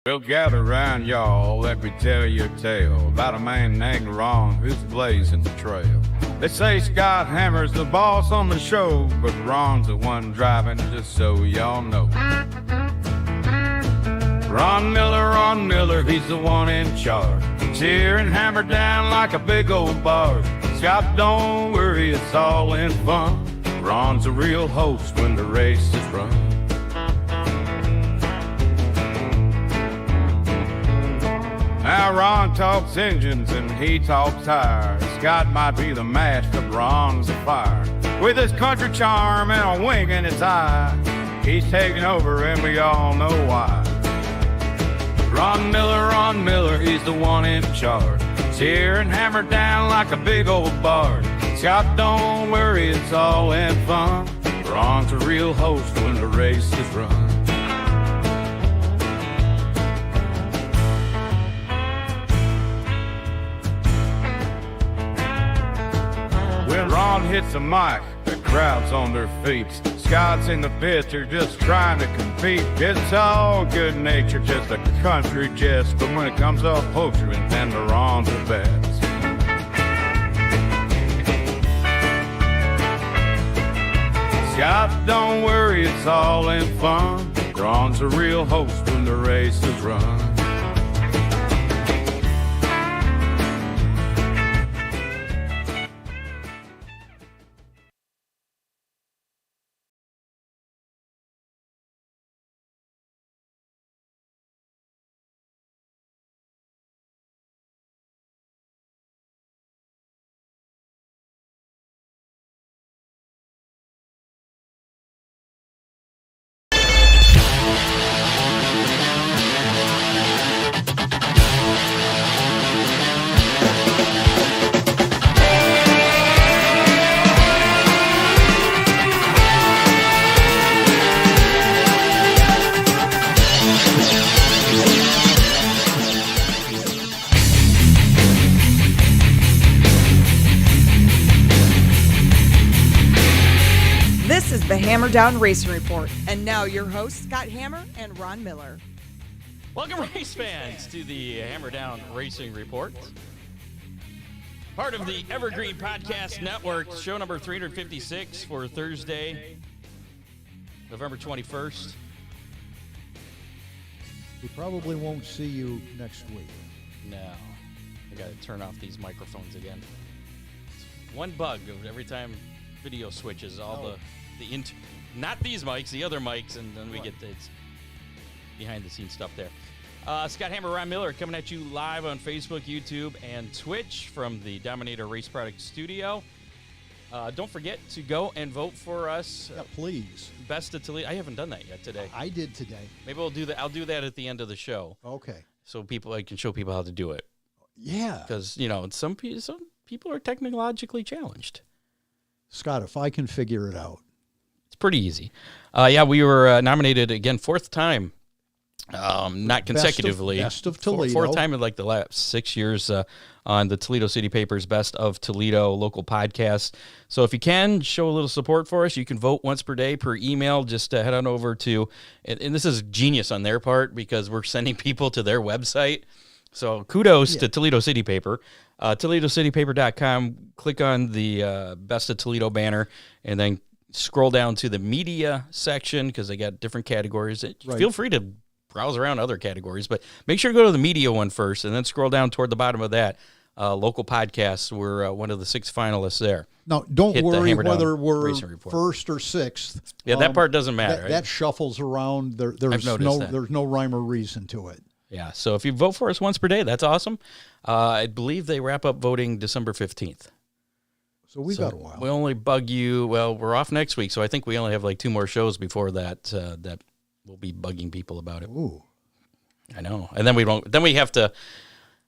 Well, gather round, y'all, let me tell you a tale about a man named Ron who's blazing the trail. They say Scott Hammer's the boss on the show, but Ron's the one driving, just so y'all know. Ron Miller, he's the one in charge. Steering hammer down like a big old barge. Scott, don't worry, it's all in fun. Ron's a real host when the race is run. Now Ron talks engines and he talks tires. Scott might be the match, but Ron's the fire. With his country charm and a wink in his eye, he's taking over and we all know why. Ron Miller, he's the one in charge. Steering hammer down like a big old barge. Scott, don't worry, it's all in fun. Ron's a real host when the race is run. When Ron hits the mic, the crowd's on their feet. Scott's in the pits, they're just trying to compete. It's all good nature, just a country jest. But when it comes to upholstering, then the Ron's the best. Scott, don't worry, it's all in fun. Ron's a real host when the race is run. The Hammer Down Racing Report. And now your hosts, Scott Hammer and Ron Miller. Welcome, race fans, to the Hammer Down Racing Report. Part of the Evergreen Podcast Network, show number 356 for Thursday, November 21st. We probably won't see you next week. No. I got to turn off these microphones again. It's one bug of every time video switches, not these mics, the other mics, and then we get the behind-the-scenes stuff there. Scott Hammer, Ron Miller coming at you live on Facebook, YouTube, and Twitch from the Dominator Race Product Studio. Don't forget to go and vote for us. Yeah, please. Best of Toledo. I haven't done that yet today. I did today. Maybe we'll do that. I'll do that at the end of the show. Okay. So I can show people how to do it. Yeah. Because, some people are technologically challenged. Scott, if I can figure it out. It's pretty easy. We were nominated again, fourth time, not consecutively. Best of Toledo. Fourth time in like the last 6 years on the Toledo City Paper's Best of Toledo local podcast. So if you can, show a little support for us. You can vote once per day per email. Just head on over to, and this is genius on their part because we're sending people to their website. So kudos to Toledo City Paper. ToledoCityPaper.com. Click on the Best of Toledo banner and then scroll down to the media section because they got different categories. Right. Feel free to browse around other categories, but make sure to go to the media one first and then scroll down toward the bottom of that. Local podcasts. We're one of the 6 finalists there. Now, don't worry whether we're first or sixth. Yeah, that part doesn't matter. Right? That shuffles around. There's no rhyme or reason to it. Yeah, so if you vote for us once per day, that's awesome. I believe they wrap up voting December 15th. So we've got a while. We only bug you. Well, we're off next week, so I think we only have like 2 more shows before that that we'll be bugging people about it. Ooh, I know. And then we won't. Then we have to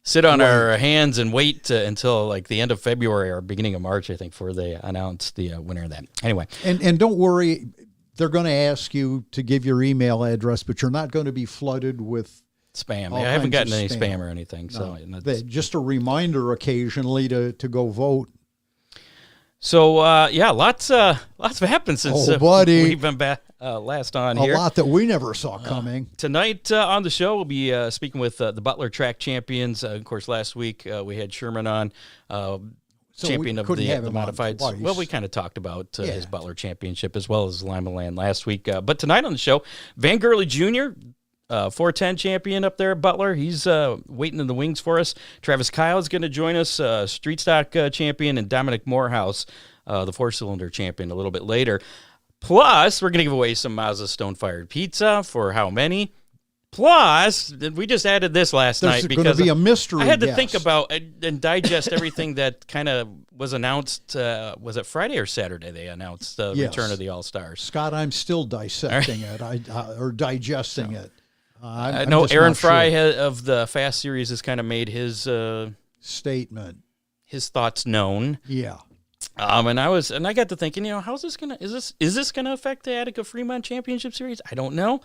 sit on our hands and wait until like the end of February or beginning of March, I think, before they announce the winner of that. Anyway, and don't worry, they're going to ask you to give your email address, but you're not going to be flooded with spam. I haven't gotten any spam or anything. No. So just a reminder occasionally to go vote. So, lots have happened since buddy. We've been back. last on A here. lot that we never saw coming. Tonight on the show, we'll be speaking with the Butler track champions. Of course, last week we had Sherman on, champion of the modifieds. Well, we kind of talked about his Butler championship as well as Lima Land last week. But tonight on the show, Van Gurly Jr., 410 champion up there at Butler. He's waiting in the wings for us. Travis Kyle is going to join us, street stock champion, and Dominic Morehouse, the four-cylinder champion, a little bit later. Plus, we're going to give away some Mazda Stone-Fired Pizza for how many? Plus, we just added this last night because going to be a mystery. I had to think about and digest everything that kind of was announced. Was it Friday or Saturday they announced the return of the All-Stars? Scott, I'm still dissecting it or digesting it. I know Aaron Fry of the Fast Series has kind of made his statement, his thoughts known. Yeah. And I got to thinking, how's this gonna is this gonna affect the Attica Fremont Championship Series? I don't know.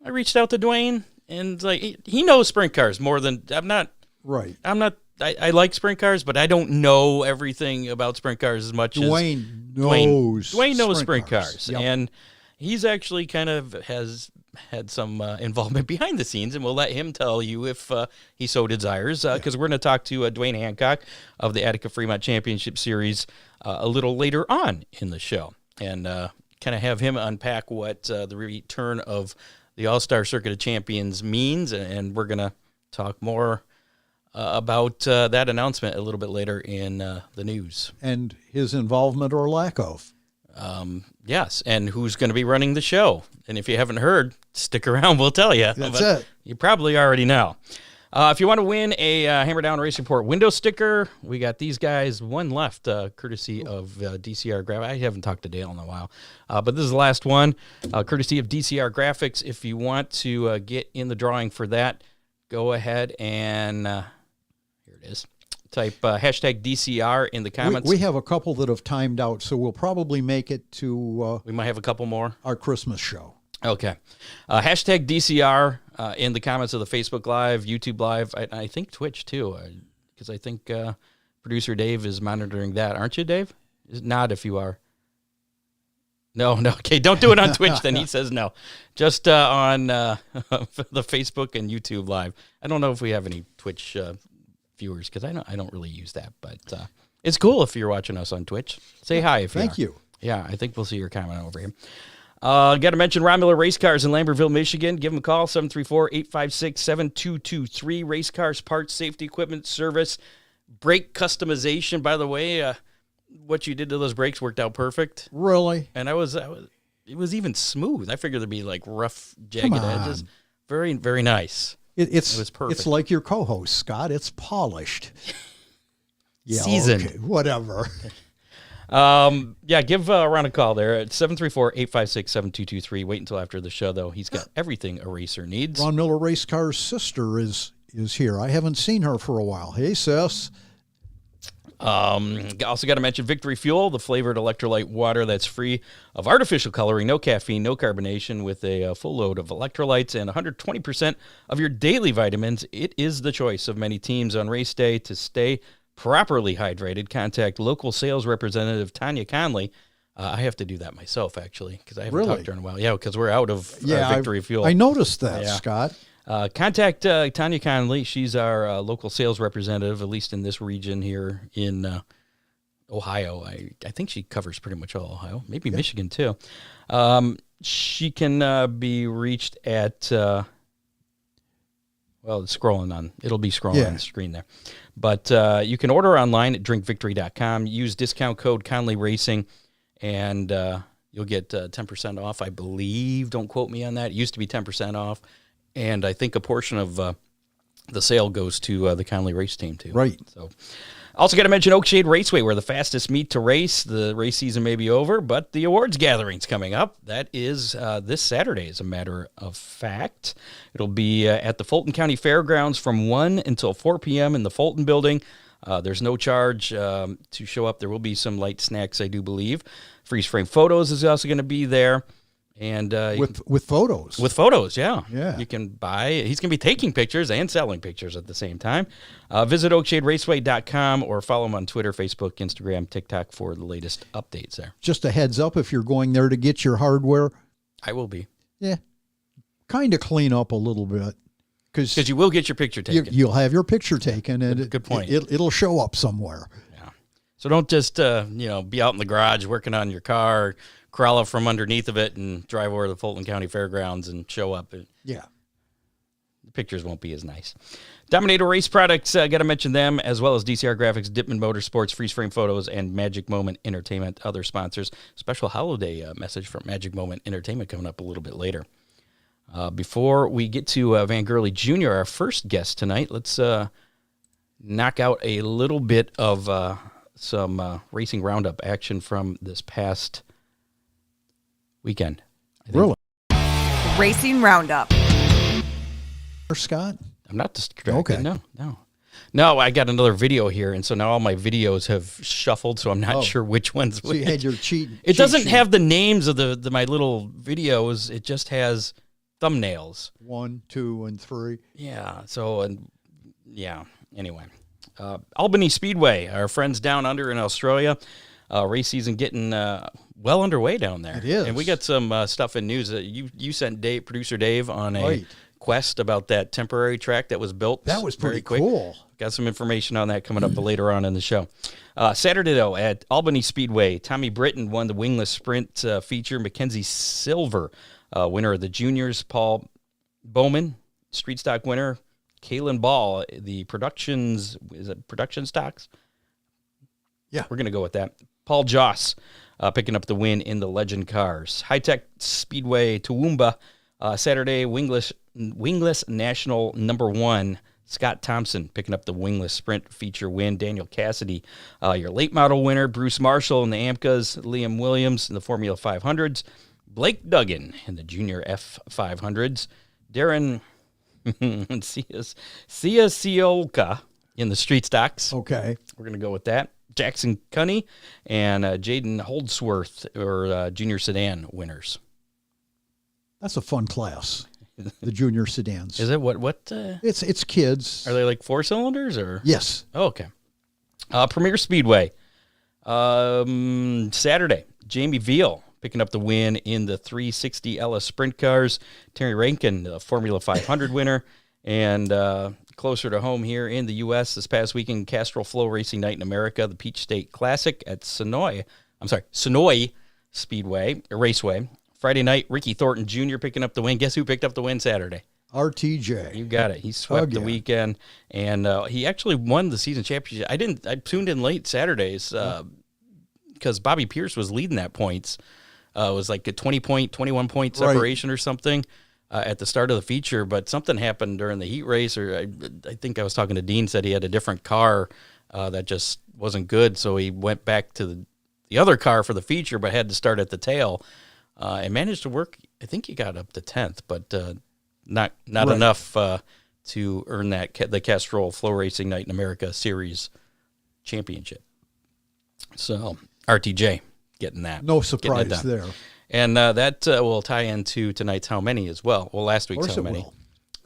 I reached out to Dwayne, and he knows sprint cars more than I'm not. Right. I like sprint cars, but I don't know everything about sprint cars as much Dwayne as knows. Dwayne knows sprint cars. Yep. And he's actually kind of has had some involvement behind the scenes, and we'll let him tell you if he so desires, because we're going to talk to Dwayne Hancock of the Attica Fremont Championship Series a little later on in the show, and kind of have him unpack what the return of the All-Star Circuit of Champions means, and we're going to talk more about that announcement a little bit later in the news. And his involvement or lack of. Yes, and who's going to be running the show. And if you haven't heard, stick around, we'll tell you. That's it. You probably already know. If you want to win a Hammer Down Racing Report window sticker, we got these guys, one left, courtesy of DCR Graphics. I haven't talked to Dale in a while, but this is the last one, courtesy of DCR Graphics. If you want to get in the drawing for that, go ahead and here it is. Type hashtag DCR in the comments. We have a couple that have timed out, so we'll probably make it to we might have a couple more. Our Christmas show. Okay. Hashtag DCR in the comments of the Facebook Live, YouTube Live, I think Twitch too, because I think producer Dave is monitoring that. Aren't you, Dave? Nod if you are. No. Okay, don't do it on Twitch then. He says no. Just on the Facebook and YouTube Live. I don't know if we have any Twitch viewers, because I don't really use that, but it's cool if you're watching us on Twitch. Say hi if you are. Thank you. Yeah, I think we'll see your comment over here. Got to mention Ron Miller Race Cars in Lambertville, Michigan. Give them a call, 734-856-7223. Race cars, parts, safety equipment, service, brake customization. By the way, what you did to those brakes worked out perfect. Really? And it was even smooth. I figured there'd be like rough, jagged edges. Very, very nice. It was perfect. It's like your co-host, Scott. It's polished. Yeah, seasoned. Okay, whatever. Give Ron a call there at 734-856-7223. Wait until after the show, though. He's got everything a racer needs. Ron Miller Race Car's sister is here. I haven't seen her for a while. Hey, sis. Also got to mention Victory Fuel, the flavored electrolyte water that's free of artificial coloring, no caffeine, no carbonation, with a full load of electrolytes and 120% of your daily vitamins. It is the choice of many teams on race day. To stay properly hydrated, contact local sales representative Tanya Conley. I have to do that myself, actually, because I haven't talked to her in a while. Yeah, because we're out of Victory Fuel. I noticed that, Scott. Contact Tanya Conley. She's our local sales representative, at least in this region here in Ohio. I think she covers pretty much all Ohio, maybe Michigan too. She can be reached at, it'll be scrolling on the screen there. But you can order online at drinkvictory.com. Use discount code Conley Racing, and you'll get 10% off, I believe. Don't quote me on that. It used to be 10% off. And I think a portion of the sale goes to the Conley race team, too. Right. So, also got to mention Oakshade Raceway, where the fastest meet to race. The race season may be over, but the awards gathering's coming up. That is this Saturday, as a matter of fact. It'll be at the Fulton County Fairgrounds from 1 until 4 p.m. in the Fulton building. There's no charge to show up. There will be some light snacks, I do believe. Freeze frame photos is also going to be there. And with photos. With photos, yeah. Yeah. You can buy. He's going to be taking pictures and selling pictures at the same time. Visit oakshaderaceway.com or follow him on Twitter, Facebook, Instagram, TikTok for the latest updates there. Just a heads up, if you're going there to get your hardware, I will be. Yeah. Kind of clean up a little bit. Because you will get your picture taken. You'll have your picture taken, and good point. It'll show up somewhere. Yeah. So don't just be out in the garage working on your car, crawl up from underneath of it, and drive over to the Fulton County Fairgrounds and show up. Yeah. The pictures won't be as nice. Dominator Race Products, got to mention them, as well as DCR Graphics, Dipman Motorsports, Freeze Frame Photos, and Magic Moment Entertainment, other sponsors. Special holiday message from Magic Moment Entertainment coming up a little bit later. Before we get to Van Gurly Jr., our first guest tonight, let's knock out a little bit of some racing roundup action from this past weekend. Really? Racing roundup. Scott? I'm not distracted. Okay. No, I got another video here, and so now all my videos have shuffled, so I'm not sure which one's So which. you had your cheat. It doesn't sheet. have the names of my little videos. It just has thumbnails. 1, 2, and 3. Yeah. So, anyway. Albany Speedway, our friends down under in Australia. Race season getting well underway down there. It is. And we got some stuff in news. You sent producer Dave on a Right. quest about that temporary track that was built. That was very pretty quick. cool. Got some information on that coming up later on in the show. Saturday, though, at Albany Speedway, Tommy Britton won the wingless sprint feature. Mackenzie Silver, winner of the juniors. Paul Bowman, street stock winner. Kalen Ball, the production stocks? Yeah. We're going to go with that. Paul Joss picking up the win in the Legend Cars. High-Tech Speedway Toowoomba, Saturday, wingless national number 1. Scott Thompson picking up the wingless sprint feature win. Daniel Cassidy, your late model winner. Bruce Marshall in the AMCAs. Liam Williams in the Formula 500s. Blake Duggan in the Junior F500s. Darren Ciolka in the street stocks. Okay. We're going to go with that. Jackson Cunney and Jaden Holdsworth are junior sedan winners. That's a fun class. The junior sedans. Is it what? It's kids. Are they like 4 cylinders or? Yes. Oh, okay. Premier Speedway. Saturday, Jamie Veal picking up the win in the 360 Ellis Sprint Cars. Terry Rankin, the Formula 500 winner. And closer to home here in the U.S. this past weekend, Castrol Flow Racing Night in America, the Peach State Classic at Sonoy Speedway, Raceway. Friday night, Ricky Thornton Jr. picking up the win. Guess who picked up the win Saturday? RTJ. You got it. He swept the weekend, and he actually won the season championship. I tuned in late Saturdays because Bobby Pierce was leading that points. It was like a 21 point separation or something at the start of the feature, but something happened during the heat race, or I think I was talking to Dean, said he had a different car that just wasn't good, so he went back to the other car for the feature, but had to start at the tail. And managed to work. I think he got up to 10th, but not enough to earn the Castrol Flow Racing Night in America Series championship. So RTJ getting that. No surprise there. And that will tie into tonight's How Many as well. Well, last week's How Many. Will.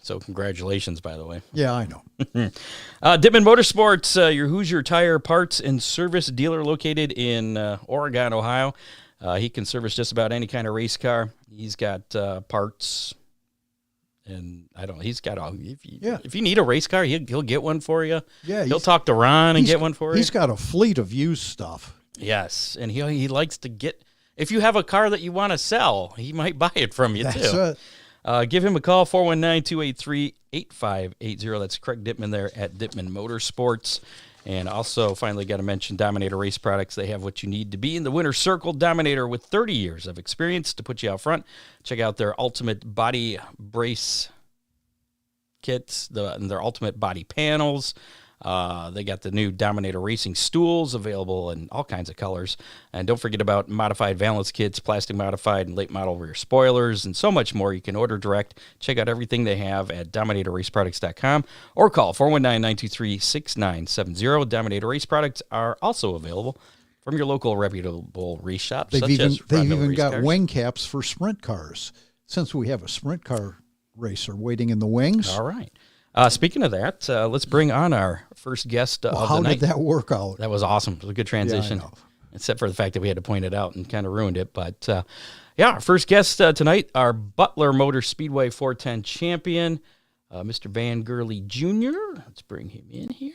So congratulations, by the way. Yeah, I know. Dipman Motorsports, your Hoosier Tire Parts and Service dealer located in Oregon, Ohio. He can service just about any kind of race car. He's got parts, and he's got all. If you need a race car, he'll get one for you. Yeah, he'll talk to Ron and get one for you. He's got a fleet of used stuff. Yes, and he likes to get. If you have a car that you want to sell, he might buy it from you too. Give him a call, 419-283-8580. That's Craig Dittman there at Dittman Motorsports. And also, finally, got to mention Dominator Race Products. They have what you need to be in the winner's circle. Dominator with 30 years of experience to put you out front. Check out their ultimate body brace kits, and their ultimate body panels. They got the new Dominator Racing stools available in all kinds of colors. And don't forget about modified valance kits, plastic modified and late model rear spoilers, and so much more. You can order direct. Check out everything they have at DominatorRaceProducts.com or call 419-923-6970. Dominator Race Products are also available from your local reputable race shops. They've even got wing caps for sprint cars, since we have a sprint car racer waiting in the wings. All right. Speaking of that, let's bring on our first guest of the night. How did that work out? That was awesome. It was a good transition. Yeah, I know. except for the fact that we had to point it out and kind of ruined it. But yeah, our first guest tonight, our Butler Motor Speedway 410 champion, Mr. Van Gurly Jr. Let's bring him in here.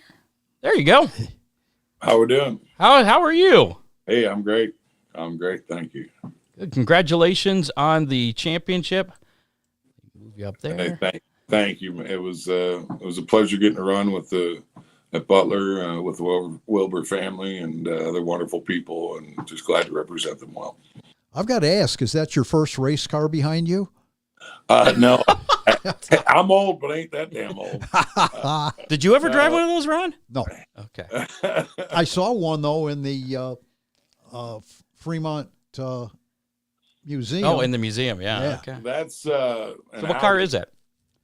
There you go. How we doing? How are you? Hey, I'm great. Thank you. Good. Congratulations on the championship. Move you up there. Hey, thank you. It was a pleasure getting to run with at Butler with the Wilbur family, and they're wonderful people, and just glad to represent them well. I've got to ask, is that your first race car behind you? No, I'm old, but ain't that damn old. Did you ever drive one of those, Ron? No. Okay. I saw one, though, in the Fremont museum. Oh, in the museum, yeah. Yeah. Okay. That's So what car is that?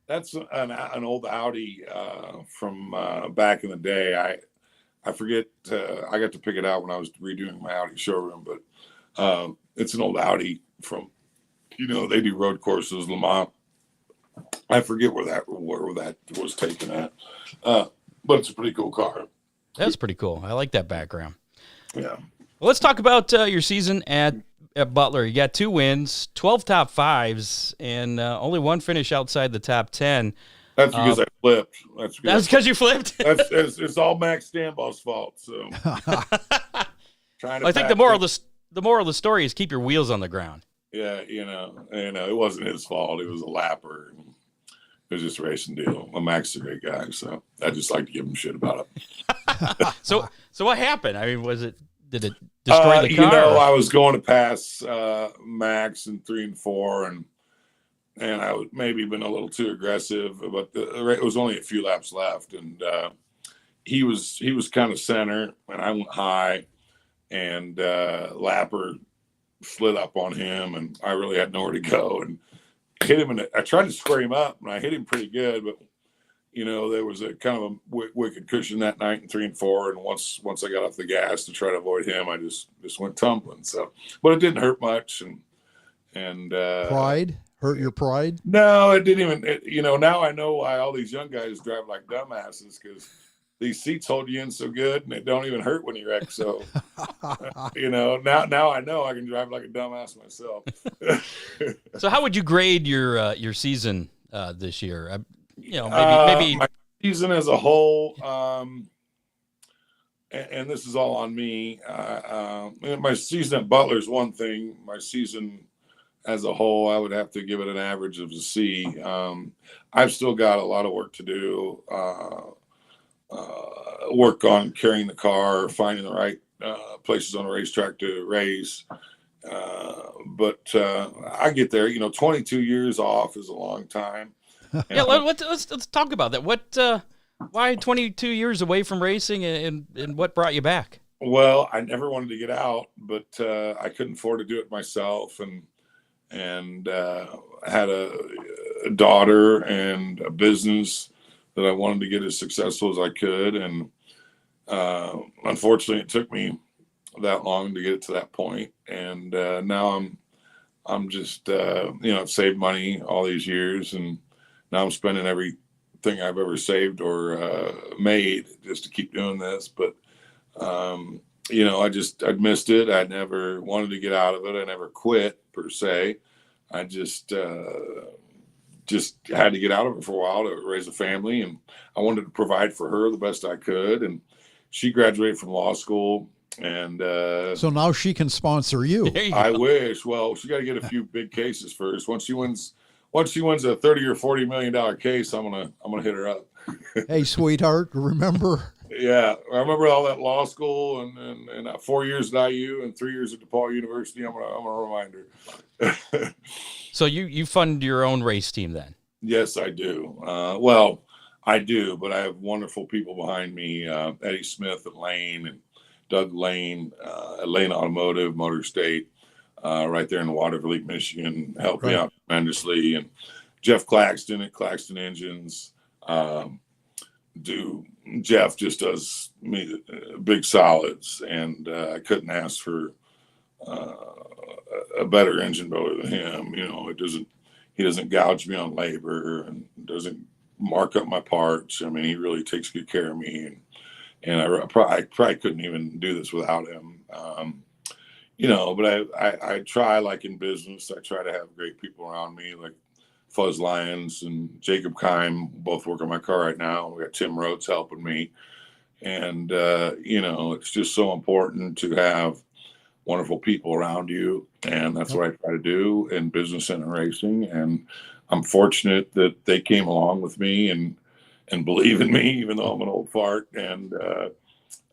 That's an old Audi from back in the day. I forget. I got to pick it out when I was redoing my Audi showroom, but it's an old Audi from, they do road courses, Le Mans. I forget where that was taken at, but it's a pretty cool car. That's pretty cool. I like that background. Yeah. Well, let's talk about your season at Butler. You got 2 wins, 12 top 5s, and only one finish outside the top 10. That's because I flipped. That's because you flipped? It's all Max Stambaugh's fault. So I think the moral of the story is keep your wheels on the ground. Yeah, it wasn't his fault. It was a lapper. It was just a racing deal. Well, Max is a great guy, so I just like to give him shit about it. So what happened? I mean, did it destroy the car? I was going to pass Max in 3 and 4, and I was maybe been a little too aggressive, but it was only a few laps left, and he was kind of center, and I went high, and lapper slid up on him, and I really had nowhere to go, and hit him, and I tried to square him up, and I hit him pretty good, but there was a kind of a wicked cushion that night in 3 and 4, and once I got off the gas to try to avoid him, I just went tumbling. So, but it didn't hurt much, and pride hurt your pride? No, it didn't even. Now I know why all these young guys drive like dumbasses, because these seats hold you in so good, and it don't even hurt when you wreck. So, now I know I can drive like a dumbass myself. So, how would you grade your season this year? Maybe my season as a whole, and this is all on me. My season at Butler is one thing. My season as a whole, I would have to give it an average of a C. I've still got a lot of work to do. Work on carrying the car, finding the right places on the racetrack to race. But I get there. 22 years off is a long time. Yeah, let's talk about that. Why 22 years away from racing, and what brought you back? Well, I never wanted to get out, but I couldn't afford to do it myself, and had a daughter and a business that I wanted to get as successful as I could, and unfortunately, it took me that long to get it to that point, and now I'm just I've saved money all these years, and now I'm spending everything I've ever saved or made just to keep doing this. But, I'd missed it. I never wanted to get out of it. I never quit per se. I just had to get out of it for a while to raise a family. And I wanted to provide for her the best I could. And she graduated from law school. And so now she can sponsor you. I wish. Well, she got to get a few big cases first. Once she wins a $30 or $40 million case, I'm gonna hit her up. Hey, sweetheart, remember? Yeah, I remember all that law school and 4 years at IU and 3 years at DePaul University. I'm gonna remind her. So you fund your own race team then? Yes, I do. Well, I do, but I have wonderful people behind me. Eddie Smith at Lane and Doug Lane at Lane Automotive, Motor State. Right there in Waterville, Michigan, helped me out tremendously. And Jeff Claxton at Claxton Engines. Jeff just does me big solids, and I couldn't ask for a better engine builder than him. He doesn't gouge me on labor and doesn't mark up my parts. I mean, he really takes good care of me, and I probably couldn't even do this without him. but I try, like in business, I try to have great people around me, like Fuzz Lyons and Jacob Kime, both work on my car right now. We got Tim Rhodes helping me. And, it's just so important to have wonderful people around you. And that's what I try to do in business and in racing. And I'm fortunate that they came along with me and believe in me, even though I'm an old fart. And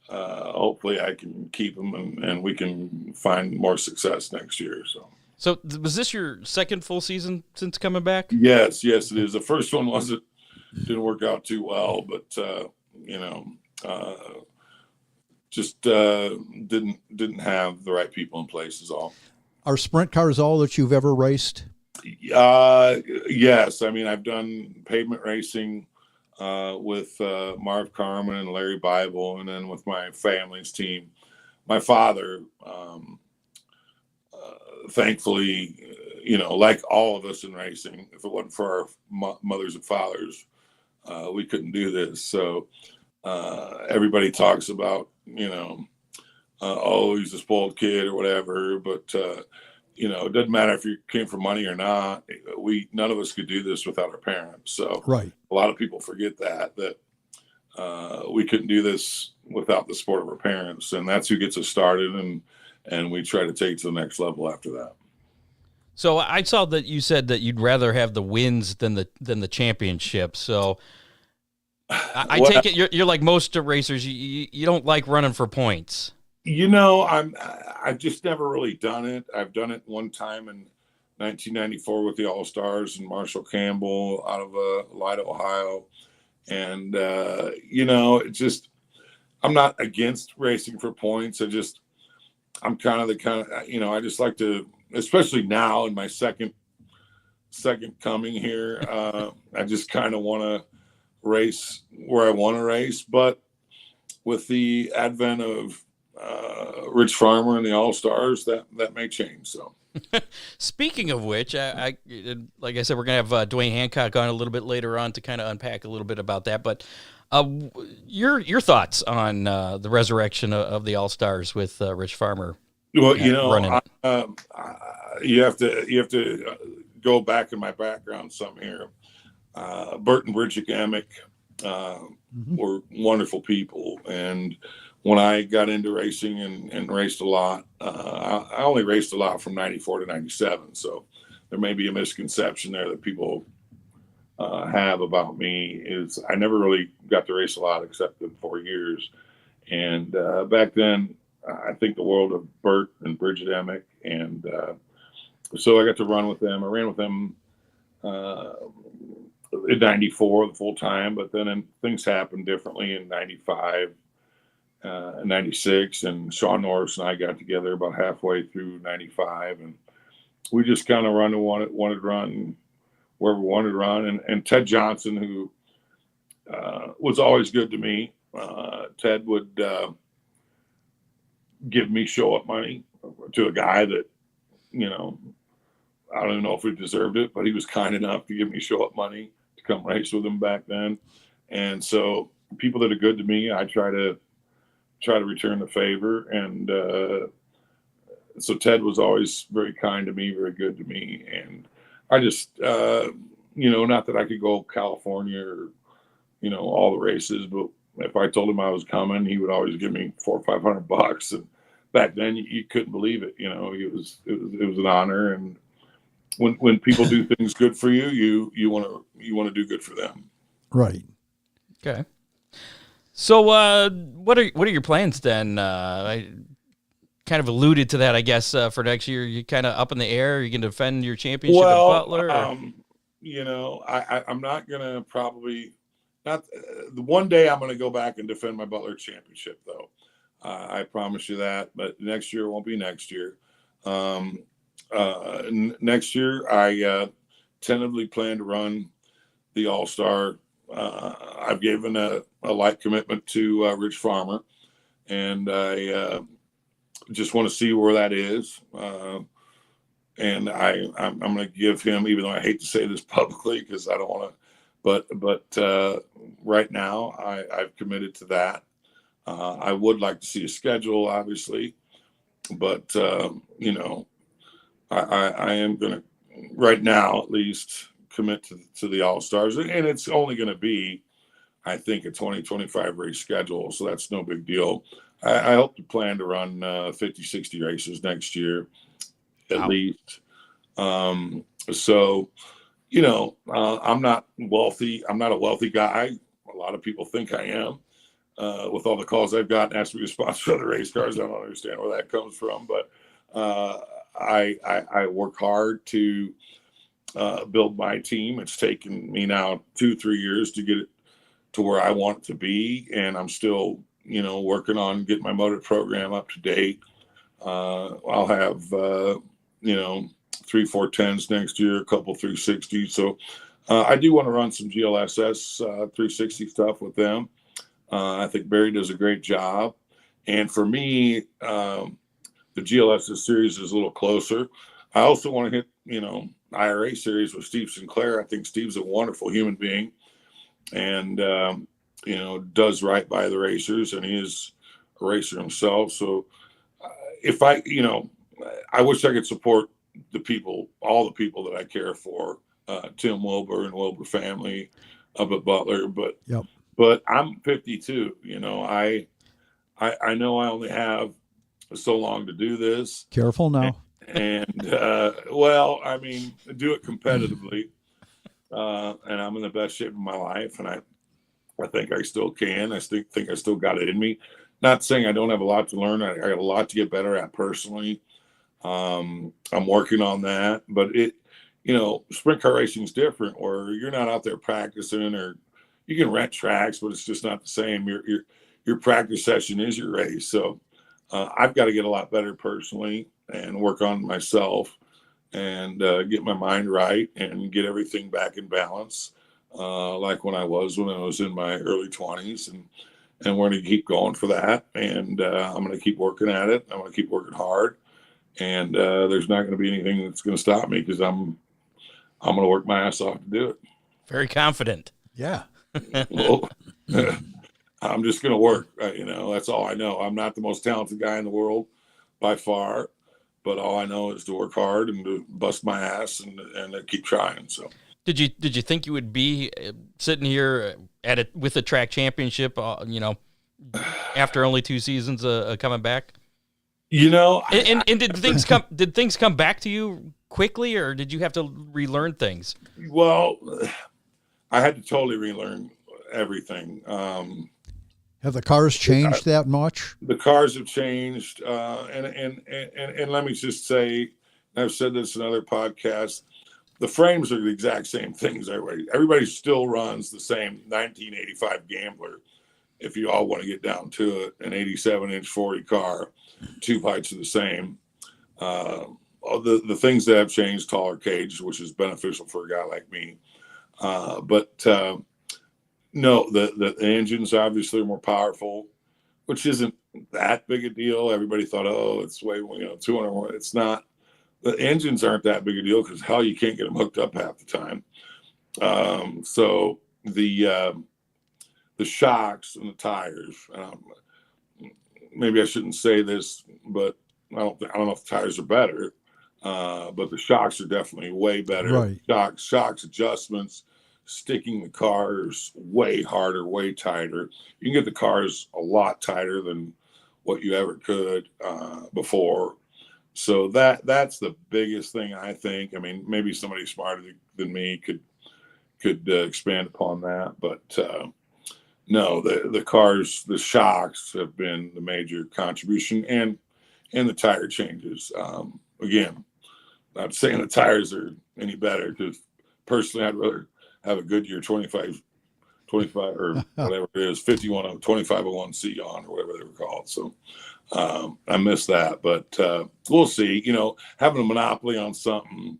hopefully I can keep them and we can find more success next year. So was this your second full season since coming back? Yes, it is. The first one didn't work out too well, but just didn't have the right people in place is all. Are sprint cars all that you've ever raced? Yes. I mean, I've done pavement racing with Marv Carmen and Larry Bible, and then with my family's team. My father, thankfully, like all of us in racing, if it wasn't for our mothers and fathers, we couldn't do this. So everybody talks about, oh, he's a spoiled kid or whatever, but it doesn't matter if you came from money or not. None of us could do this without our parents. So right. A lot of people forget that we couldn't do this without the support of our parents, and that's who gets us started. And we try to take it to the next level after that. So I saw that you said that you'd rather have the wins than the championship. So I take it you're like most racers. You don't like running for points. I've just never really done it. I've done it one time in 1994 with the All-Stars and Marshall Campbell out of Lida, Ohio. And, it's just, I'm not against racing for points. I'm kind of I just like to, especially now in my second coming here, I just kind of want to race where I want to race. But with the advent of Rich Farmer and the All-Stars, that may change. So, speaking of which, I like I said, we're gonna have Dwayne Hancock on a little bit later on to kind of unpack a little bit about that. But your thoughts on the resurrection of the All-Stars with Rich Farmer? Well, you have to go back in my background some here. Bert and Bridget Amick were wonderful people, and when I got into racing and raced a lot, I only raced a lot from 94 to 97. So there may be a misconception there that people have about me is I never really got to race a lot except in 4 years. And back then, I think the world of Bert and Bridget Amick. And so I got to run with them. I ran with them in 94 the full time, but then things happened differently in 95. 96, and Sean Norris and I got together about halfway through 95, and we just kind of wanted to run where we wanted to run. And Ted Johnson, who was always good to me, Ted would give me show-up money to a guy that, I don't even know if he deserved it, but he was kind enough to give me show-up money to come race with him back then. And so people that are good to me, I try to return the favor. And so Ted was always very kind to me, very good to me. And I just, not that I could go California or, all the races, but if I told him I was coming, he would always give me $400 or $500. And back then you couldn't believe it. It was an honor. And when people do things good for you, you want to do good for them. Right. Okay. So, what are your plans then? I kind of alluded to that, I guess, for next year. You kind of up in the air. You can defend your championship at Butler. I'm not gonna probably not. The one day I'm gonna go back and defend my Butler championship, though. I promise you that. But next year won't be next year. Next year, I tentatively plan to run the All-Star. I've given a light commitment to Rich Farmer, and I just want to see where that is. And I'm going to give him, even though I hate to say this publicly because I don't want to, but right now I've committed to that. I would like to see a schedule, obviously, but you know, I am going to, right now at least, commit to the All-Stars, and it's only going to be, I think, a 2025 race schedule, so that's no big deal. I hope to plan to run 50, 60 races next year, at least. So, you know, I'm not wealthy. I'm not a wealthy guy. A lot of people think I am. With all the calls I've gotten asked me to sponsor other race cars, I don't understand where that comes from. But I work hard to build my team. It's taken me now 2-3 years to get it to where I want it to be, and I'm still, you know, working on getting my motor program up to date. I'll have you know, 3 410s next year, a couple 360s. So I do want to run some GLSS 360 stuff with them. I think Barry does a great job, and for me, the GLSS series is a little closer. I also want to hit, you know, IRA series with Steve Sinclair. I think Steve's a wonderful human being, and you know, does right by the racers, and he is a racer himself. So if I, you know, I wish I could support the people, all the people that I care for, Tim Wilbur and Wilbur family up at Butler, but Yep. but I'm 52. You know, I know I only have so long to do this. Careful now. And well, I mean, do it competitively, and I'm in the best shape of my life, and I think I still can. I think I still got it in me. Not saying I don't have a lot to learn. I got a lot to get better at personally. I'm working on that, but it, you know, sprint car racing is different, where you're not out there practicing, or you can rent tracks, but it's just not the same. Your practice session is your race. So I've got to get a lot better personally and work on myself, and get my mind right and get everything back in balance, like when I was in my early 20s, and we're going to keep going for that. And I'm going to keep working at it. I'm going to keep working hard, and there's not going to be anything that's going to stop me, because I'm going to work my ass off to do it. Very confident. Yeah. Well, I'm just going to work. You know, that's all I know. I'm not the most talented guy in the world by far, but all I know is to work hard and to bust my ass and keep trying. So, did you think you would be sitting here with a track championship, you know, after only 2 seasons coming back? You know, and did things come back to you quickly, or did you have to relearn things? Well, I had to totally relearn everything. Have the cars changed that much? The cars have changed, and let me just say, I've said this in other podcasts, the frames are the exact same things. Everybody still runs the same 1985 Gambler, if you all want to get down to it, an 87-inch 40 car, 2 heights are the same. The things that have changed, taller cage, which is beneficial for a guy like me. But no, the engines obviously are more powerful, which isn't that big a deal. Everybody thought, oh, it's way, you know, 200 more. It's not. The engines aren't that big a deal, because hell, you can't get them hooked up half the time. So the shocks and the tires. Maybe I shouldn't say this, but I don't know if the tires are better. But the shocks are definitely way better. Right. Shocks adjustments, sticking the cars way harder, way tighter. You can get the cars a lot tighter than what you ever could before. So that's the biggest thing, I think. I mean, maybe somebody smarter than me could expand upon that, but no, the cars, the shocks have been the major contribution, and the tire changes. Again, not saying the tires are any better, because personally I'd rather have a Goodyear 25 or whatever it is, 2501C on, or whatever they were called. So I miss that, but we'll see. You know, having a monopoly on something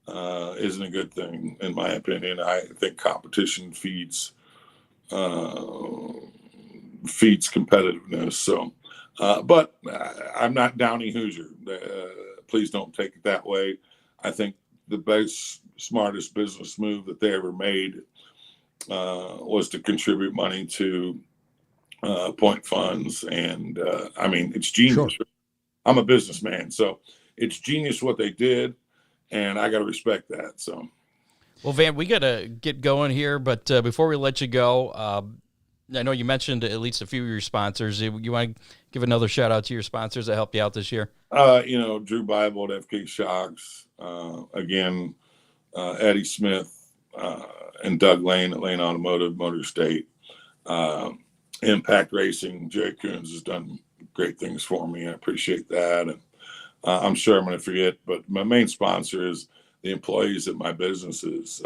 isn't a good thing, in my opinion. I think competition feeds competitiveness. So, but I'm not downing Hoosier. Please don't take it that way. I think the best, smartest business move that they ever made was to contribute money to point funds. And I mean, it's genius. Sure. I'm a businessman, so it's genius what they did, and I got to respect that. So, well, Van, we got to get going here, but before we let you go, I know you mentioned at least a few of your sponsors. You want to give another shout out to your sponsors that helped you out this year? Drew Bible at FK Shocks, again, Eddie Smith and Doug Lane at Lane Automotive, Motor State, Impact Racing. Jerry Coons has done great things for me. I appreciate that. And I'm sure I'm going to forget, but my main sponsor is the employees at my businesses,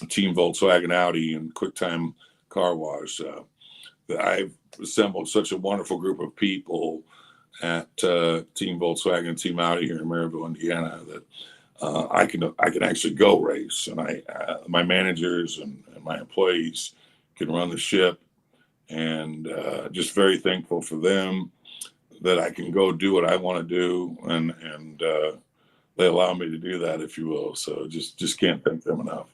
Team Volkswagen Audi and QuickTime Car Wash. I've assembled such a wonderful group of people at Team Volkswagen, Team Audi here in Maryville, Indiana, that I can actually go race, and my managers and my employees can run the ship, and just very thankful for them that I can go do what I want to do, and they allow me to do that, if you will. So just can't thank them enough.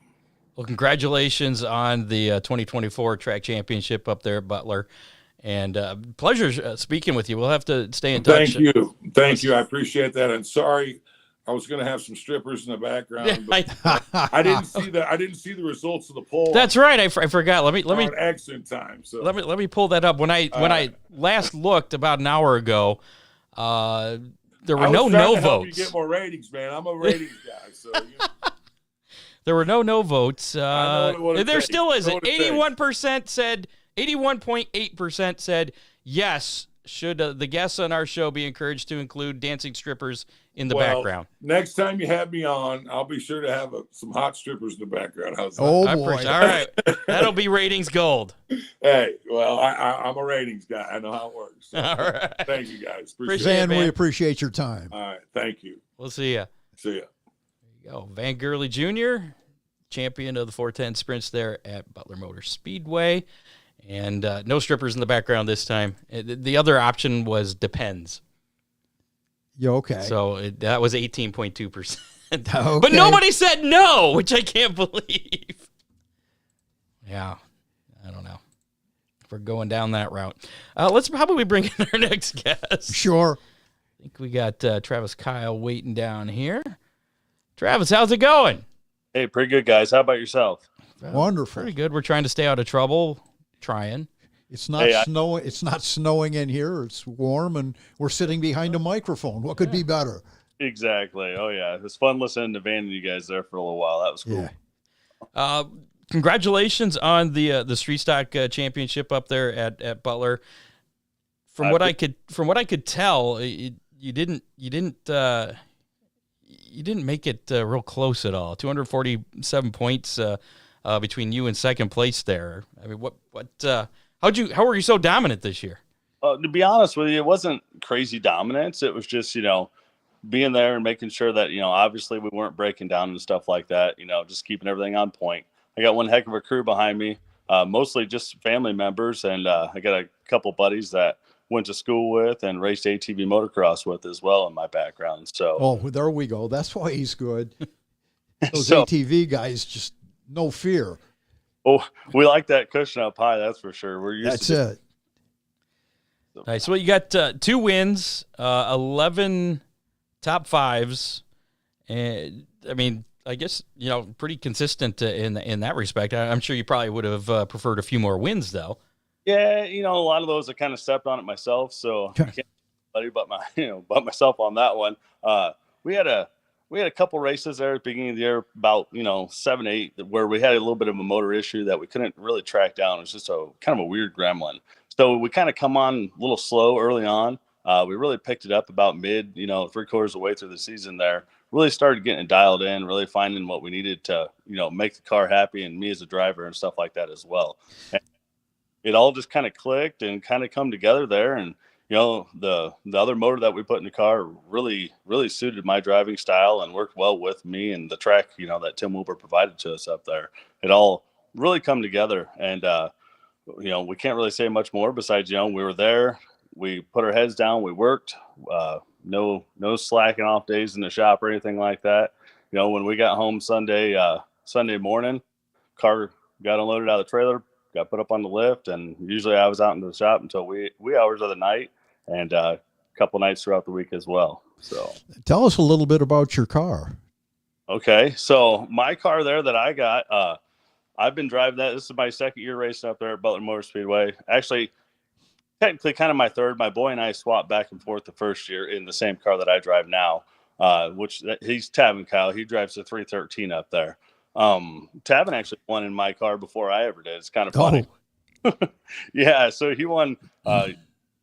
Well, congratulations on the 2024 track championship up there at Butler. And pleasure speaking with you. We'll have to stay in touch. Thank you. I appreciate that. And sorry, I was going to have some strippers in the background, but I didn't see the results of the poll. That's right. I forgot. Let me excellent time. So let me pull that up. When I last looked about an hour ago, there were no votes. You get more ratings, man. I'm a ratings guy, so. There were no votes. There still isn't. 81% said. 81.8% said yes. Should the guests on our show be encouraged to include dancing strippers in the background? Next time you have me on, I'll be sure to have some hot strippers in the background. How's that? Oh, boy. All right. That'll be ratings gold. Hey, well, I'm a ratings guy. I know how it works. So, all right. Thank you, guys. Appreciate Van, it, we appreciate your time. All right. Thank you. We'll see ya. See ya. There you go. Van Gurly Jr., champion of the 410 sprints there at Butler Motor Speedway. And no strippers in the background this time. The other option was depends. Yeah, okay. So that was 18.2%. Okay. But nobody said no, which I can't believe. Yeah, I don't know if we're going down that route. Let's probably bring in our next guest. Sure. I think we got Travis Kyle waiting down here. Travis, how's it going? Hey, pretty good, guys. How about yourself? Wonderful. Pretty good. We're trying to stay out of trouble. Trying. It's not snowing. It's not snowing in here. It's warm, and we're sitting behind a microphone. What could be better? Exactly. Oh yeah, it was fun listening to Van and you guys there for a little while. That was cool. Yeah. Congratulations on the Street Stock Championship up there at Butler. From what I could tell, you didn't make it real close at all. 247 points between you and second place there. I mean, how were you so dominant this year? To be honest with you, it wasn't crazy dominance. It was just, being there and making sure that, obviously we weren't breaking down and stuff like that, just keeping everything on point. I got one heck of a crew behind me, mostly just family members. And I got a couple buddies that went to school with and raced ATV motocross with as well in my background. So, there we go. That's why he's good. Those ATV guys, just no fear. Oh, we like that cushion up high. That's for sure. We're used That's to it. Nice. Well, you got 2 wins, 11 top fives, and I mean, I guess pretty consistent in that respect. I'm sure you probably would have preferred a few more wins, though. Yeah, a lot of those I kind of stepped on it myself, so I can't anybody but myself on that one. We had a couple races there at the beginning of the year, about 7, 8, where we had a little bit of a motor issue that we couldn't really track down. It was just a kind of a weird gremlin. So we kind of come on a little slow early on. We really picked it up about mid, 3/4 of the way through the season there. Really started getting it dialed in, really finding what we needed to, make the car happy and me as a driver and stuff like that as well. And it all just kind of clicked and kind of come together there. And, the other motor that we put in the car really, really suited my driving style and worked well with me and the track, that Tim Wilbur provided to us up there. It all really come together. And, we can't really say much more besides, we were there. We put our heads down. We worked. No slacking off days in the shop or anything like that. When we got home Sunday morning, car got unloaded out of the trailer, got put up on the lift, and usually I was out in the shop until wee hours of the night, and couple nights throughout the week as well. So tell us a little bit about your car. Okay, so my car there that I got, I've been driving that. This is my second year racing up there at Butler Motor Speedway. Actually, technically kind of my third. My boy and I swapped back and forth the first year in the same car that I drive now, which he's Tavin Kyle. He drives the 313 up there. Tavin actually won in my car before I ever did. It's kind of funny. Yeah, so he won.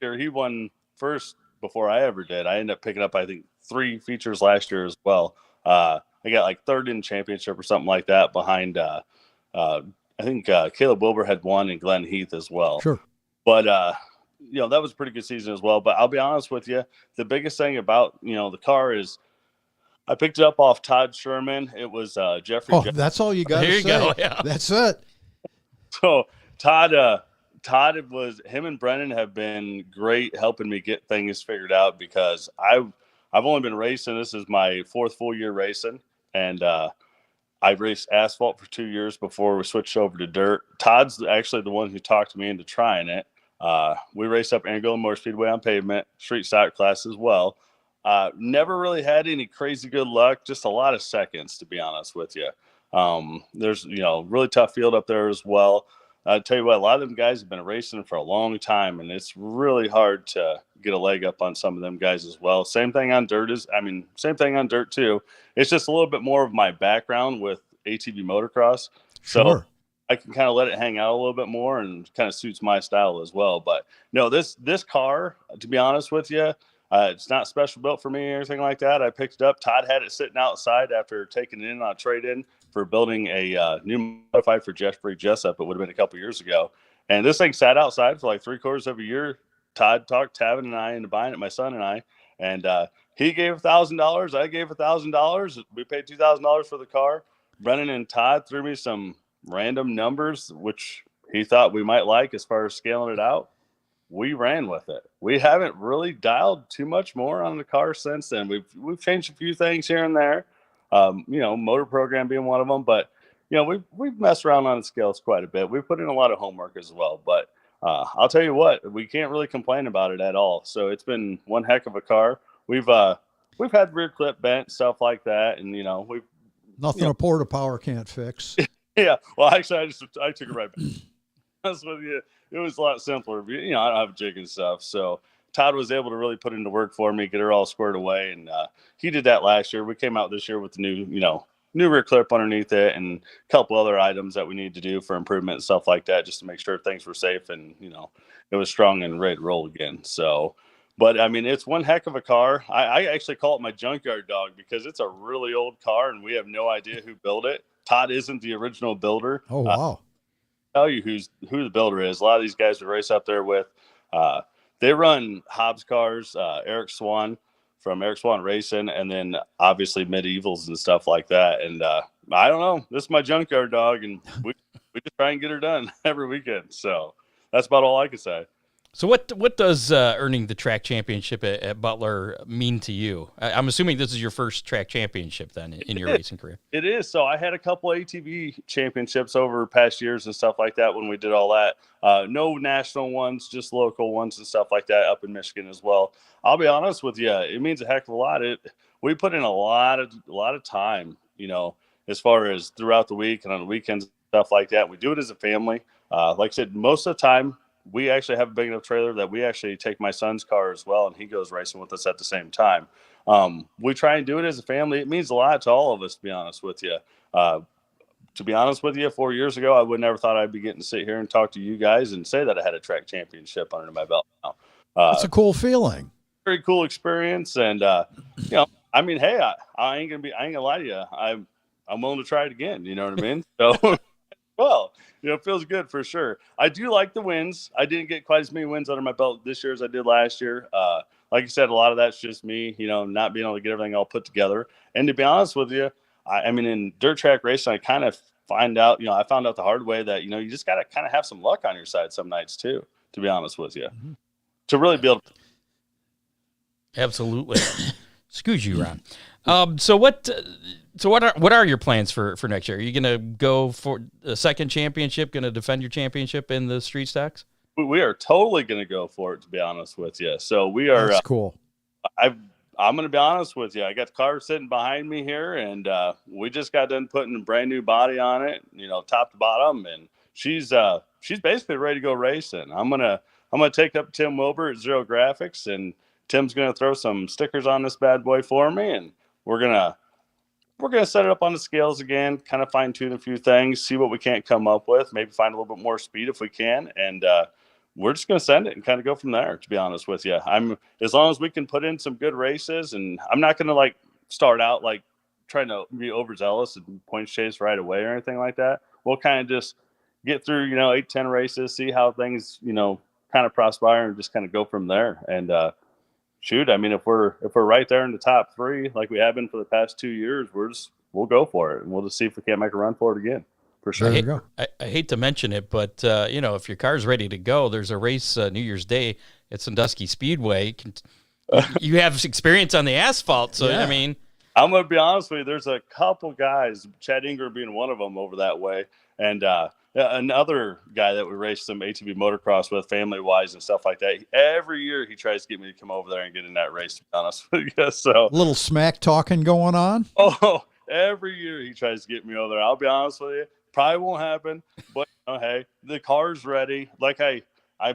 He won first before I ever did. I ended up picking up, I think, 3 features last year as well. I got like third in championship or something like that behind. I think Caleb Wilbur had won and Glenn Heath as well. Sure, but that was a pretty good season as well. But I'll be honest with you, the biggest thing about the car is I picked it up off Todd Sherman. It was Jeffrey. That's all you got to say. Here you go. Yeah. That's it. So Todd was him and Brennan have been great helping me get things figured out because I've only been racing. This is my 4th full year racing, and I raced asphalt for 2 years before we switched over to dirt. Todd's actually the one who talked me into trying it. We raced up Anguilla Motor Speedway on pavement, street stock class as well. Never really had any crazy good luck, just a lot of seconds, to be honest with you. There's, really tough field up there as well. I tell you what, a lot of them guys have been racing for a long time, and it's really hard to get a leg up on some of them guys as well. Same thing on dirt too. It's just a little bit more of my background with ATV motocross. So Sure. I can kind of let it hang out a little bit more and kind of suits my style as well. But no, this car, to be honest with you, it's not special built for me or anything like that. I picked it up. Todd had it sitting outside after taking it in on a trade-in for building a new modified for Jeffrey Jessup. It would have been a couple years ago. And this thing sat outside for like 3/4 of a year. Todd talked Tavin and I into buying it, my son and I. And he gave $1,000. I gave $1,000. We paid $2,000 for the car. Brennan and Todd threw me some random numbers, which he thought we might like as far as scaling it out. We ran with it. We haven't really dialed too much more on the car since then. We've changed a few things here and there, motor program being one of them. But we've messed around on the scales quite a bit. We've put in a lot of homework as well. But I'll tell you what, we can't really complain about it at all. So it's been one heck of a car. We've had rear clip bent, stuff like that, and we've nothing a porta power can't fix. Yeah. Well, actually, I took it right back. Honest with you, it was a lot simpler. I don't have a jig and stuff. So Todd was able to really put into work for me, get her all squared away. And he did that last year. We came out this year with the new rear clip underneath it and a couple other items that we need to do for improvement and stuff like that, just to make sure things were safe and, it was strong and ready to roll again. So, but I mean, it's one heck of a car. I actually call it my junkyard dog because it's a really old car and we have no idea who built it. Todd isn't the original builder. Oh, wow. Tell you who the builder is. A lot of these guys we race up there with, they run Hobbs cars, Eric Swan from Eric Swan Racing, and then obviously Medievals and stuff like that. And I don't know, this is my junkyard dog, and we just try and get her done every weekend. So that's about all I can say. So what does earning the track championship at Butler mean to you? I'm assuming this is your first track championship then in your racing career. It is. So I had a couple ATV championships over past years and stuff like that when we did all that. No national ones, just local ones and stuff like that up in Michigan as well. I'll be honest with you, it means a heck of a lot. We put in a lot of time, as far as throughout the week and on the weekends, stuff like that. We do it as a family. Like I said, most of the time, we actually have a big enough trailer that we actually take my son's car as well, and he goes racing with us at the same time. We try and do it as a family. It means a lot to all of us, to be honest with you. 4 years ago, I would never thought I'd be getting to sit here and talk to you guys and say that I had a track championship under my belt now. It's a cool feeling. Very cool experience. And, I mean, hey, I ain't gonna lie to you. I'm willing to try it again. You know what I mean? So, well, it feels good for sure. I do like the wins. I didn't get quite as many wins under my belt this year as I did last year. Like I said, a lot of that's just me, not being able to get everything all put together. And to be honest with you, I mean, in dirt track racing, I kind of I found out the hard way that, you just got to kind of have some luck on your side some nights too, to be honest with you, to really be able to. Absolutely. Excuse you, Ron. So what are your plans for next year? Are you going to go for a second championship, going to defend your championship in the street stocks? We are totally going to go for it, to be honest with you. So we are. That's cool. I'm going to be honest with you. I got the car sitting behind me here, and we just got done putting a brand new body on it, top to bottom, and she's basically ready to go racing. I'm gonna take up Tim Wilbur at Zero Graphics, and Tim's gonna throw some stickers on this bad boy for me, and we're gonna set it up on the scales again, kind of fine tune a few things, see what we can't come up with, maybe find a little bit more speed if we can, and we're just going to send it and kind of go from there, to be honest with you. As long as we can put in some good races, and I'm not going to start out trying to be overzealous and points chase right away or anything like that. We'll kind of just get through, 8-10 races, see how things, kind of prosper, and just kind of go from there. And shoot, I mean, if we're right there in the top 3, like we have been for the past 2 years, we'll go for it, and we'll just see if we can't make a run for it again. For sure. I hate to mention it, but if your car's ready to go, there's a race New Year's Day at Sandusky Speedway. You have experience on the asphalt, so I mean, I'm gonna be honest with you. There's a couple guys, Chad Ingram being one of them, over that way, and another guy that we raced some ATV motocross with, family wise and stuff like that. Every year he tries to get me to come over there and get in that race. To be honest with you, so a little smack talking going on. Oh, every year he tries to get me over there. I'll be honest with you. Probably won't happen, but hey, the car's ready. Like I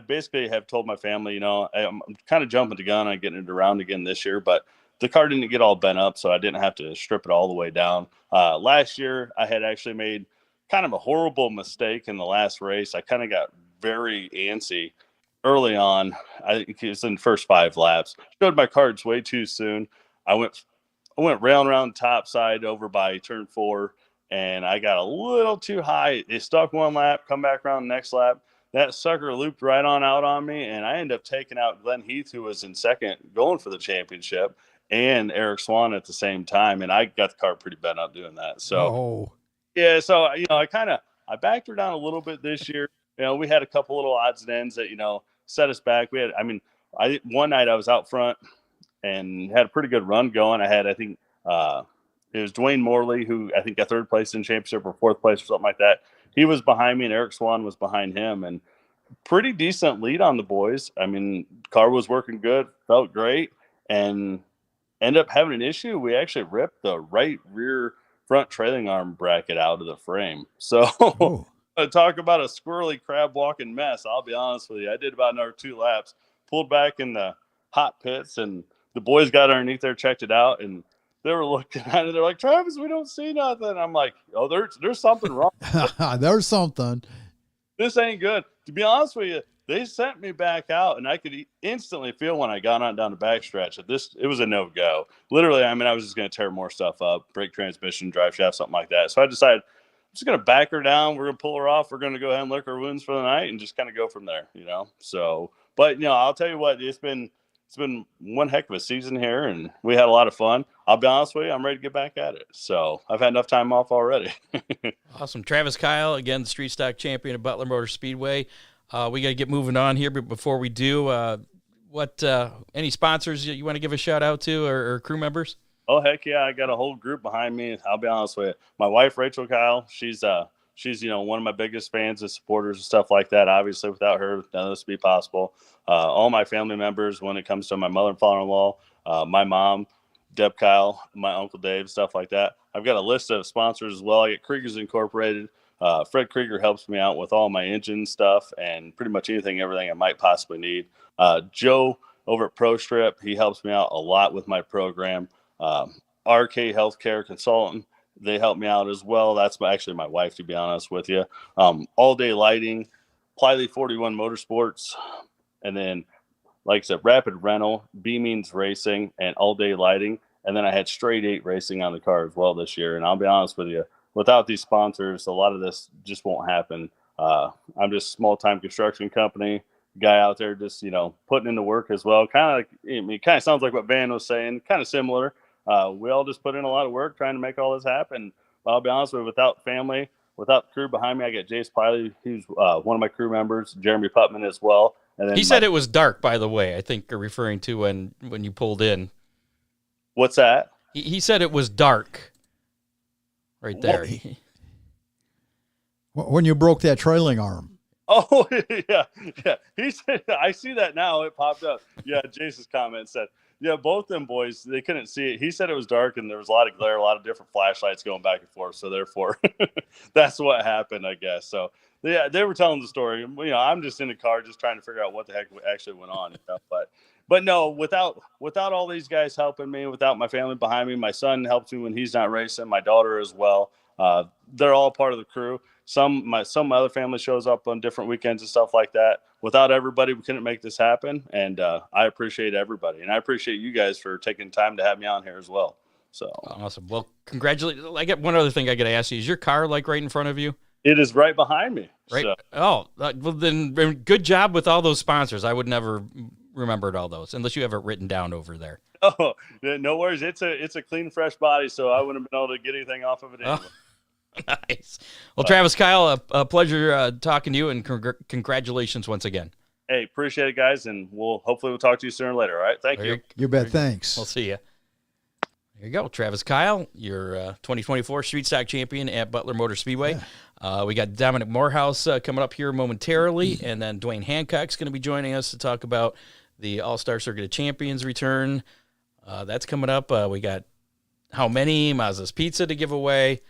basically have told my family, I'm kind of jumping the gun on getting it around again this year, but the car didn't get all bent up, so I didn't have to strip it all the way down. Last year, I had actually made kind of a horrible mistake in the last race. I kind of got very antsy early on. I think it was in the first 5 laps. Showed my cards way too soon. I went round the top side over by turn 4. And I got a little too high. It stuck one lap, come back around the next lap. That sucker looped right on out on me, and I ended up taking out Glenn Heath, who was in second, going for the championship, and Eric Swan at the same time. And I got the car pretty bent up doing that. So, yeah, so, I backed her down a little bit this year. We had a couple little odds and ends that, set us back. One night I was out front and had a pretty good run going. It was Dwayne Morley, who I think got 3rd place in the championship or 4th place or something like that. He was behind me, and Eric Swan was behind him, and pretty decent lead on the boys. I mean, car was working good, felt great, and ended up having an issue. We actually ripped the right rear front trailing arm bracket out of the frame. So talk about a squirrely crab walking mess. I'll be honest with you. I did about another 2 laps, pulled back in the hot pits, and the boys got underneath there, checked it out, and they were looking at it. They're like, Travis, we don't see nothing. I'm like, oh, there's something wrong. There's something. This ain't good. To be honest with you, they sent me back out, and I could instantly feel when I got on down the backstretch that it was a no-go. Literally, I was just going to tear more stuff up, brake transmission, drive shaft, something like that. So I decided I'm just going to back her down. We're going to pull her off. We're going to go ahead and lick her wounds for the night and just kind of go from there, So, but, I'll tell you what, it's been one heck of a season here, and we had a lot of fun. I'll be honest with you, I'm ready to get back at it. So I've had enough time off already. Awesome. Travis Kyle, again, the street stock champion of Butler Motor Speedway. We got to get moving on here, but before we do, any sponsors you want to give a shout out to or crew members? Oh, heck yeah. I got a whole group behind me. I'll be honest with you. My wife, Rachel Kyle, she's one of my biggest fans and supporters and stuff like that. Obviously, without her, none of this would be possible. All my family members, when it comes to my mother and father-in-law, my mom, Deb Kyle, my uncle Dave, stuff like that. I've got a list of sponsors as well. I get Krieger's Incorporated. Fred Krieger helps me out with all my engine stuff and pretty much everything I might possibly need. Joe over at Pro Strip, he helps me out a lot with my program. RK Healthcare Consultant, they help me out as well. That's actually my wife, to be honest with you. All Day Lighting, Plyley 41 Motorsports, and then, like I said, Rapid Rental, B-Means Racing, and All Day Lighting. And then I had Straight 8 Racing on the car as well this year. And I'll be honest with you, without these sponsors, a lot of this just won't happen. I'm just a small-time construction company guy out there just, putting in the work as well. It kind of sounds like what Van was saying, kind of similar. We all just put in a lot of work trying to make all this happen. But I'll be honest with you, without family, without the crew behind me, I got Jace Plyley, who's one of my crew members, Jeremy Putman as well. And then he said it was dark, by the way. I think you're referring to when you pulled in. What's that? He said it was dark right there. When you broke that trailing arm. Oh, yeah. He said, I see that now. It popped up. Yeah, Jace's comment said Yeah, both them boys, they couldn't see it. He said it was dark and there was a lot of glare, a lot of different flashlights going back and forth. So therefore, that's what happened, I guess. So yeah, they were telling the story. I'm just in the car just trying to figure out what the heck actually went on. But no, without all these guys helping me, without my family behind me, my son helps me when he's not racing, my daughter as well. They're all part of the crew. Some of my other family shows up on different weekends and stuff like that. Without everybody, we couldn't make this happen. And I appreciate everybody. And I appreciate you guys for taking time to have me on here as well. So awesome. Well, congratulations. I got one other thing I got to ask you. Is your car like right in front of you? It is right behind me. Right. So. Oh, well then good job with all those sponsors. I would never remembered all those unless you have it written down over there. Oh, no worries. It's a clean, fresh body. So I wouldn't have been able to get anything off of it anyway. Oh. Nice. Well, Travis, Kyle, a pleasure talking to you, and congratulations once again. Hey, appreciate it, guys, and hopefully we'll talk to you sooner or later. All right, thank you. You bet. Thanks. We'll see you. There you go, Travis Kyle, your 2024 Street Stock champion at Butler Motor Speedway. Yeah. We got Dominic Morehouse coming up here momentarily, and then Dwayne Hancock's going to be joining us to talk about the All-Star Circuit of Champions return. That's coming up. We got How Many, Mazda's Pizza to give away.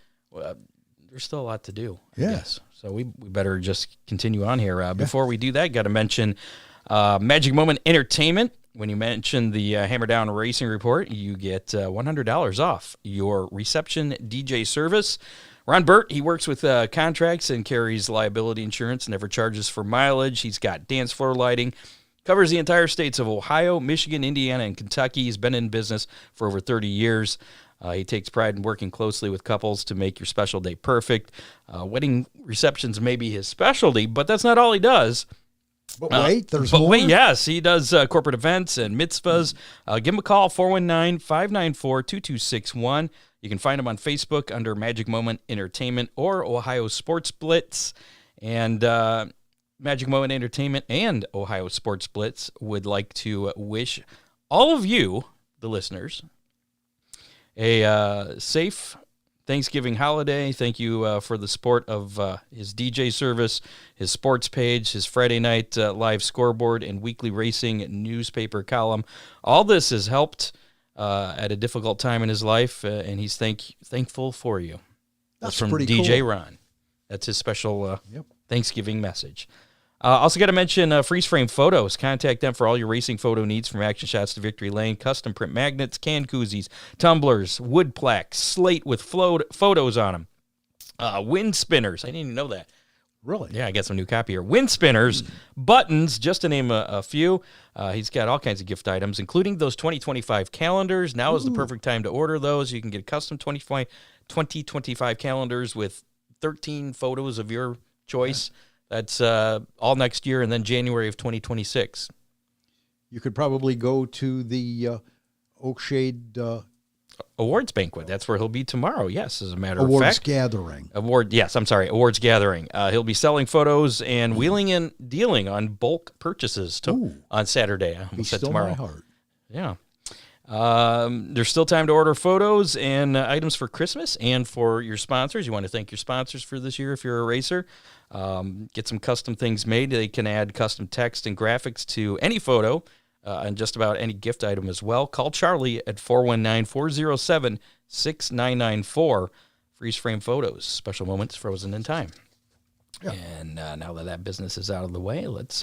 There's still a lot to do, I guess. So we better just continue on here. Before we do that, got to mention Magic Moment Entertainment. When you mention the Hammer Down Racing Report, you get $100 off your reception DJ service. Ron Burt, he works with contracts and carries liability insurance, never charges for mileage. He's got dance floor lighting, covers the entire states of Ohio, Michigan, Indiana, and Kentucky. He's been in business for over 30 years. He takes pride in working closely with couples to make your special day perfect. Wedding receptions may be his specialty, but that's not all he does. But wait, there's more? Wait, yes, he does corporate events and mitzvahs. Give him a call, 419-594-2261. You can find him on Facebook under Magic Moment Entertainment or Ohio Sports Blitz. And Magic Moment Entertainment and Ohio Sports Blitz would like to wish all of you, the listeners, a safe Thanksgiving holiday. Thank you for the support of his DJ service, his sports page, his Friday night live scoreboard, and weekly racing newspaper column. All this has helped at a difficult time in his life, and he's thankful for you. That's from pretty DJ cool. Ron. That's his special Thanksgiving message. Also got to mention Freeze Frame Photos. Contact them for all your racing photo needs, from action shots to victory lane, custom print magnets, can koozies, tumblers, wood plaques, slate with photos on them, wind spinners. I didn't even know that. Really? Yeah, I got some new copy here. Wind spinners, buttons, just to name a few. He's got all kinds of gift items, including those 2025 calendars. Now is the perfect time to order those. You can get custom 2025 calendars with 13 photos of your choice. Yeah. That's all next year, and then January of 2026. You could probably go to the Oakshade Awards banquet. That's where he'll be tomorrow. Yes, as a matter of fact. Awards gathering. Awards gathering. He'll be selling photos and wheeling and dealing on bulk purchases on Saturday. I almost said tomorrow. My heart. Yeah. There's still time to order photos and items for Christmas and for your sponsors. You want to thank your sponsors for this year if you're a racer. Get some custom things made. They can add custom text and graphics to any photo and just about any gift item as well. Call Charlie at 419-407-6994. Freeze Frame Photos, special moments frozen in time. Yeah. And now that business is out of the way, let's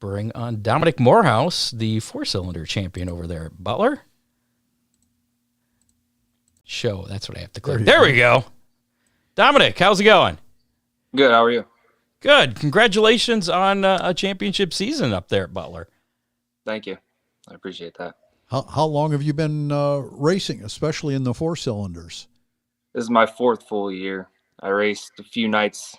bring on Dominic Morehouse, the four-cylinder champion over there at Butler. That's what I have to click. There we go. Dominic, how's it going? Good. How are you? Good. Congratulations on a championship season up there at Butler. Thank you. I appreciate that. How long have you been racing, especially in the four cylinders? This is my fourth full year. I raced a few nights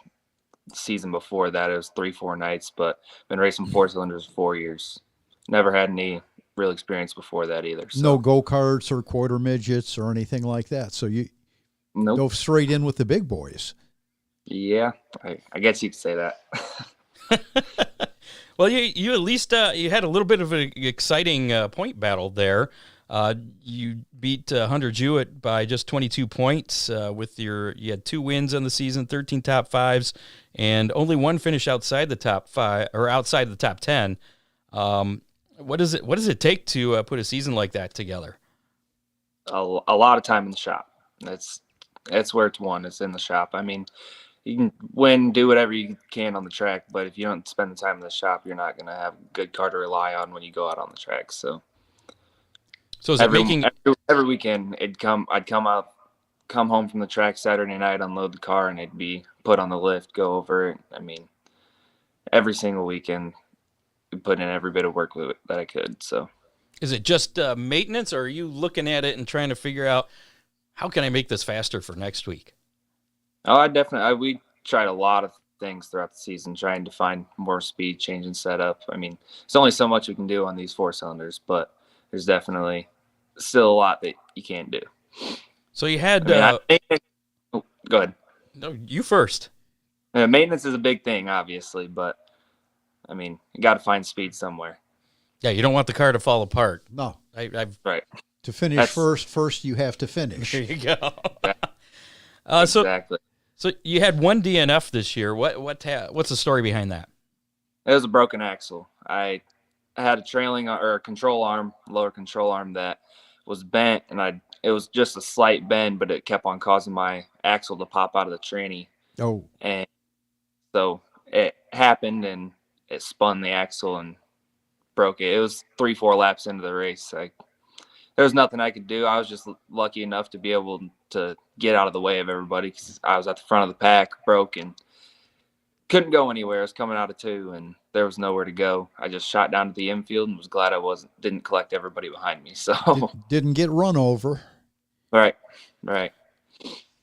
the season before that. It was 3-4 nights, but been racing four cylinders 4 years. Never had any real experience before that either. So. No go-karts or quarter midgets or anything like that. So you go straight in with the big boys. Yeah, I guess you could say that. Well, you at least you had a little bit of an exciting point battle there. You beat Hunter Jewett by just 22 points you had 2 wins on the season, 13 top fives, and only one finish outside the top 5 or outside the top 10. What does it take to put a season like that together? A lot of time in the shop. That's where it's won. It's in the shop. I mean, you can do whatever you can on the track, but if you don't spend the time in the shop, you're not going to have a good car to rely on when you go out on the track. So is it making every weekend I'd come home from the track Saturday night, unload the car, and it'd be put on the lift, go over it. I mean, every single weekend, we put in every bit of work with it that I could. So is it just maintenance, or are you looking at it and trying to figure out how can I make this faster for next week? Oh, we tried a lot of things throughout the season, trying to find more speed, changing setup. I mean, there's only so much we can do on these 4-cylinders, but there's definitely still a lot that you can't do. So you had, go ahead. No, you first. Maintenance is a big thing, obviously, but I mean, you got to find speed somewhere. Yeah, you don't want the car to fall apart. No. I've right. To finish first you have to finish. There you go. Exactly. So you had one DNF this year. What's the story behind that? It was a broken axle. I had a trailing or a control arm, lower control arm that was bent, and it was just a slight bend, but it kept on causing my axle to pop out of the tranny. Oh. And so it happened, and it spun the axle and broke it. It was 3-4 laps into the race. There was nothing I could do. I was just lucky enough to be able to get out of the way of everybody because I was at the front of the pack, broke, and couldn't go anywhere. I was coming out of 2, and there was nowhere to go. I just shot down to the infield and was glad I didn't collect everybody behind me. So didn't get run over. Right.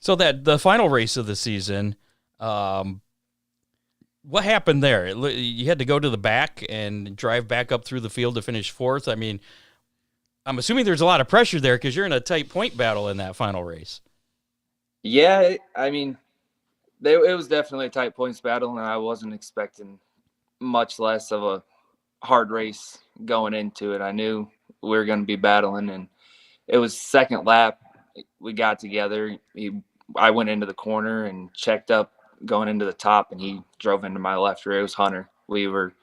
So that the final race of the season, what happened there? You had to go to the back and drive back up through the field to finish 4th. I mean, I'm assuming there's a lot of pressure there because you're in a tight point battle in that final race. Yeah, I mean, it was definitely a tight points battle, and I wasn't expecting much less of a hard race going into it. I knew we were going to be battling, and it was second lap. We got together. I went into the corner and checked up going into the top, and he drove into my left rear. It was Hunter. We were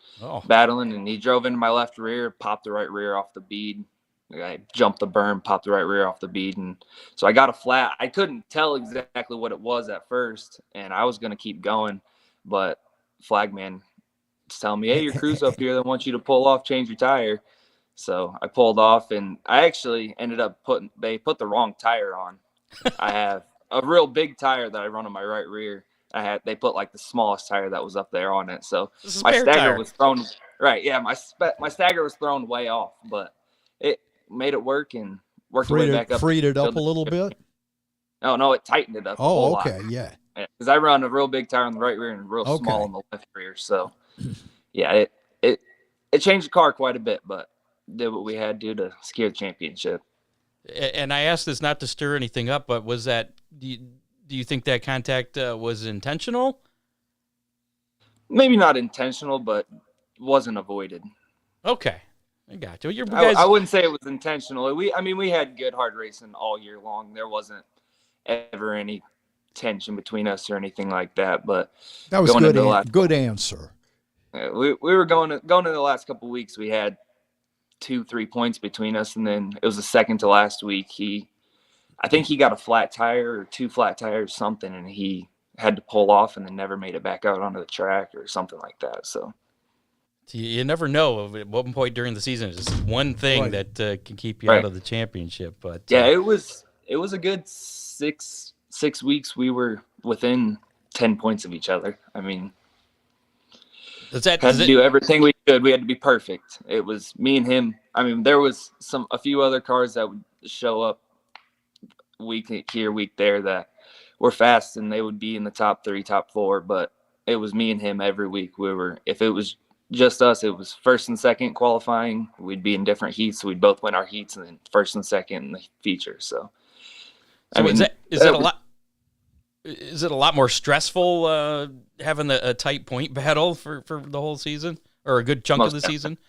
battling, and he drove into my left rear, popped the right rear off the bead. I jumped the berm, popped the right rear off the bead, and so I got a flat. I couldn't tell exactly what it was at first, and I was going to keep going, but flagman was telling me, hey, your crew's up here. They want you to pull off, change your tire. So I pulled off, and I actually ended up they put the wrong tire on. I have a real big tire that I run on my right rear. They put like the smallest tire that was up there on it. So my stagger was thrown right. Yeah, my stagger was thrown way off, but it made it work and worked way back up. Freed it up a little bit? No, it tightened it up. Oh, okay, yeah. Because I run a real big tire on the right rear and real small on the left rear. So, yeah, it changed the car quite a bit, but did what we had to do to secure the championship. And I asked this not to stir anything up, but was that do you think that contact was intentional? Maybe not intentional, but wasn't avoided. Okay. I got you. I wouldn't say it was intentional. We had good hard racing all year long. There wasn't ever any tension between us or anything like that. But that was good answer. We were going into the last couple of weeks. We had 2-3 points between us, and then it was the second to last week. I think he got a flat tire or 2 flat tires, something, and he had to pull off and then never made it back out onto the track or something like that. So. You never know at what point during the season is one thing that can keep you out of the championship. But yeah, it was a good 6 weeks. We were within 10 points of each other. I mean, had to do everything we could. We had to be perfect. It was me and him. I mean, there was a few other cars that would show up week here, week there that were fast, and they would be in the top 3, top 4. But it was me and him every week. If it was just us, it was first and second qualifying. We'd be in different heats, so we'd both win our heats, and then first and second in the feature. So I mean, is it a lot more stressful having a tight point battle for the whole season or a good chunk of the season?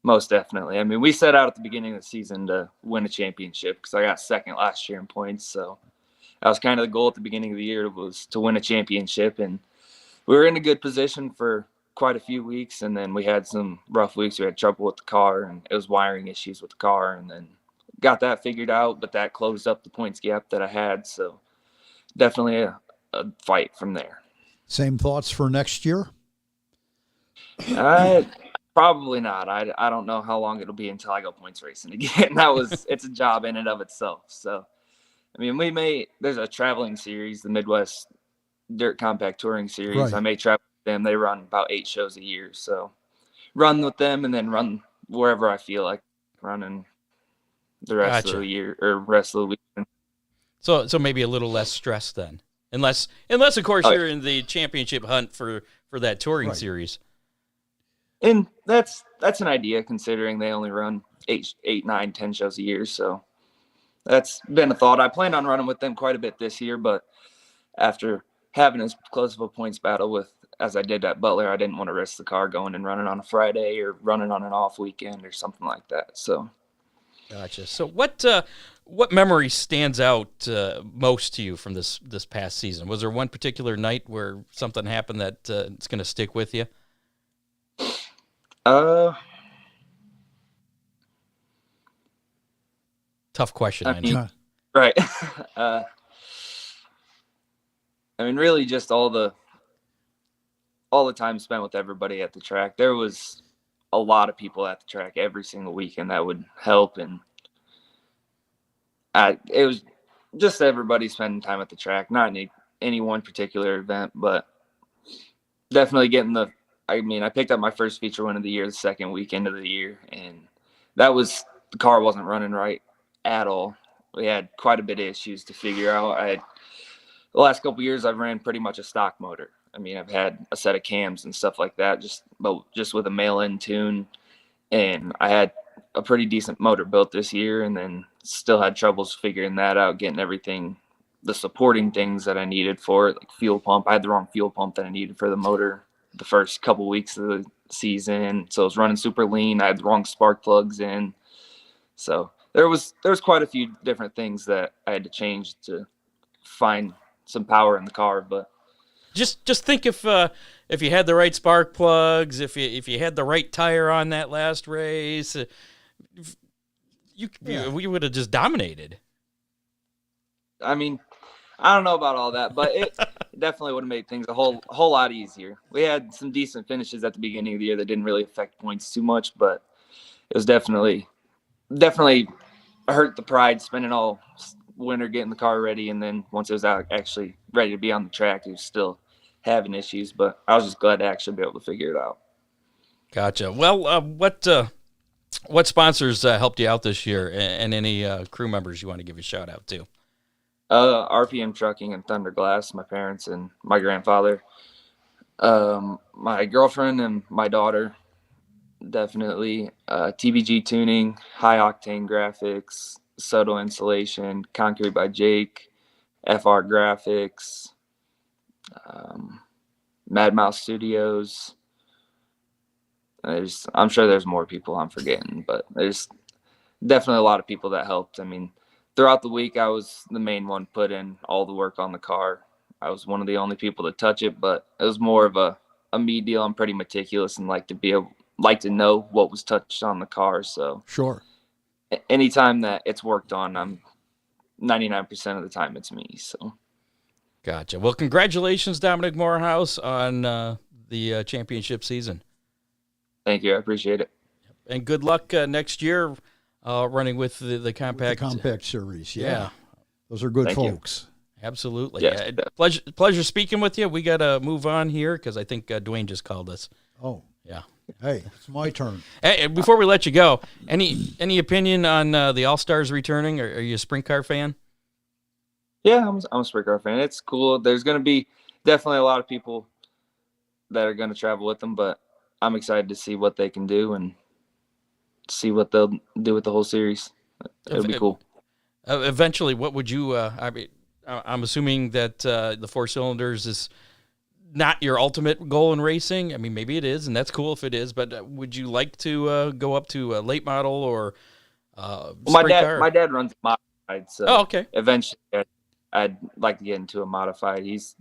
Most definitely. I mean, we set out at the beginning of the season to win a championship because I got second last year in points. So that was kind of the goal at the beginning of the year, was to win a championship, and we were in a good position for quite a few weeks, and then we had some rough weeks. We had trouble with the car, and it was wiring issues with the car, and then got that figured out, but that closed up the points gap that I had. So definitely a fight from there. Same thoughts for next year? Probably not. I don't know how long it'll be until I go points racing again. It's a job in and of itself. So, I mean, there's a traveling series, the Midwest Dirt Compact Touring Series. Right. I may travel with them. They run about 8 shows a year. So run with them and then run wherever I feel like running the rest of the year or rest of the weekend. So maybe a little less stress then. Unless of course you're in the championship hunt for that touring series. And that's an idea, considering they only run 8, 9, 10 shows a year. So that's been a thought. I planned on running with them quite a bit this year, but after having as close of a points battle as I did at Butler, I didn't want to risk the car going and running on a Friday or running on an off weekend or something like that. So, gotcha. So what memory stands out most to you from this past season? Was there one particular night where something happened that it's going to stick with you? Tough question, I know. Right. I mean, really just all the time spent with everybody at the track. There was a lot of people at the track every single weekend that would help, and it was just everybody spending time at the track, not any one particular event, but definitely getting I picked up my first feature win of the year the second weekend of the year, and the car wasn't running right at all. We had quite a bit of issues to figure out. The last couple of years, I've ran pretty much a stock motor. I mean, I've had a set of cams and stuff like that, just with a mail-in tune, and I had a pretty decent motor built this year, and then still had troubles figuring that out, getting everything, the supporting things that I needed for it, like fuel pump. I had the wrong fuel pump that I needed for the motor the first couple weeks of the season, so it was running super lean. I had the wrong spark plugs in, so there was quite a few different things that I had to change to find some power in the car. But just think if you had the right spark plugs, if you had the right tire on that last race, we would have just dominated. I mean, I don't know about all that, but it definitely would have made things a whole lot easier. We had some decent finishes at the beginning of the year that didn't really affect points too much, but it was definitely hurt the pride spending all winter getting the car ready, and then once it was out actually ready to be on the track, it was still having issues. But I was just glad to actually be able to figure it out. Gotcha. Well, what sponsors helped you out this year, and any crew members you want to give a shout out to? RPM Trucking and Thunder Glass, my parents and my grandfather. My girlfriend and my daughter, definitely. TBG Tuning, High Octane Graphics, Soto Insulation, Concrete by Jake, FR Graphics, Mad Mouse Studios. I'm sure there's more people I'm forgetting, but there's definitely a lot of people that helped. I mean, throughout the week, I was the main one put in all the work on the car. I was one of the only people to touch it, but it was more of a me deal. I'm pretty meticulous and like to know what was touched on the car. So sure, anytime that it's worked on, I'm 99% of the time it's me. So gotcha. Well, congratulations, Dominic Morehouse, on the championship season. Thank you. I appreciate it. And good luck next year running with the compact. The compact series. Yeah. Those are good folks. Absolutely. Yes. Pleasure speaking with you. We got to move on here because I think Dwayne just called us. Oh. Yeah. Hey, it's my turn. Hey, before we let you go, any opinion on the All-Stars returning? Are you a sprint car fan? Yeah, I'm a sprint car fan. It's cool. There's going to be definitely a lot of people that are going to travel with them, but I'm excited to see what they can do and see what they'll do with the whole series. It'll be cool. Eventually, what would you? I'm assuming that the 4 cylinders is not your ultimate goal in racing. I mean, maybe it is, and that's cool if it is. But would you like to go up to a late model or sprint car? My dad runs a modified, so okay. Eventually I'd like to get into a modified. He's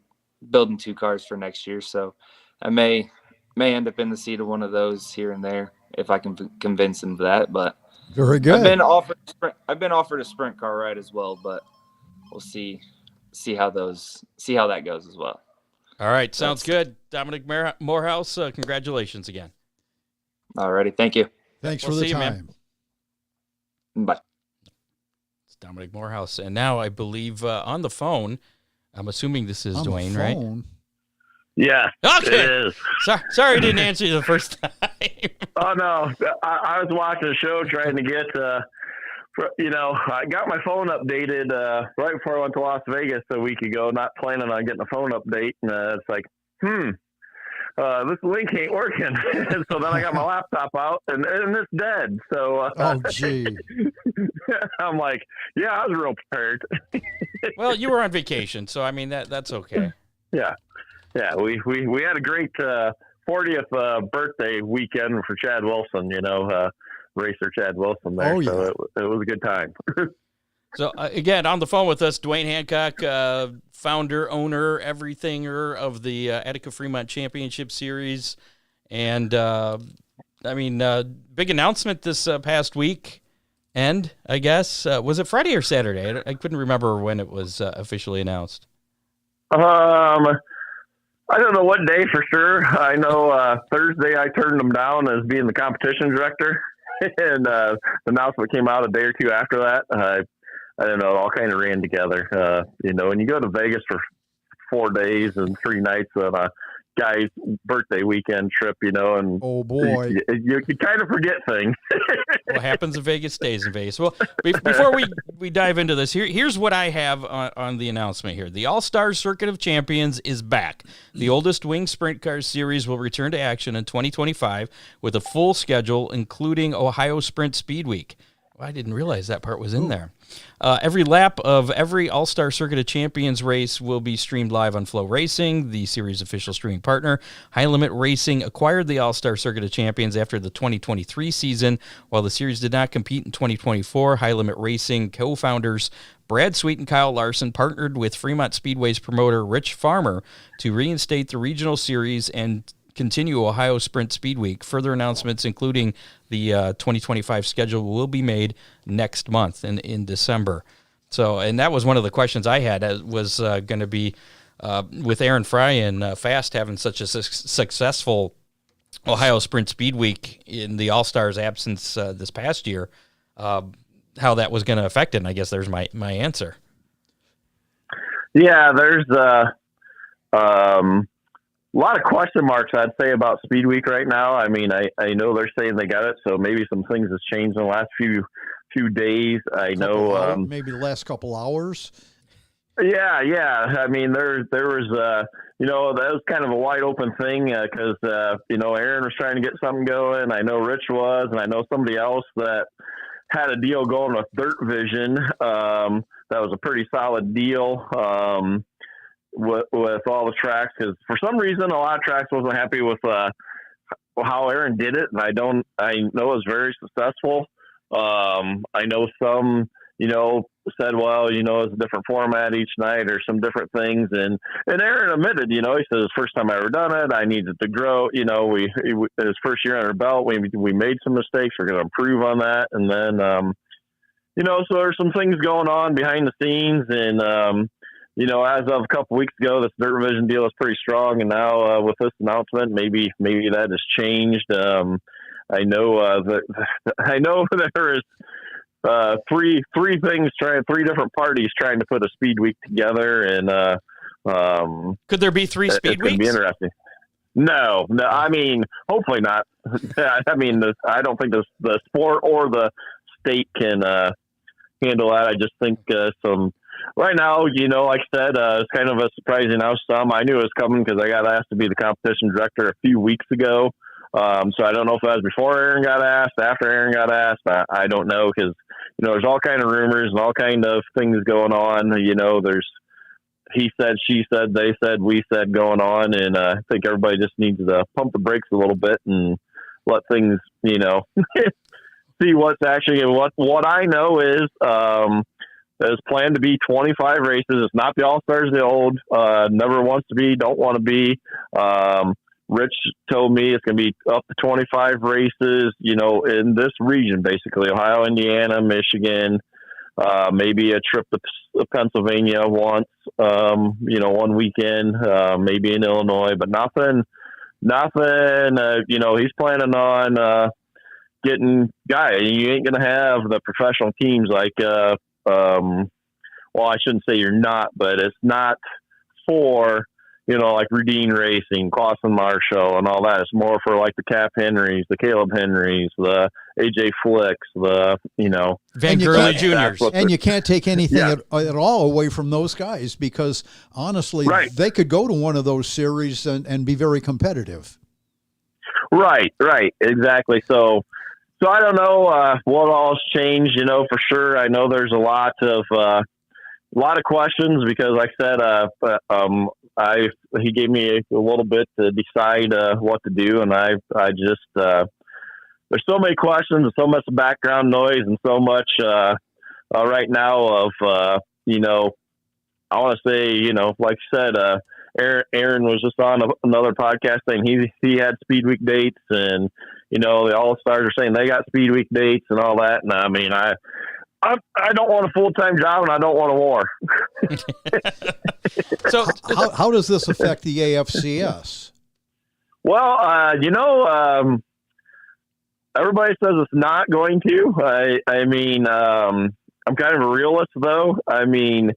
building 2 cars for next year, so I may may end up in the seat of one of those here and there if I can convince him of that. But Very good. I've been offered a sprint car ride as well, but we'll see how that goes as well. All right, sounds good. Dominic Morehouse, congratulations again. All righty, thank you. Thanks We'll for the see you, time. Bye. It's Dominic Morehouse, and now I believe on the phone. I'm assuming this is On the Dwayne, right? phone? Yeah, Okay. it is. Sorry, I didn't answer you the first time. Oh no, I was watching a show trying to get, I got my phone updated right before I went to Las Vegas a week ago, not planning on getting a phone update, and it's like, this link ain't working. So then I got my laptop out, and it's dead. So Oh, gee. I'm like, yeah, I was real prepared. Well, you were on vacation, so I mean that's okay. Yeah, we had a great 40th birthday weekend for Chad Wilson. Racer Chad Wilson there. Oh, yeah. So it was a good time. So again, on the phone with us, Dwayne Hancock, founder, owner, everythinger of the Attica Fremont Championship Series, and big announcement this past week. And I guess was it Friday or Saturday? I couldn't remember when it was officially announced. I don't know what day for sure. I know Thursday I turned them down as being the competition director, and the announcement came out a day or two after that. I don't know, it all kind of ran together. And you go to Vegas for 4 days and 3 nights on a guy's birthday weekend trip, and Oh, boy. you kind of forget things. What happens in Vegas stays in Vegas. Well, before we dive into this, here's what I have on the announcement here. The All-Star Circuit of Champions is back. The oldest wing sprint car series will return to action in 2025 with a full schedule, including Ohio Sprint Speed Week. Well, I didn't realize that part was in there. Every lap of every All-Star Circuit of Champions race will be streamed live on Flow Racing, the series' official streaming partner. High Limit Racing acquired the All-Star Circuit of Champions after the 2023 season. While the series did not compete in 2024, High Limit Racing co-founders Brad Sweet and Kyle Larson partnered with Fremont Speedway's promoter Rich Farmer to reinstate the regional series and continue Ohio Sprint Speed Week. Further announcements, including the 2025 schedule, will be made next month in December. So, and that was one of the questions I had, was going to be with Aaron Fry and Fast having such a successful Ohio Sprint Speed Week in the All-Stars absence this past year, how that was going to affect it. And I guess there's my answer. Yeah, there's a lot of question marks, I'd say, about Speed Week right now. I mean, I know they're saying they got it, so maybe some things has changed in the last few days. I know maybe the last couple hours. Yeah. I mean, there was that was kind of a wide open thing because Aaron was trying to get something going. I know Rich was, and I know somebody else that had a deal going with Dirt Vision. That was a pretty solid deal. With all the tracks, because for some reason a lot of tracks wasn't happy with how Aaron did it, and I know it was very successful. I know some said, well, it's a different format each night or some different things, and Aaron admitted, he said, it's the first time I ever done it, I needed to grow. We his first year on our belt, we made some mistakes, we're going to improve on that, and then so there's some things going on behind the scenes, and as of a couple weeks ago, this Dirt Vision deal is pretty strong, and now with this announcement, maybe that has changed. I know there is three different parties trying to put a Speed Week together, and could there be 3 Speed Weeks? It'd be interesting. No. I mean, hopefully not. I mean, I don't think the sport or the state can handle that. I just think right now, like I said, it's kind of a surprising outcome. I knew it was coming because I got asked to be the competition director a few weeks ago. So I don't know if that was before Aaron got asked, after Aaron got asked. I don't know because, there's all kind of rumors and all kind of things going on. There's he said, she said, they said, we said going on. And I think everybody just needs to pump the brakes a little bit and let things, see what's actually, what I know is, there's planned to be 25 races. It's not the All-Stars, the old, never wants to be, don't want to be. Rich told me it's going to be up to 25 races, in this region, basically Ohio, Indiana, Michigan, maybe a trip to Pennsylvania once, one weekend, maybe in Illinois, but nothing, he's planning on, getting guy. You ain't going to have the professional teams like, well, I shouldn't say you're not, but it's not for, like Rudine Racing, Clausen Marshall, and all that. It's more for like the Cap Henrys, the Caleb Henrys, the AJ Flicks, Van Gurly Juniors. And you can't take anything at all away from those guys because, honestly, they could go to one of those series and be very competitive. Right, exactly. So I don't know what all's changed, for sure. I know there's a lot of questions because, like I said, he gave me a little bit to decide what to do, and I just there's so many questions and so much background noise and so much right now of I want to say like you said, Aaron was just on another podcast saying he had Speed Week dates, and the All-Stars are saying they got Speed Week dates and all that, and I mean I don't want a full-time job and I don't want a war. So how does this affect the AFCS? Well, everybody says it's not going to. I mean, I'm kind of a realist though. I mean,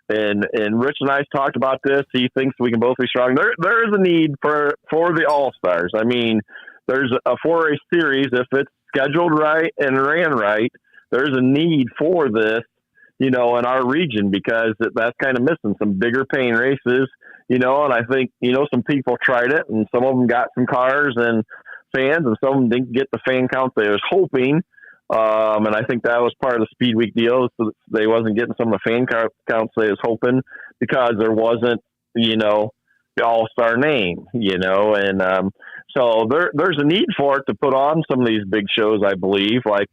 and Rich and I talked about this. He thinks we can both be strong. There is a need for the All-Stars. I mean, there's a 4-race series. If it's scheduled right and ran right, there's a need for this, in our region because that's kind of missing some bigger paying races, and I think, some people tried it and some of them got some cars and fans and some of them didn't get the fan count they was hoping. And I think that was part of the Speed Week deal. So they wasn't getting some of the fan counts they was hoping because there wasn't, the All-Star name, and so there's a need for it to put on some of these big shows, I believe, like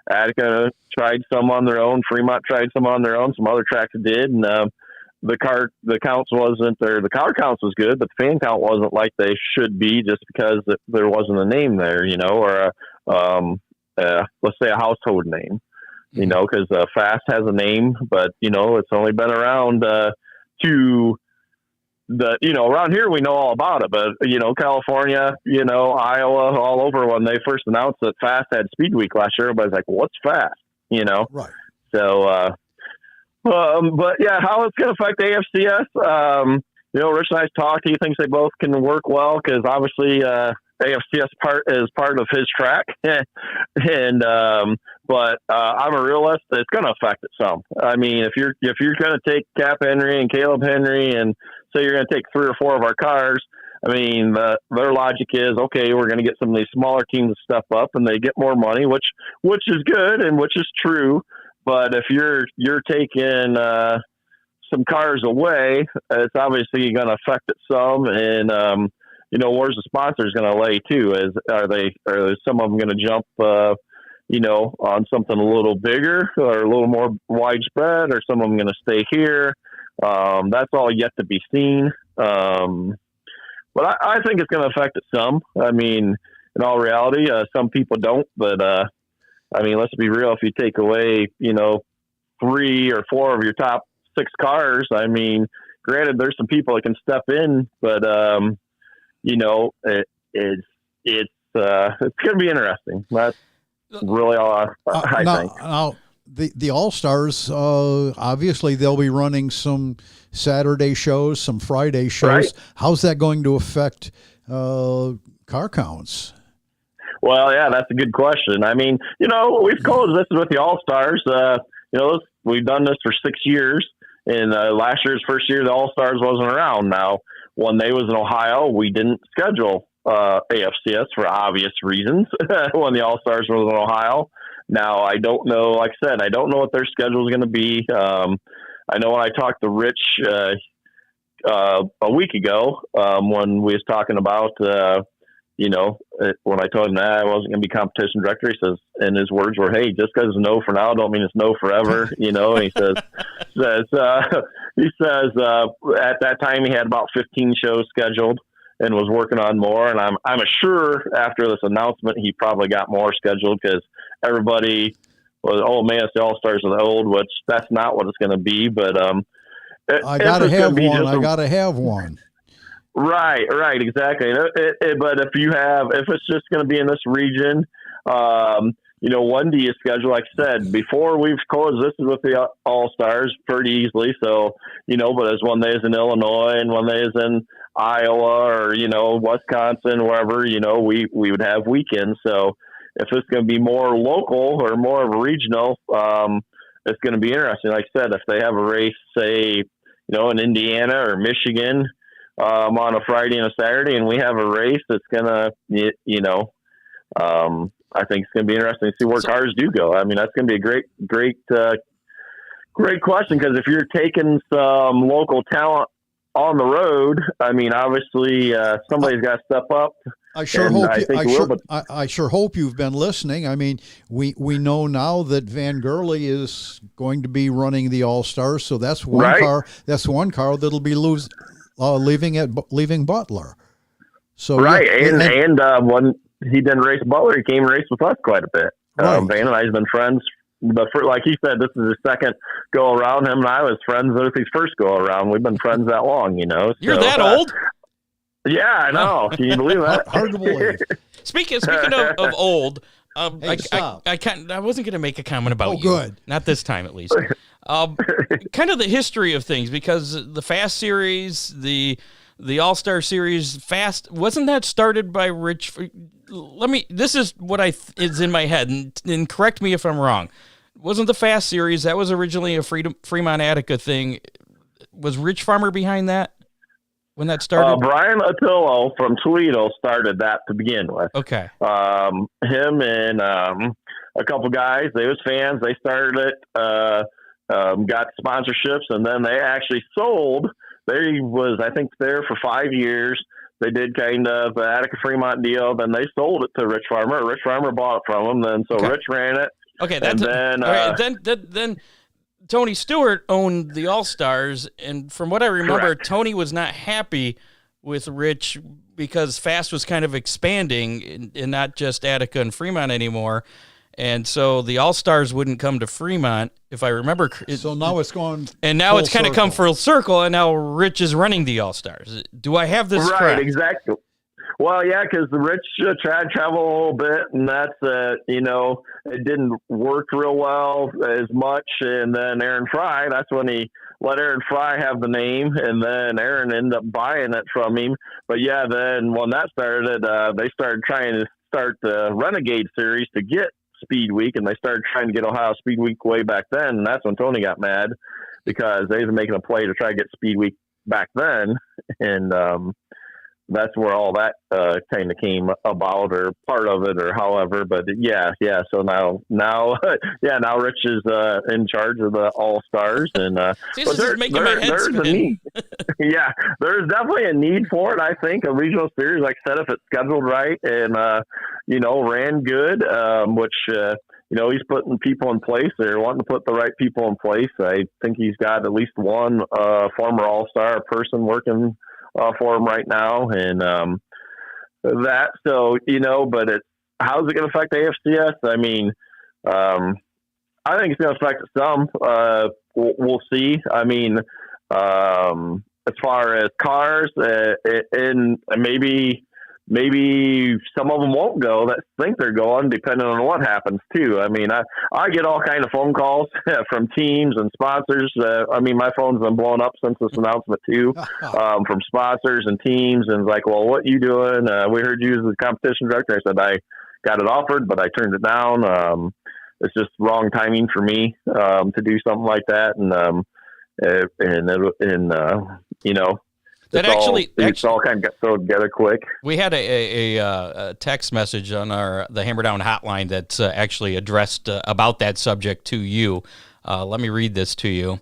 Attica tried some on their own, Fremont tried some on their own, some other tracks did, and the car counts was good, but the fan count wasn't like they should be just because there wasn't a name there, or let's say a household name, because Fast has a name, but it's only been around around here we know all about it, but California, Iowa, all over, when they first announced that Fast had Speed Week last year, everybody's like, well, what's Fast? Right. So, but yeah, how it's going to affect the AFCS. Rich and I talked. He thinks they both can work well because obviously AFCS is part of his track, and but I'm a realist. It's going to affect it some. I mean, if you're going to take Cap Henry and Caleb Henry and say you're going to take 3 or 4 of our cars, I mean, their logic is, okay, we're going to get some of these smaller teams to step up and they get more money, which is good and which is true. But if you're taking some cars away, it's obviously going to affect it some. And where's the sponsors going to lay too? Are some of them going to jump, on something a little bigger or a little more widespread, or some of them going to stay here? That's all yet to be seen. But I think it's going to affect it some. I mean, in all reality, some people don't, but I mean, let's be real. If you take away, 3 or 4 of your top 6 cars, I mean, granted, there's some people that can step in, but it's going to be interesting. That's really all I think. Now, the All-Stars, obviously they'll be running some Saturday shows, some Friday shows. Right. How's that going to affect car counts? Well, yeah, that's a good question. I mean, we've coexisted with the All-Stars. We've done this for 6 years. And last year's first year, the All-Stars wasn't around. Now, when they was in Ohio, we didn't schedule AFCS for obvious reasons when the All-Stars was in Ohio. Now, I don't know, like I said, I don't know what their schedule is going to be. I know when I talked to Rich a week ago when we was talking about, when I told him that I wasn't going to be competition director, he says, and his words were, hey, just because it's no for now don't mean it's no forever, and he says at that time he had about 15 shows scheduled, and was working on more. And I'm sure after this announcement, he probably got more scheduled because everybody was, oh man, it's the All-Stars of the old, which that's not what it's going to be. But I gotta have one. Right, exactly. But if it's just going to be in this region, when do you schedule? Like I said, before we've coexisted with the All-Stars pretty easily. So, but there's one day is in Illinois and one day is in Iowa or, Wisconsin, wherever, we would have weekends. So if it's going to be more local or more of a regional, it's going to be interesting. Like I said, if they have a race, say, in Indiana or Michigan, on a Friday and a Saturday, and we have a race that's gonna, I think it's gonna be interesting to see where cars do go. I mean, that's gonna be a great question, because if you're taking some local talent on the road, I mean, obviously somebody's got to step up. I sure hope you've been listening. I mean, we know now that Van Gurly is going to be running the All-Stars, so that's one car. That's one car that'll be leaving Butler. So and when he didn't race Butler, he came and raced with us quite a bit. Right. Van and I have been friends. But like he said, this is his second go around. Him and I was friends with his first go around. We've been friends that long, You're that old? Yeah, I know. Can you believe that? Hard to believe. Speaking of old, I wasn't going to make a comment about you. Good. Not this time, at least. Kind of the history of things, because the Fast Series, the All-Star Series, Fast, wasn't that started by Rich? This is what is in my head, and correct me if I'm wrong. Wasn't the Fast Series, that was originally a Fremont Attica thing? Was Rich Farmer behind that when that started? Brian Attillo from Toledo started that to begin with. Okay. Him and a couple guys, they was fans. They started it, got sponsorships, and then they actually sold. They was, I think, there for 5 years. They did kind of an Attica Fremont deal. Then they sold it to Rich Farmer. Rich Farmer bought it from him. Then Rich ran it. Okay, then Tony Stewart owned the All-Stars, and from what I remember, correct. Tony was not happy with Rich because Fast was kind of expanding and not just Attica and Fremont anymore. And so the All-Stars wouldn't come to Fremont, if I remember. So now it's gone. And now it's kind of come full circle, and now Rich is running the All-Stars. Do I have this correct? Right, exactly. Well, yeah, because Rich tried to travel a little bit, and that's, it didn't work real well as much. And then Aaron Fry, that's when he let Aaron Fry have the name, and then Aaron ended up buying it from him. But yeah, then when that started, they started trying to start the Renegade Series to get Speed Week, and they started trying to get Ohio Speed Week way back then, and that's when Tony got mad, because they were making a play to try to get Speed Week back then, and that's where all that kind of came about, or part of it, or however. But yeah. So now Rich is in charge of the All-Stars, and there's a need. Yeah, there's definitely a need for it. I think a regional series, like I said, if it's scheduled right and ran good, which he's putting people in place. They're wanting to put the right people in place. I think he's got at least one former All-Star person working for him right now, and that. So but how's it going to affect AFCS? I mean, I think it's going to affect some. We'll see. I mean, as far as cars, and maybe some of them won't go that think they're going, depending on what happens too. I mean, I get all kind of phone calls from teams and sponsors. I mean, my phone's been blown up since this announcement too, from sponsors and teams, and like, well, what you doing? We heard you as the competition director. I said I got it offered, but I turned it down. It's just wrong timing for me to do something like that, It's all kind of got thrown together quick. We had a text message on the Hammer Down hotline that's actually addressed about that subject to you. Let me read this to you.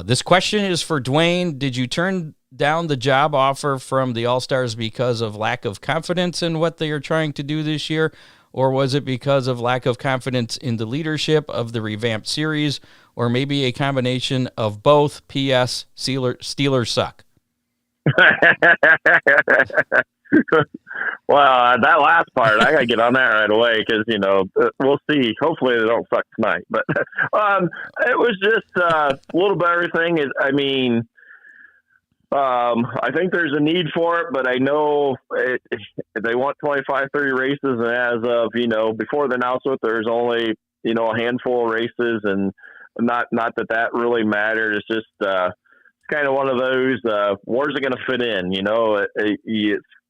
This question is for Dwayne. Did you turn down the job offer from the All-Stars because of lack of confidence in what they are trying to do this year? Or was it because of lack of confidence in the leadership of the revamped series? Or maybe a combination of both? P.S. Steelers suck. Well, that last part, I got to get on that right away because, we'll see. Hopefully they don't suck tonight. But it was just a little bit of everything. I think there's a need for it, but I know they want 25, 30 races. And as of, before the announcement, there's only, a handful of races, and not that really mattered. It's just kind of one of those, where's it going to fit in?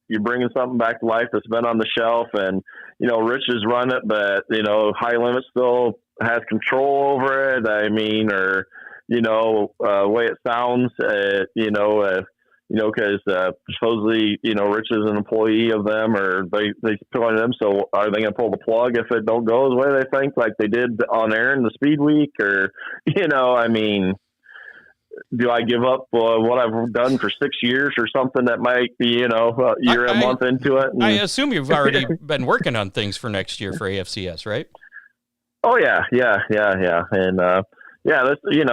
You're bringing something back to life that's been on the shelf, and, Rich has run it, but, High Limit still has control over it. The way it sounds, because supposedly, Rich is an employee of them, or they join them. So are they going to pull the plug if it don't go the way they think, like they did on air in the Speed Week? Or, do I give up what I've done for 6 years or something that might be, you're a month into it? I assume you've already been working on things for next year for AFCS, right? Oh yeah. And,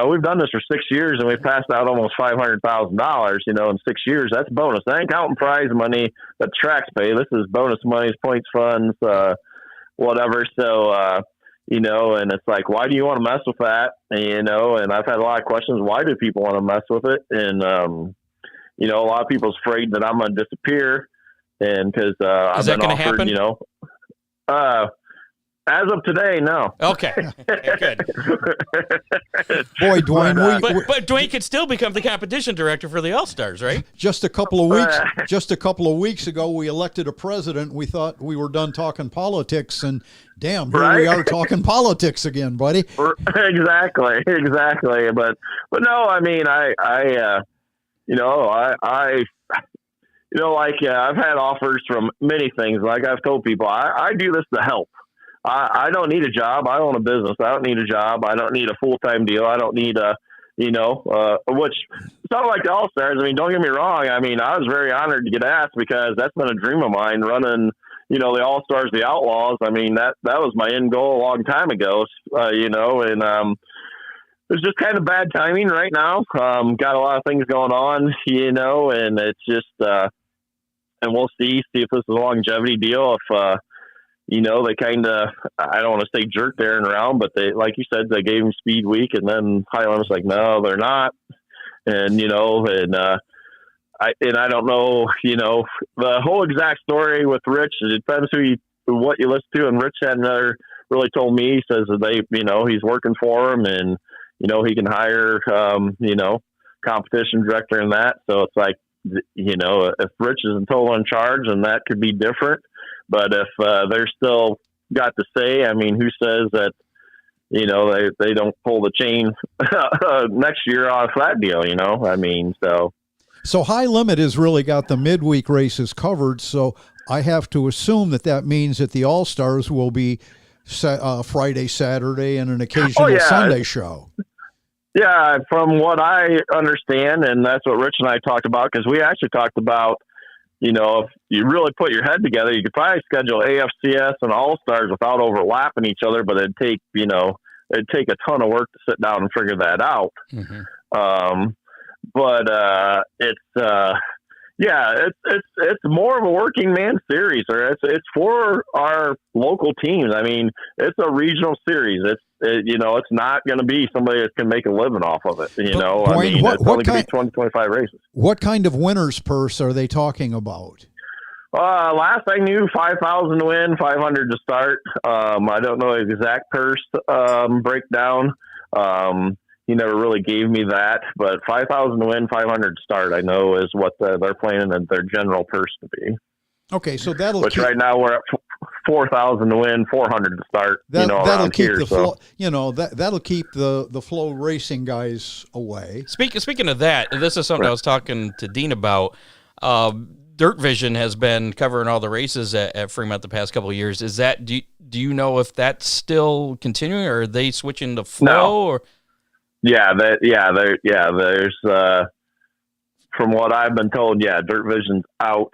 we've done this for 6 years, and we've passed out almost $500,000, in 6 years. That's bonus. I ain't counting prize money that tracks pay. This is bonus money, points funds, whatever. So, and it's like, why do you want to mess with that? And I've had a lot of questions. Why do people want to mess with it? And, a lot of people's afraid that I'm going to disappear. And because I've been offered, as of today, no. Okay, good. Boy, Dwayne, but Dwayne could still become the competition director for the All-Stars, right? Just a couple of weeks ago, we elected a president. We thought we were done talking politics, and damn, here we are talking politics again, buddy. Exactly. But no, I mean, I've had offers from many things. Like I've told people, I do this to help. I don't need a job. I own a business. I don't need a job. I don't need a full-time deal. I don't need which sounded like the All-Stars. I mean, don't get me wrong. I mean, I was very honored to get asked because that's been a dream of mine, running, the All-Stars, the Outlaws. I mean, that was my end goal a long time ago, and it's just kind of bad timing right now. Got a lot of things going on, and it's just, and we'll see if this is a longevity deal. If, they kind of, I don't want to say jerked Aaron around, but they, like you said, they gave him Speed Week, and then High Limit's like, no, they're not. And, I don't know, the whole exact story with Rich. It depends what you listen to. And Rich had never really told me. He says that he's working for him, and, he can hire, competition director and that. So it's like, if Rich is in total in charge, then that could be different. But if they're still got to say, I mean, who says that, they don't pull the chain next year off that deal, I mean, so. So High Limit has really got the midweek races covered. So I have to assume that means that the All-Stars will be Friday, Saturday, and an occasional Sunday show. Yeah, from what I understand, and that's what Rich and I talked about, because we actually talked about, if you really put your head together, you could probably schedule AFCS and All-Stars without overlapping each other, but it'd take a ton of work to sit down and figure that out. Mm-hmm. It's more of a working man series, or it's for our local teams. I mean, it's a regional series. It's not going to be somebody that can make a living off of it. Dwayne, it's only going to be 20, 25 races. What kind of winner's purse are they talking about? Last I knew, 5,000 to win, 500 to start. I don't know the exact purse breakdown. He never really gave me that, but 5,000 to win, 500 to start, I know is what they're planning their general purse to be. Okay, so right now we're at 4,000 to win, 400 to start. That'll keep that'll keep the flow racing guys away. Speaking of that, this is something I was talking to Dean about. Dirt Vision has been covering all the races at Fremont the past couple of years. Is that do you know if that's still continuing, or are they switching to flow? No. Or there's from what I've been told, Dirt Vision's out.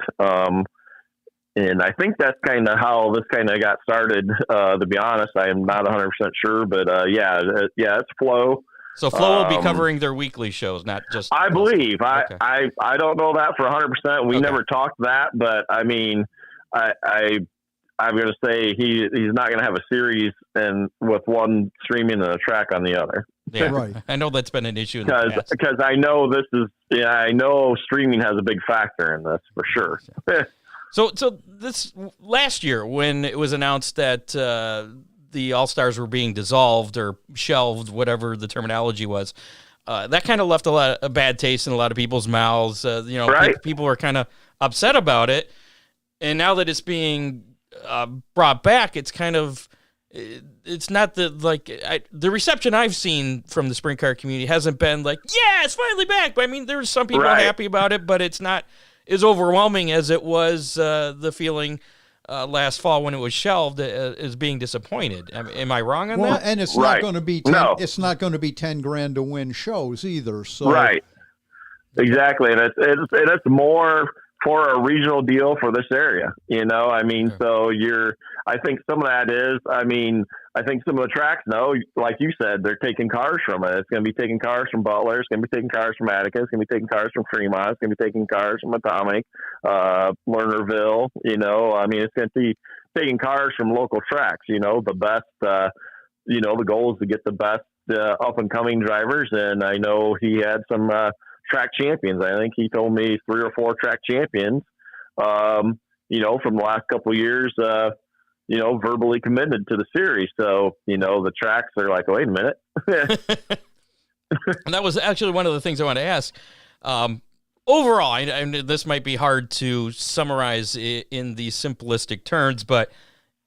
And I think that's kind of how this kind of got started. To be honest, I am not 100% sure, but it's flow. So Flo will be covering their weekly shows, not just. I believe. Okay. I don't know that for 100%. We never talked that, but I mean, I'm going to say he's not going to have a series and with one streaming and a track on the other. Yeah, Right. I know that's been an issue in the past. Because I know I know streaming has a big factor in this for sure. So this last year when it was announced that the All-Stars were being dissolved or shelved, whatever the terminology was, that kind of left a bad taste in a lot of people's mouths. Right? People were kind of upset about it, and now that it's being brought back, it's kind of. It's not the reception I've seen from the sprint car community hasn't been like, yeah, it's finally back. But I mean, there's some people happy about it, but it's not as overwhelming as it was the feeling last fall when it was shelved as being disappointed. Am I wrong on that? And it's not going to be it's not going to be $10,000 to win shows either. So right, exactly, and it's more for a regional deal for this area, I mean, so I think some of that is, I think some of the tracks know, like you said, they're taking cars from it. It's going to be taking cars from Butler. It's going to be taking cars from Attica. It's going to be taking cars from Fremont. It's going to be taking cars from Atomic, Lernerville, it's going to be taking cars from local tracks, the best, the goal is to get the best up and coming drivers. And I know he had some, track champions. I think he told me 3 or 4 track champions, from the last couple of years, verbally committed to the series. So, the tracks are like, wait a minute. And that was actually one of the things I want to ask. Overall, and this might be hard to summarize in the simplistic terms, but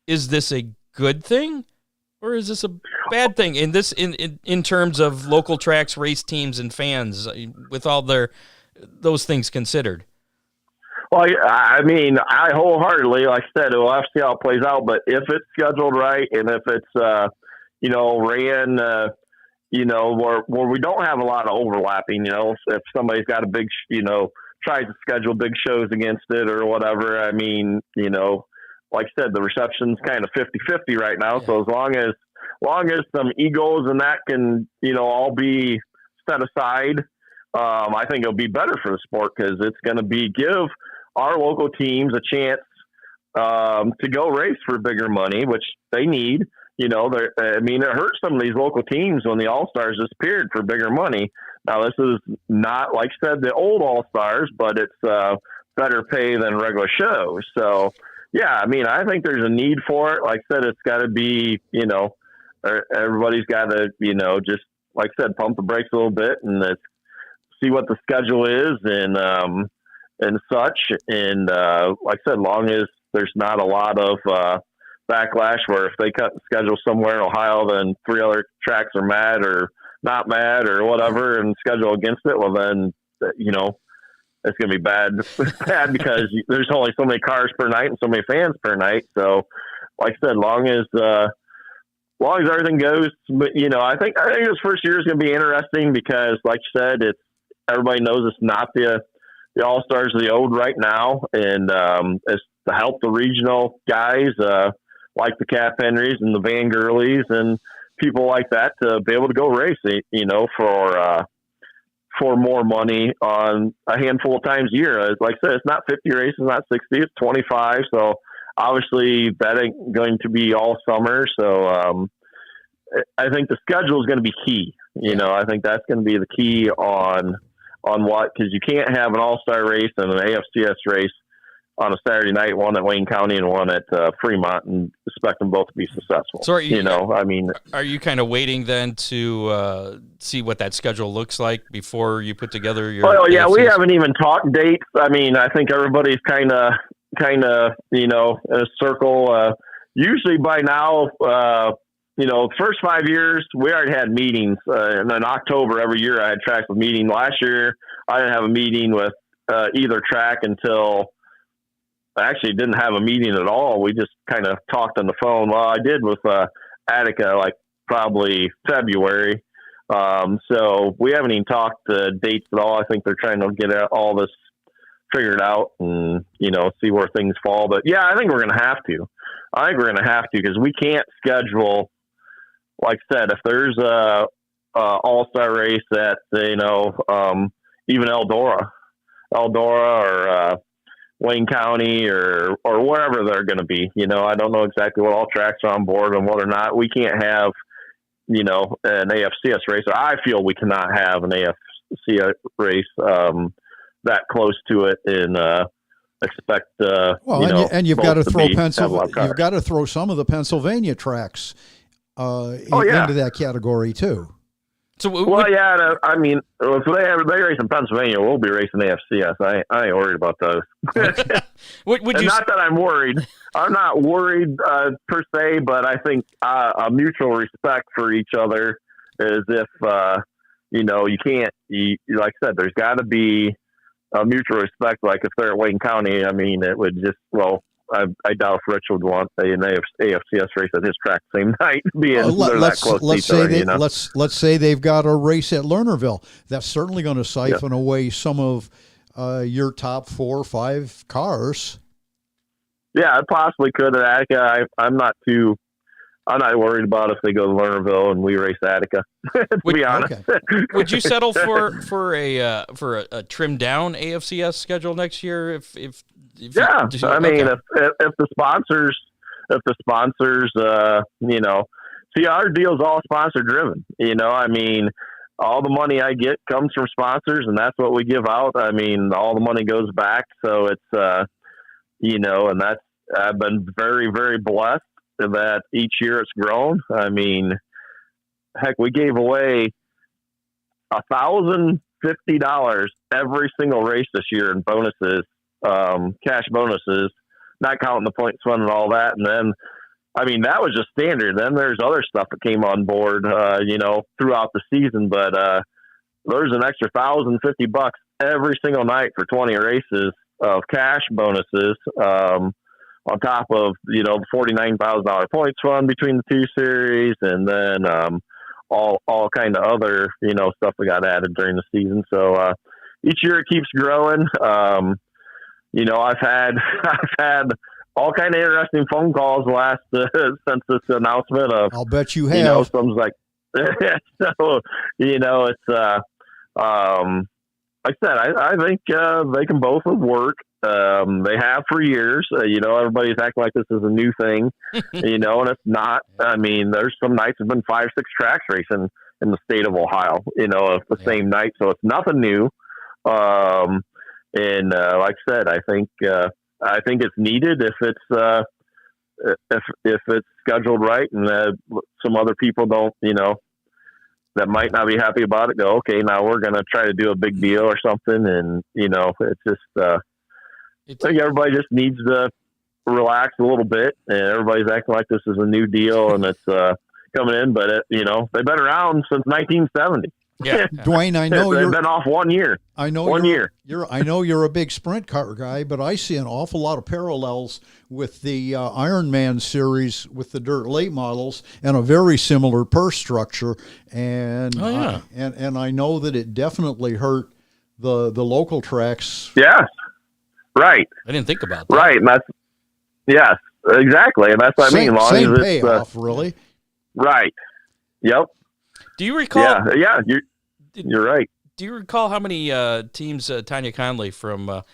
is this a good thing? Or is this a bad thing in terms of local tracks, race teams, and fans, with all those things considered? Well, I wholeheartedly, like I said, we'll have to see how it plays out. But if it's scheduled right, and if it's ran, where we don't have a lot of overlapping, if somebody's got a big, tries to schedule big shows against it or whatever, like I said, the reception's kind of 50-50 right now. Yeah. So as long as some egos and that can, all be set aside, I think it'll be better for the sport because it's going to give our local teams a chance to go race for bigger money, which they need. It hurts some of these local teams when the All-Stars disappeared for bigger money. Now, this is not, like I said, the old All-Stars, but it's better pay than regular shows. So, yeah, I think there's a need for it. Like I said, it's got to be, everybody's got to, just, like I said, pump the brakes a little bit and see what the schedule is and such. And like I said, long as there's not a lot of backlash where if they cut the schedule somewhere in Ohio, then 3 other tracks are mad or not mad or whatever and schedule against it, well, then, it's going to be bad because there's only so many cars per night and so many fans per night. So, like I said, long as everything goes, but I think this first year is going to be interesting because, like you said, everybody knows it's not the All-Stars of the old right now, and it's to help the regional guys like the Cap Henrys and the Van Gurleys and people like that to be able to go race, for more money on a handful of times a year. Like I said, it's not 50 races, not 60, it's 25. So obviously that ain't going to be all summer. So I think the schedule is going to be key. I think that's going to be the key on what, because you can't have an all-star race and an AFCS race on a Saturday night, one at Wayne County and one at Fremont, and expect them both to be successful. So are you kind of waiting then to see what that schedule looks like before you put together your? Oh yeah, we haven't even talked dates. I think everybody's kind of in a circle. Usually by now, first 5 years we already had meetings. And in October every year I had tracks with meeting. Last year I didn't have a meeting with either track until. I actually didn't have a meeting at all. We just kind of talked on the phone. Well, I did with Attica, like probably February. So we haven't even talked dates at all. I think they're trying to get all this figured out and, see where things fall. But yeah, I think we're going to have to. Because we can't schedule, like I said, if there's a all-star race at, even Eldora or Wayne County or wherever they're going to be. I don't know exactly what all tracks are on board and what or not. We can't have, an AFCS race. Or I feel we cannot have an AFCS race that close to it and expect. You've got to throw You've got to throw some of the Pennsylvania tracks into that category too. So I mean, if they race in Pennsylvania, we'll be racing AFCS. I ain't worried about those. Not that I'm worried. I'm not worried per se, but I think a mutual respect for each other is if you can't. Like I said, there's got to be a mutual respect. Like if they're at Wayne County, I mean, it would just I doubt if Rich would want an AFCS race at his track the same night. Let's say they've got a race at Lernerville. That's certainly going to siphon away some of your top 4 or 5 cars. Yeah, it possibly could at Attica. I'm not worried about if they go to Lernerville and we race Attica. To be honest, would you settle for a trimmed down AFCS schedule next year? If the sponsors, see, our deal is all sponsor driven. I mean, all the money I get comes from sponsors, and that's what we give out. I mean, all the money goes back, so it's and that's I've been very, very blessed that each year it's grown. I mean, heck, we gave away $1,050 every single race this year in bonuses, cash bonuses, not counting the points fund and all that. And then, I mean, that was just standard. Then there's other stuff that came on board, throughout the season. But there's an extra $1,050 every single night for 20 races of cash bonuses. On top of, the $49,000 points fund between the 2 series, and then all kind of other, stuff that got added during the season. So each year it keeps growing. I've had all kind of interesting phone calls since this announcement of. I'll bet you have. Some's like, so it's like I said, I think they can both work. They have for years. Everybody's acting like this is a new thing, and it's not. I mean, there's some nights have been 5-6 tracks racing in the state of Ohio, the same night. So it's nothing new. And like I said, I think it's needed if it's scheduled right, and some other people don't, that might not be happy about it. Go, okay, now we're going to try to do a big deal or something, and it's just. I think everybody just needs to relax a little bit, and everybody's acting like this is a new deal and it's coming in. But they've been around since 1970. Yeah, Dwayne, I know they've been off 1 year. I know 1 year. I know you're a big sprint car guy, but I see an awful lot of parallels with the Ironman series with the dirt late models and a very similar purse structure. And and I know that it definitely hurt the local tracks. Yes. Right. I didn't think about that. Right. And that's, yes, exactly. And that's what I mean. Same payoff, really. Right. Yep. Do you recall? Yeah. You're right. Do you recall how many teams Tanya Conley from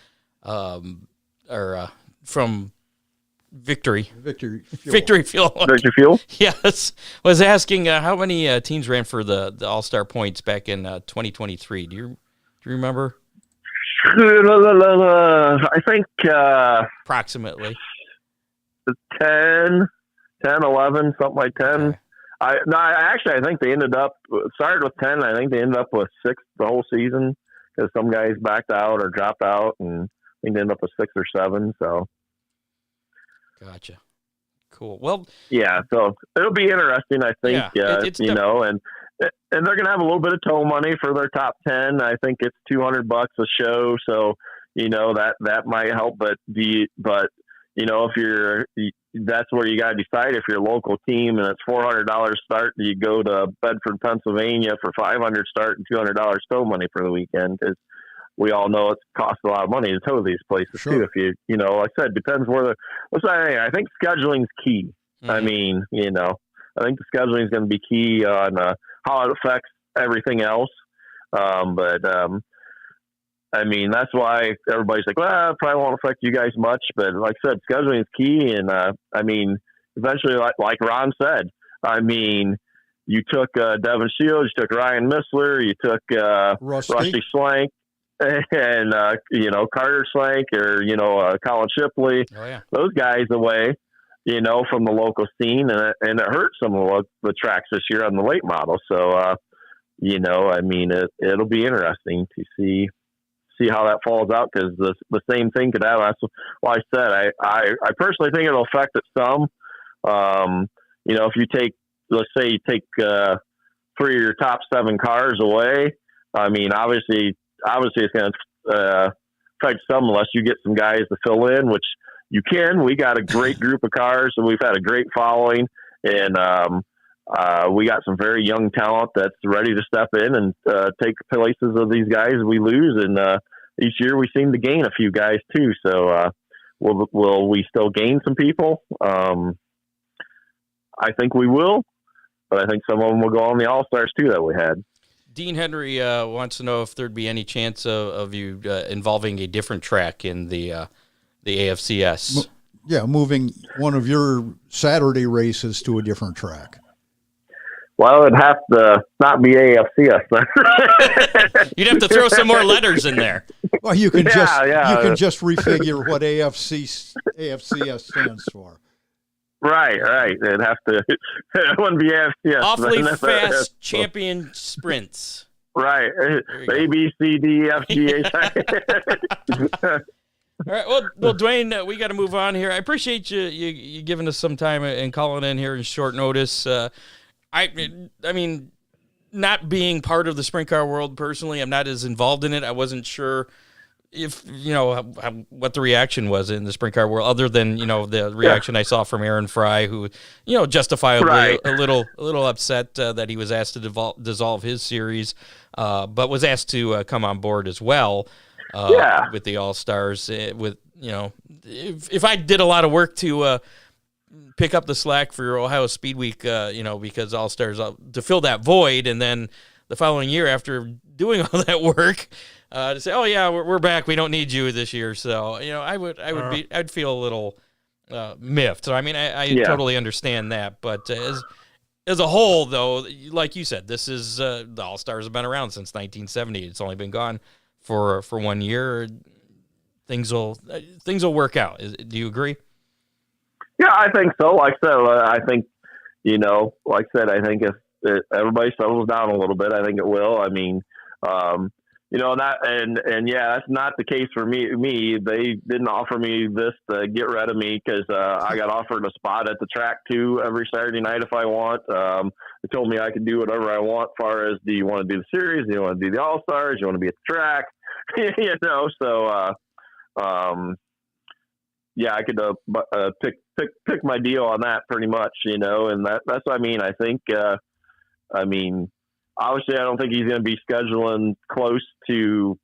Victory Fuel? Yes, was asking how many teams ran for the All-Star points back in 2023. Do you remember? I think approximately 10, 11, something like 10. Okay. I think they started with 10. I think they ended up with 6 the whole season because some guys backed out or dropped out, and I think they ended up with 6 or 7. So, gotcha. Cool. Well, yeah. So it'll be interesting. I think and they're going to have a little bit of tow money for their top 10. I think it's $200 a show. So, that might help, but if that's where you got to decide if you're a local team and it's $400 start, you go to Bedford, Pennsylvania for $500 start and $200 tow money for the weekend. Cause we all know it costs a lot of money to tow these places too. If you, like I said, depends where I think scheduling's key. Mm-hmm. I mean, I think the scheduling is going to be key on how it affects everything else. I mean, that's why everybody's like, well, it probably won't affect you guys much. But like I said, scheduling is key. And, I mean, eventually, like Ron said, I mean, you took Devin Shields, you took Ryan Missler, you took Rusty Slank, and, you know, Carter Slank or, you know, Colin Shipley, those guys away, you know, from the local scene. And it hurt some of the tracks this year on the late model. So, you know, I mean, it'll be interesting to see how that falls out, because the same thing could happen. That's why I said I personally think it'll affect it some. You know, if you take, let's say you take 3 of your top 7 cars away, I mean, obviously it's going to affect some unless you get some guys to fill in, which you can. We got a great group of cars, and we've had a great following, and we got some very young talent that's ready to step in and take places of these guys we lose. And each year we seem to gain a few guys too. So will we still gain some people? I think we will, but I think some of them will go on the All-Stars too that we had. Dean Henry wants to know if there'd be any chance of you involving a different track in the AFCS. Yeah, moving one of your Saturday races to a different track. Well, it'd have to not be AFCS. You'd have to throw some more letters in there. Well, you can you can just refigure what AFCS stands for. Right. It'd have to. It wouldn't be AFCS. Awfully fast champion sprints. Right. A, B, C, D, F, G, H. All right. Well, Dwayne, we got to move on here. I appreciate you giving us some time and calling in here in short notice. I mean, not being part of the sprint car world personally, I'm not as involved in it. I wasn't sure if, you know, what the reaction was in the sprint car world, other than, you know, the reaction I saw from Aaron Fry, who, you know, justifiably a little upset that he was asked to dissolve his series, but was asked to come on board as well with the All-Stars. With, you know, if I did a lot of work to pick up the slack for Ohio Speed Week, you know, because All-Stars, to fill that void, and then the following year after doing all that work, to say, oh yeah, we're back, we don't need you this year. So, you know, I'd feel a little miffed. So I mean, I totally understand that, but as a whole, though, like you said, this is the All-Stars have been around since 1970. It's only been gone for 1 year. Things will work out. Do you agree? Yeah, I think so. Like I said, I think, you know, like I said, I think if everybody settles down a little bit, I think it will. I mean, you know, that's not the case for me. They didn't offer me this to get rid of me, because I got offered a spot at the track too every Saturday night if I want. They told me I could do whatever I want, as far as, do you want to do the series? Do you want to do the All-Stars? Do you want to be at the track? You know, so yeah, I could pick my deal on that pretty much, you know, and that's what I mean. I think, I mean, obviously I don't think he's going to be scheduling close to,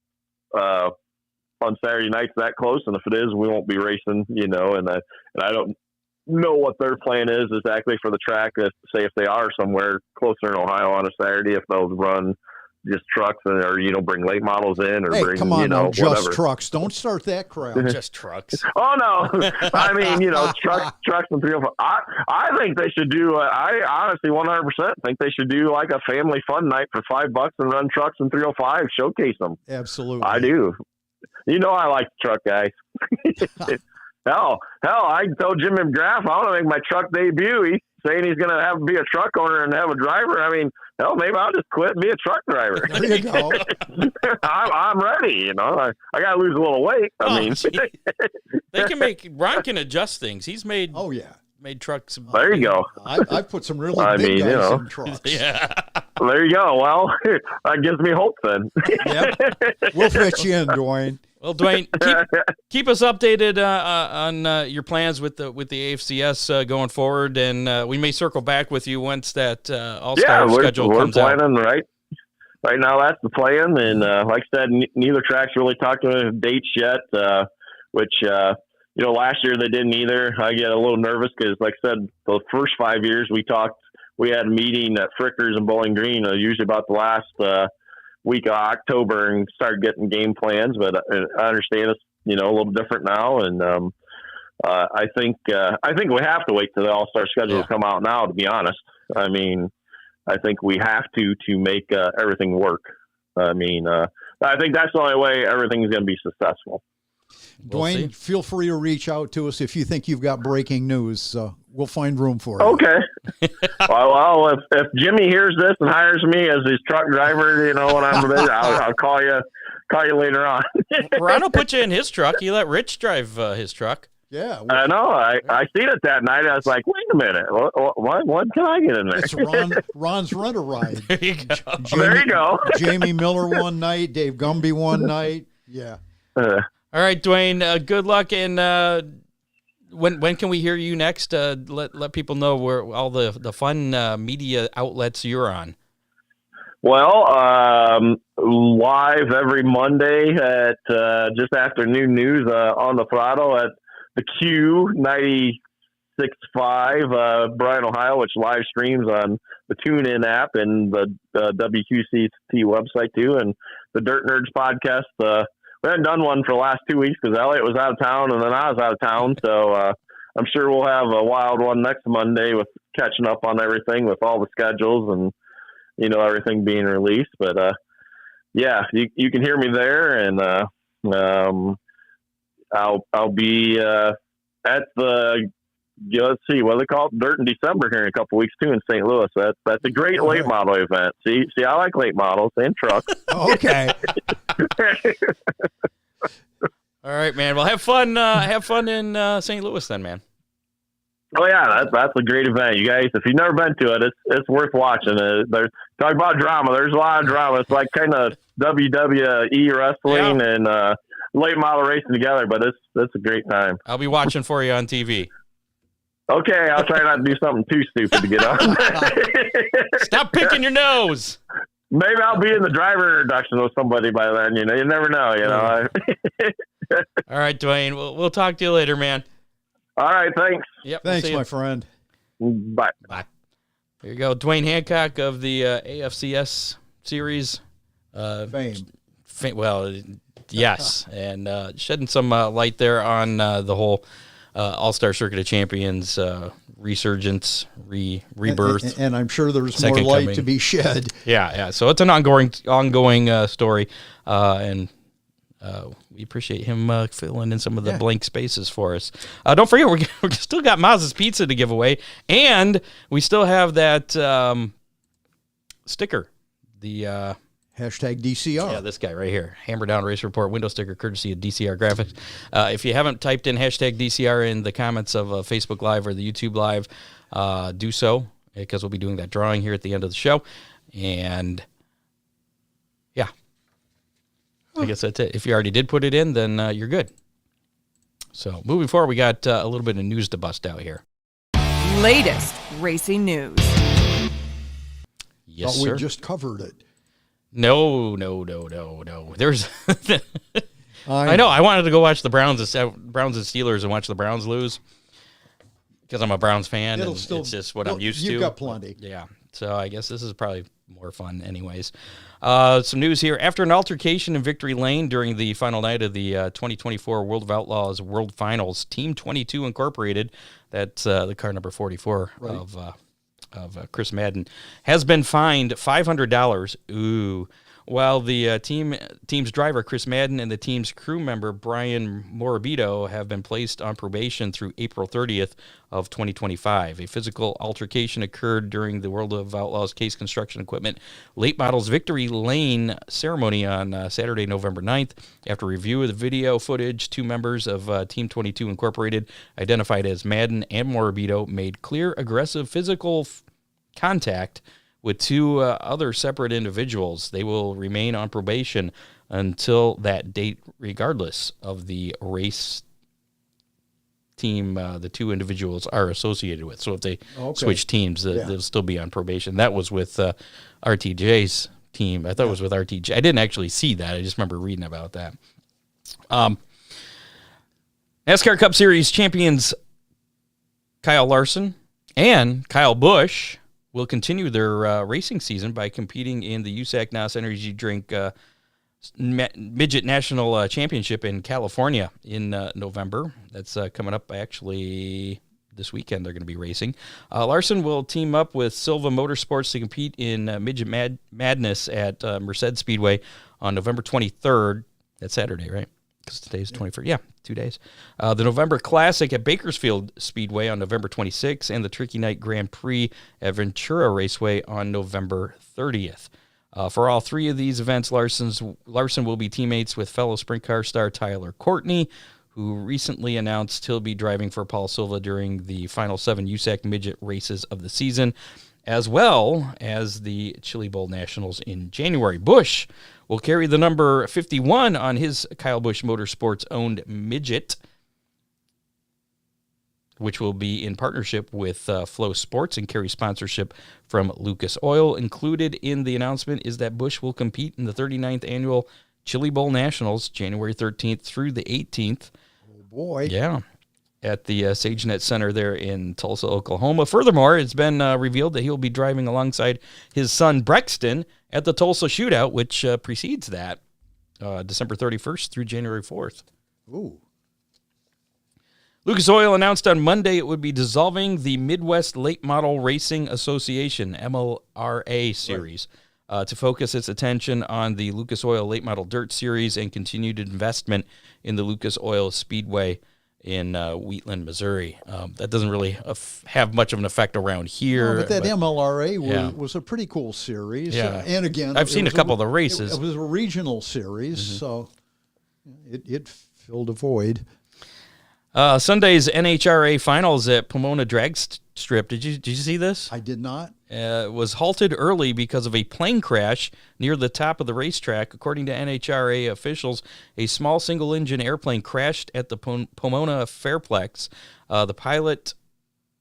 on Saturday nights that close. And if it is, we won't be racing, you know, and I don't know what their plan is exactly for the track. Say if they are somewhere closer in Ohio on a Saturday, if they'll run just trucks, or, you know, bring late models in, or bring, come on, you know, now, just whatever. trucks. Don't start that crowd. Just trucks. Oh no, I mean, you know, trucks and 305. I think they should do. I honestly 100% think they should do like a family fun night for $5 and run trucks and 305. Showcase them. Absolutely, I do. You know, I like truck guys. Hell, I told Jim McGrath I want to make my truck debut. He's saying he's going to be a truck owner and have a driver. I mean, hell, maybe I'll just quit and be a truck driver. There you go. I'm ready. You know, I got to lose a little weight. I mean, they can Ron can adjust things. He's made. Oh yeah. Made trucks. There you go. I've put some really big guys in trucks. Yeah. There you go. Well, that gives me hope then. Yep. We'll fit you in, Dwayne. Well, Dwayne, keep us updated on your plans with the AFCS going forward, and we may circle back with you once that All-Star schedule comes out. We're planning, right now that's the plan, and like I said, neither track's really talked to dates yet, which you know, last year they didn't either. I get a little nervous because, like I said, the first 5 years we we had a meeting at Frickers and Bowling Green, usually about the last week of October, and start getting game plans. But I understand it's a little different now, and I think we have to wait till the All-Star schedules come out now. To be honest, I mean, I think we have to make everything work. I mean, I think that's the only way everything's going to be successful. Dwayne, feel free to reach out to us if you think you've got breaking news. We'll find room for you. Okay. well, if Jimmy hears this and hires me as his truck driver, when I'm there, I'll call you later on. Ron will put you in his truck. You let Rich drive his truck. Yeah. I know. I seen it that night. I was like, wait a minute. What can I get in there? It's Ron's rent-a-ride. There you go. There you go. Jamie Miller one night, Dave Gumby one night. Yeah. All right, Dwayne, good luck. And when can we hear you next? Let people know where all the fun media outlets you're on. Well, live every Monday at just after noon news on the throttle at the Q 96.5 Bryan, Ohio, which live streams on the TuneIn app and the WQCT website too, and the Dirt Nerds podcast. We haven't done one for the last 2 weeks because Elliot was out of town and then I was out of town. So I'm sure we'll have a wild one next Monday with catching up on everything with all the schedules and, everything being released. But yeah, you can hear me there, and I'll be at the, let's see, what do they call it? Dirt in December here in a couple weeks too in St. Louis. That's a great late model event. See, I like late models and trucks. Okay. All right, man. Well, have fun. Have fun in St. Louis then, man. Oh yeah, that's a great event. You guys, if you've never been to it, it's worth watching. Talk about drama. There's a lot of drama. It's like kind of WWE wrestling and late model racing together, but it's a great time. I'll be watching for you on TV. Okay, I'll try not to do something too stupid to get on. Stop picking your nose. Maybe I'll be in the driver introduction with somebody by then. You never know. All right, Dwayne. We'll talk to you later, man. All right, thanks. Yep. Thanks, my friend. Bye. Bye. There you go, Dwayne Hancock of the AFCS series. Fame. Well, yes, and shedding some light there on the whole All-Star Circuit of Champions resurgence, rebirth. And I'm sure there's more light coming to be shed. Yeah. So it's an ongoing story, and we appreciate him filling in some of the blank spaces for us. Don't forget, we still got Maz's Pizza to give away, and we still have that sticker, the hashtag DCR. Yeah, this guy right here, Hammer Down Race Report window sticker, courtesy of DCR Graphics. If you haven't typed in hashtag DCR in the comments of Facebook Live or the YouTube Live, do so, because we'll be doing that drawing here at the end of the show. And yeah, I guess that's it. If you already did put it in, then you're good. So moving forward, we got a little bit of news to bust out here. Latest racing news. Yes, we sir. just covered it. No. There's. I know. I wanted to go watch the Browns and Steelers and watch the Browns lose because I'm a Browns fan. It's just what I'm used to. You've got plenty. Yeah. So I guess this is probably more fun, anyways. Some news here. After an altercation in Victory Lane during the final night of the 2024 World of Outlaws World Finals, Team 22 Incorporated, that's the car number 44 of Chris Madden, has been fined $500. Ooh. While the team's driver, Chris Madden, and the team's crew member, Brian Morabito, have been placed on probation through April 30th of 2025. A physical altercation occurred during the World of Outlaws Case Construction Equipment Late Models Victory Lane ceremony on Saturday, November 9th. After review of the video footage, two members of Team 22 Incorporated, identified as Madden and Morabito, made clear aggressive physical contact with two other separate individuals. They will remain on probation until that date, regardless of the race team the two individuals are associated with. So if they switch teams, they'll still be on probation. That was with RTJ's team. I thought it was with RTJ. I didn't actually see that. I just remember reading about that. NASCAR Cup Series champions Kyle Larson and Kyle Busch will continue their racing season by competing in the USAC NOS Energy Drink Midget National Championship in California in November. That's coming up actually this weekend. They're going to be racing. Larson will team up with Silva Motorsports to compete in Midget Madness at Merced Speedway on November 23rd. That's Saturday, right? Because today's 21st. Yeah, 2 days. The November Classic at Bakersfield Speedway on November 26th, and the Tricky Night Grand Prix at Ventura Raceway on November 30th. For all three of these events, Larson will be teammates with fellow sprint car star Tyler Courtney, who recently announced he'll be driving for Paul Silva during the final 7 USAC midget races of the season, as well as the Chili Bowl Nationals in January. Busch will carry the number 51 on his Kyle Busch Motorsports-owned midget, which will be in partnership with Flow Sports and carry sponsorship from Lucas Oil. Included in the announcement is that Busch will compete in the 39th annual Chili Bowl Nationals, January 13th through the 18th. Oh, boy. Yeah, at the SageNet Center there in Tulsa, Oklahoma. Furthermore, it's been revealed that he'll be driving alongside his son Brexton at the Tulsa Shootout, which precedes that, December 31st through January 4th. Ooh. Lucas Oil announced on Monday it would be dissolving the Midwest Late Model Racing Association, MLRA series, to focus its attention on the Lucas Oil Late Model Dirt Series and continued investment in the Lucas Oil Speedway in Wheatland, Missouri. That doesn't really have much of an effect around here. No, but MLRA was a pretty cool series. Yeah. And again, I've seen a couple of the races. It was a regional series, so it filled a void. Sunday's NHRA finals at Pomona Drag Strip. Did you see this? I did not. Was halted early because of a plane crash near the top of the racetrack. According to NHRA officials, a small single-engine airplane crashed at the Pomona Fairplex. The pilot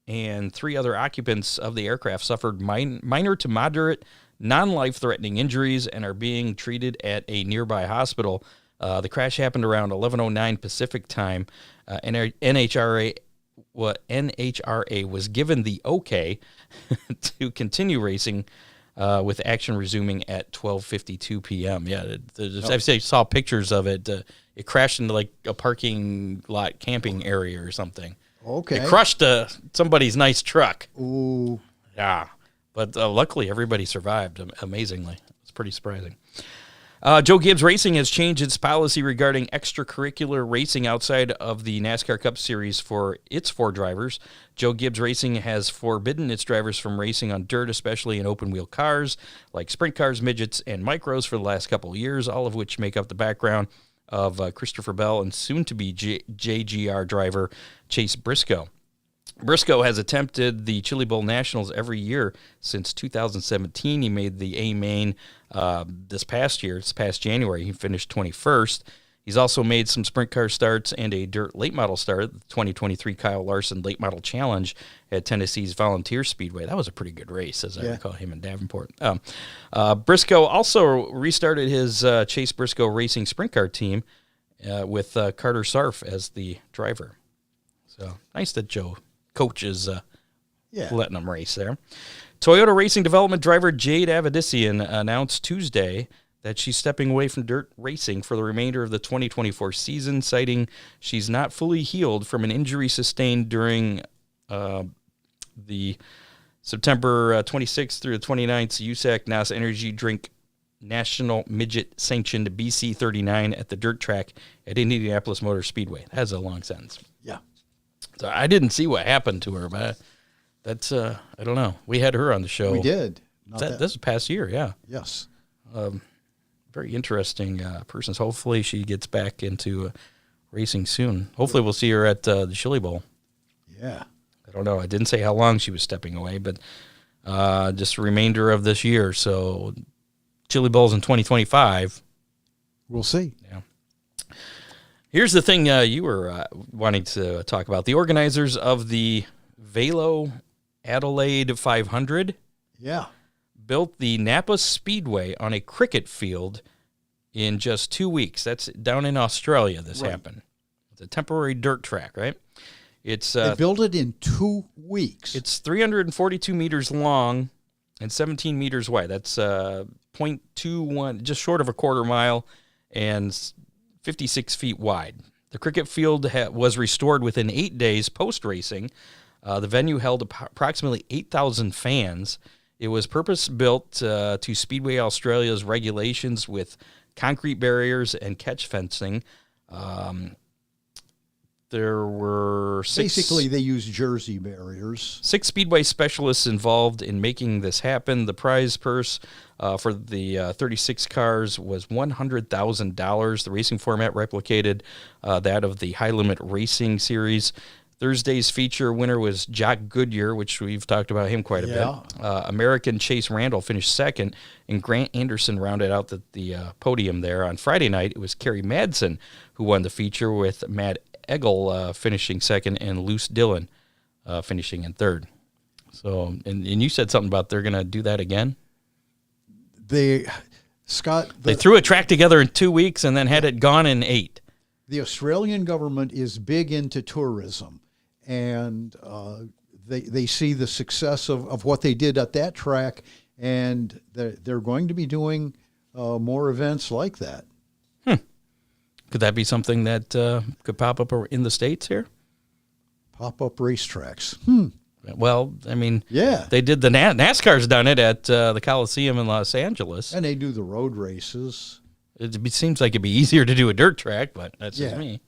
and 3 other occupants of the aircraft suffered minor to moderate, non-life-threatening injuries and are being treated at a nearby hospital. The crash happened around 11:09 Pacific time. NHRA was given the okay to continue racing, with action resuming at 12:52 p.m. Yeah, I saw pictures of it. It crashed into like a parking lot camping area or something. Okay. It crushed somebody's nice truck. Ooh. Yeah, but luckily everybody survived. Amazingly, it's pretty surprising. Joe Gibbs Racing has changed its policy regarding extracurricular racing outside of the NASCAR Cup Series for its 4 drivers. Joe Gibbs Racing has forbidden its drivers from racing on dirt, especially in open-wheel cars, like sprint cars, midgets, and micros for the last couple of years, all of which make up the background of Christopher Bell and soon-to-be JGR driver Chase Briscoe. Briscoe has attempted the Chili Bowl Nationals every year since 2017. He made the A-Main this past January. He finished 21st. He's also made some sprint car starts and a dirt late model start at the 2023 Kyle Larson Late Model Challenge at Tennessee's Volunteer Speedway. That was a pretty good race, as I recall, him in Davenport. Briscoe also restarted his Chase Briscoe Racing sprint car team with Carter Sarf as the driver. So nice that Joe coach is letting them race there. Toyota Racing Development driver Jade Avedissian announced Tuesday that she's stepping away from dirt racing for the remainder of the 2024 season, citing she's not fully healed from an injury sustained during the September 26th through the 29th USAC NOS Energy Drink National Midget Sanctioned BC 39 at the dirt track at Indianapolis Motor Speedway. That's a long sentence. Yeah. So I didn't see what happened to her, but that's, I don't know. We had her on the show. We did. This was past year, yeah. Yes. Very interesting person. Hopefully she gets back into racing soon. Hopefully we'll see her at the Chili Bowl. Yeah. I don't know. I didn't say how long she was stepping away, but just a remainder of this year. So Chili Bowl's in 2025. We'll see. Yeah. Here's the thing you were wanting to talk about. The organizers of the Velo Adelaide 500 built the Napa Speedway on a cricket field in just 2 weeks. That's down in Australia this happened. It's a temporary dirt track, right? It's they built it in 2 weeks. It's 342 meters long and 17 meters wide. That's 0.21, just short of a quarter mile, and 56 feet wide. The cricket field was restored within 8 days post-racing. The venue held approximately 8,000 fans. It was purpose-built to Speedway Australia's regulations with concrete barriers and catch fencing. There were basically they use Jersey barriers. 6 Speedway specialists involved in making this happen. The prize purse for the 36 cars was $100,000. The racing format replicated that of the High Limit Racing Series. Thursday's feature winner was Jock Goodyear, which we've talked about him quite a bit. American Chase Randall finished second, and Grant Anderson rounded out the podium there. On Friday night, it was Kerry Madsen who won the feature, with Matt Eggle finishing second and Luce Dillon finishing in third. So, and you said something about they're going to do that again? They threw a track together in 2 weeks and then had it gone in 8. The Australian government is big into tourism. And they see the success of what they did at that track, and they're going to be doing more events like that. Could that be something that could pop up in the States here? Pop-up racetracks. Well, I mean, yeah, they did the NASCAR's done it at the Coliseum in Los Angeles. And they do the road races. It seems like it'd be easier to do a dirt track, but that's just me.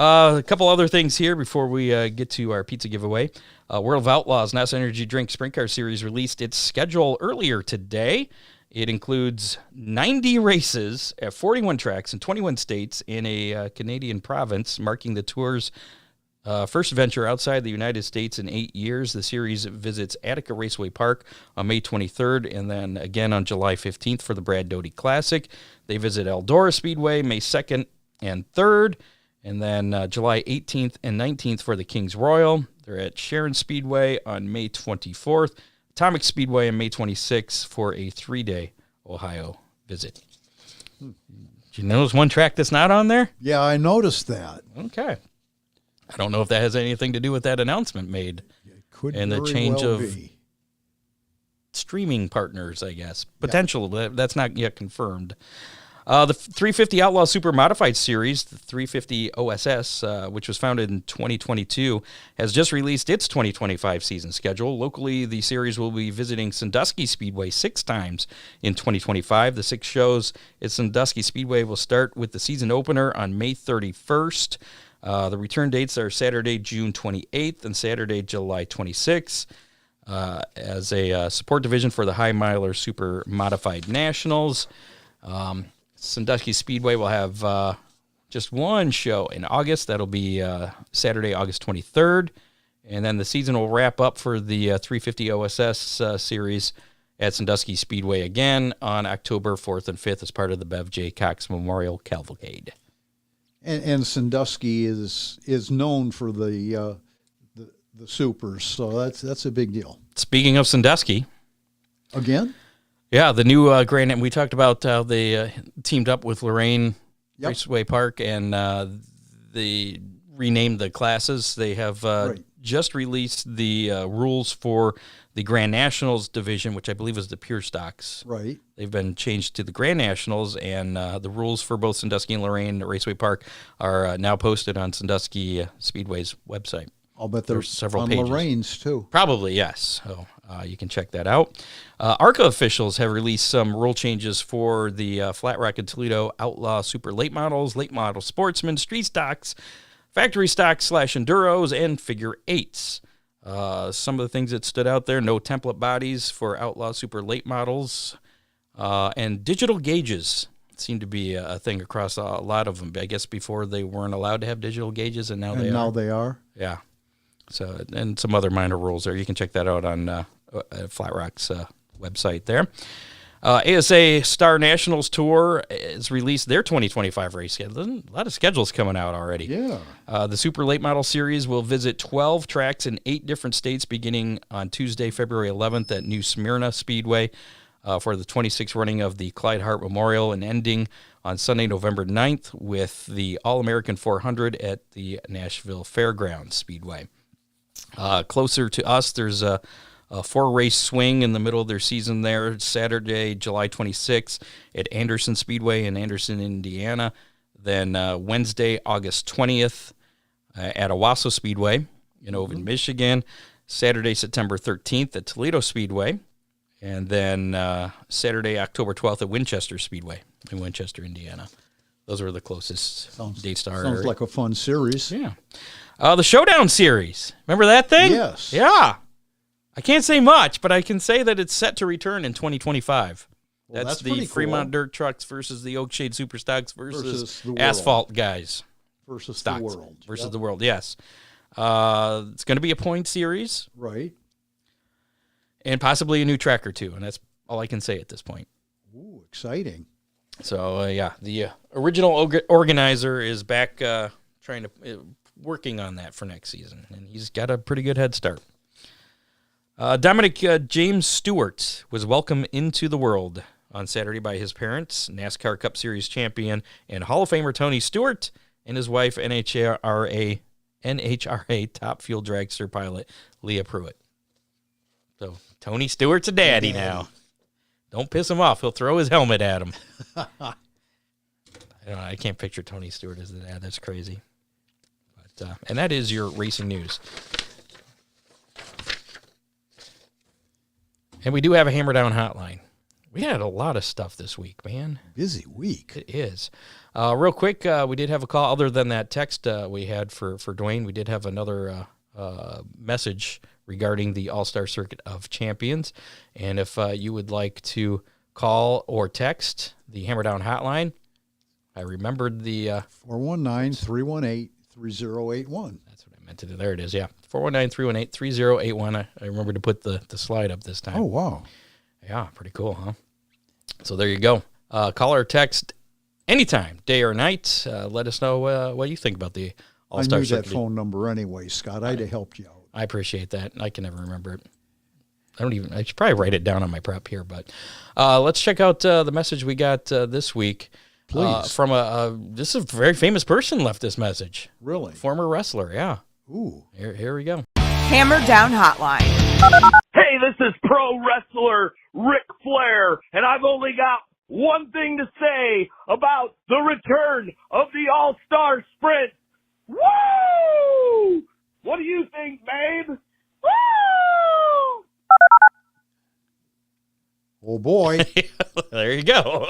A couple other things here before we get to our pizza giveaway. World of Outlaws NASA Energy Drink Sprint Car Series released its schedule earlier today. It includes 90 races at 41 tracks in 21 states in a Canadian province, marking the tour's first venture outside the United States in 8 years. The series visits Attica Raceway Park on May 23rd and then again on July 15th for the Brad Doty Classic. They visit Eldora Speedway May 2nd and 3rd. And then July 18th and 19th for the Kings Royal. They're at Sharon Speedway on May 24th. Atomic Speedway on May 26th for a 3-day Ohio visit. Did you notice one track that's not on there? Yeah, I noticed that. Okay. I don't know if that has anything to do with that announcement made. It could and the very change well of be. Streaming partners, I guess. Potential. Yeah. That's not yet confirmed. The 350 Outlaw Super Modified Series, the 350 OSS, which was founded in 2022, has just released its 2025 season schedule. Locally, the series will be visiting Sandusky Speedway 6 times in 2025. The 6 shows at Sandusky Speedway will start with the season opener on May 31st. The return dates are Saturday, June 28th and Saturday, July 26th. As a support division for the High Miler Super Modified Nationals. Sandusky Speedway will have just one show in August. That'll be Saturday, August 23rd. And then the season will wrap up for the 350 OSS series at Sandusky Speedway again on October 4th and 5th as part of the Bev J. Cox Memorial Cavalcade. And Sandusky is known for the supers, so that's a big deal. Speaking of Sandusky. Again? Yeah, the new Grand. We talked about how they teamed up with Lorraine Raceway Park, and they renamed the classes. They have just released the rules for the Grand Nationals division, which I believe is the Pure Stocks. Right. They've been changed to the Grand Nationals, and the rules for both Sandusky and Lorraine Raceway Park are now posted on Sandusky Speedway's website. I'll bet there's several on pages. Lorraine's too. Probably, yes. So you can check that out. ARCA officials have released some rule changes for the Flat Rock and Toledo Outlaw Super Late Models, Late Model Sportsmen, Street Stocks, Factory Stocks / Enduros, and Figure 8s. Some of the things that stood out there: no template bodies for Outlaw Super Late Models, and digital gauges seem to be a thing across a lot of them. I guess before they weren't allowed to have digital gauges, and now they are. Now they are. Yeah. So, and some other minor rules there. You can check that out on Flat Rock's website there. ASA Star Nationals Tour has released their 2025 race schedule. A lot of schedules coming out already. Yeah. The Super Late Model Series will visit 12 tracks in 8 different states beginning on Tuesday, February 11th at New Smyrna Speedway for the 26th running of the Clyde Hart Memorial, and ending on Sunday, November 9th with the All-American 400 at the Nashville Fairgrounds Speedway. Closer to us, there's a 4-race swing in the middle of their season there. Saturday, July 26th at Anderson Speedway in Anderson, Indiana. Then Wednesday, August 20th at Owasso Speedway in Ovid, Michigan. Saturday, September 13th at Toledo Speedway. And then Saturday, October 12th at Winchester Speedway in Winchester, Indiana. Those are the closest dates to our Sounds area. like a fun series. Yeah. The Showdown Series. Remember that thing? Yes. Yeah. I can't say much, but I can say that it's set to return in 2025. Well, that's pretty the cool. Fremont Dirt Trucks versus the Oakshade Superstocks versus the world. Asphalt guys. Versus Stocks. the world. Versus Yep. the world, yes. It's going to be a point series Right. and possibly a new track or two, and that's all I can say at this point. Ooh, exciting. So, yeah, the original organizer is back trying to working on that for next season, and he's got a pretty good head start. Dominic James Stewart was welcomed into the world on Saturday by his parents, NASCAR Cup Series champion and Hall of Famer Tony Stewart, and his wife, NHRA top fuel dragster pilot Leah Pruitt. So Tony Stewart's a daddy now. Don't piss him off. He'll throw his helmet at him. I can't picture Tony Stewart as the dad. That's crazy. But and that is your racing news. And we do have a Hammer Down hotline. We had a lot of stuff this week, man. Busy week. It is. Real quick, we did have a call. Other than that text we had for Dwayne, we did have another message regarding the All-Star Circuit of Champions. And if you would like to call or text the Hammer Down hotline, I remembered the 419-318-3081. That's what I meant to do. There it is, yeah. 419-318-3081. I remember to put the slide up this time. Oh, wow. Yeah, pretty cool, huh? So there you go. Call or text anytime, day or night. Let us know what you think about the All-Star I knew Circuit. that phone number anyway, Scott. I'd have helped you out. I appreciate that. I can never remember it. I should probably write it down on my prep here, but let's check out the message we got this week. Please. From this is a very famous person left this message. Really? Former wrestler, yeah. Ooh. Here we go. Hammer Down Hotline. Hey, this is pro wrestler Ric Flair, and I've only got one thing to say about the return of the All-Star Sprint. Woo! What do you think, babe? Woo! Oh, boy. There you go.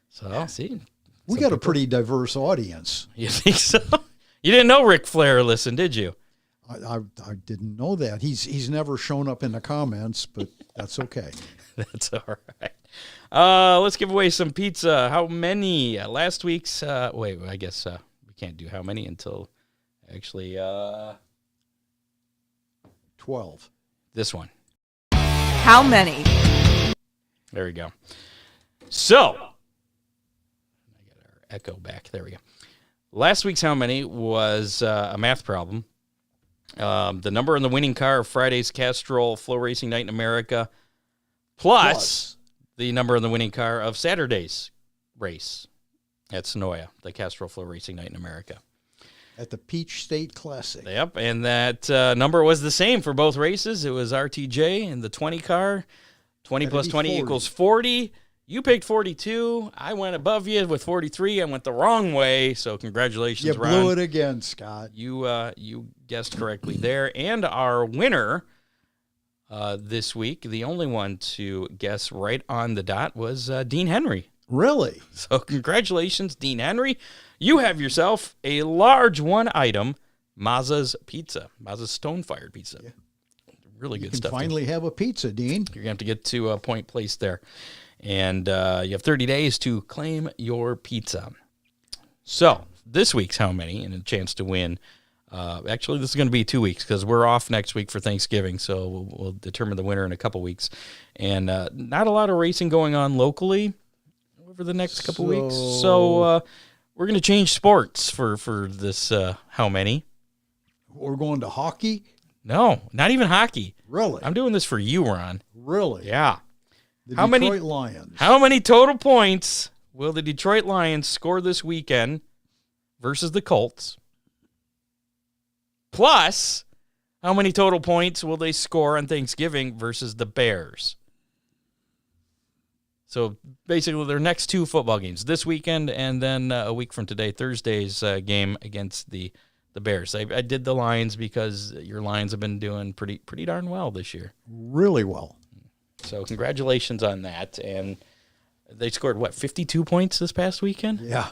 So, see. We got a pretty diverse audience. You think so? You didn't know Ric Flair listened, did you? I didn't know that. He's never shown up in the comments, but that's okay. That's all right. Let's give away some pizza. How many? Last week's, wait, I guess we can't do how many until actually 12. This one. How many? There we go. So, I got our echo back. There we go. Last week's how many was a math problem. The number in the winning car of Friday's Castrol Flow Racing Night in America, plus the number in the winning car of Saturday's race at Sonoya, the Castrol Flow Racing Night in America. At the Peach State Classic. Yep, and that number was the same for both races. It was RTJ in the 20 car. 20 plus 20 40. equals 40. You picked 42. I went above you with 43. I went the wrong way, so congratulations, You Ron. blew it again, Scott. You guessed correctly there. And our winner this week, the only one to guess right on the dot, was Dean Henry. Really? So congratulations, Dean Henry. You have yourself a large one-item Mazza's pizza, Mazza's stone-fired pizza. Yeah. Really good stuff. You can finally have a pizza, Dean. You're going to have to get to a point place there. And you have 30 days to claim your pizza. So this week's how many, and a chance to win. Actually, this is going to be 2 weeks because we're off next week for Thanksgiving, so we'll determine the winner in a couple weeks. And not a lot of racing going on locally over the next couple weeks. So we're going to change sports for this how many. We're going to hockey? No, not even hockey. Really? I'm doing this for you, Ron. Really? Yeah. The How Detroit many Lions. How many total points will the Detroit Lions score this weekend versus the Colts? Plus, How many total points will they score on Thanksgiving versus the Bears? So basically their next 2 football games, this weekend and then a week from today, Thursday's game against the Bears. I did the Lions because your Lions have been doing pretty darn well this year. Really well. So congratulations on that. And they scored, 52 points this past weekend? Yeah.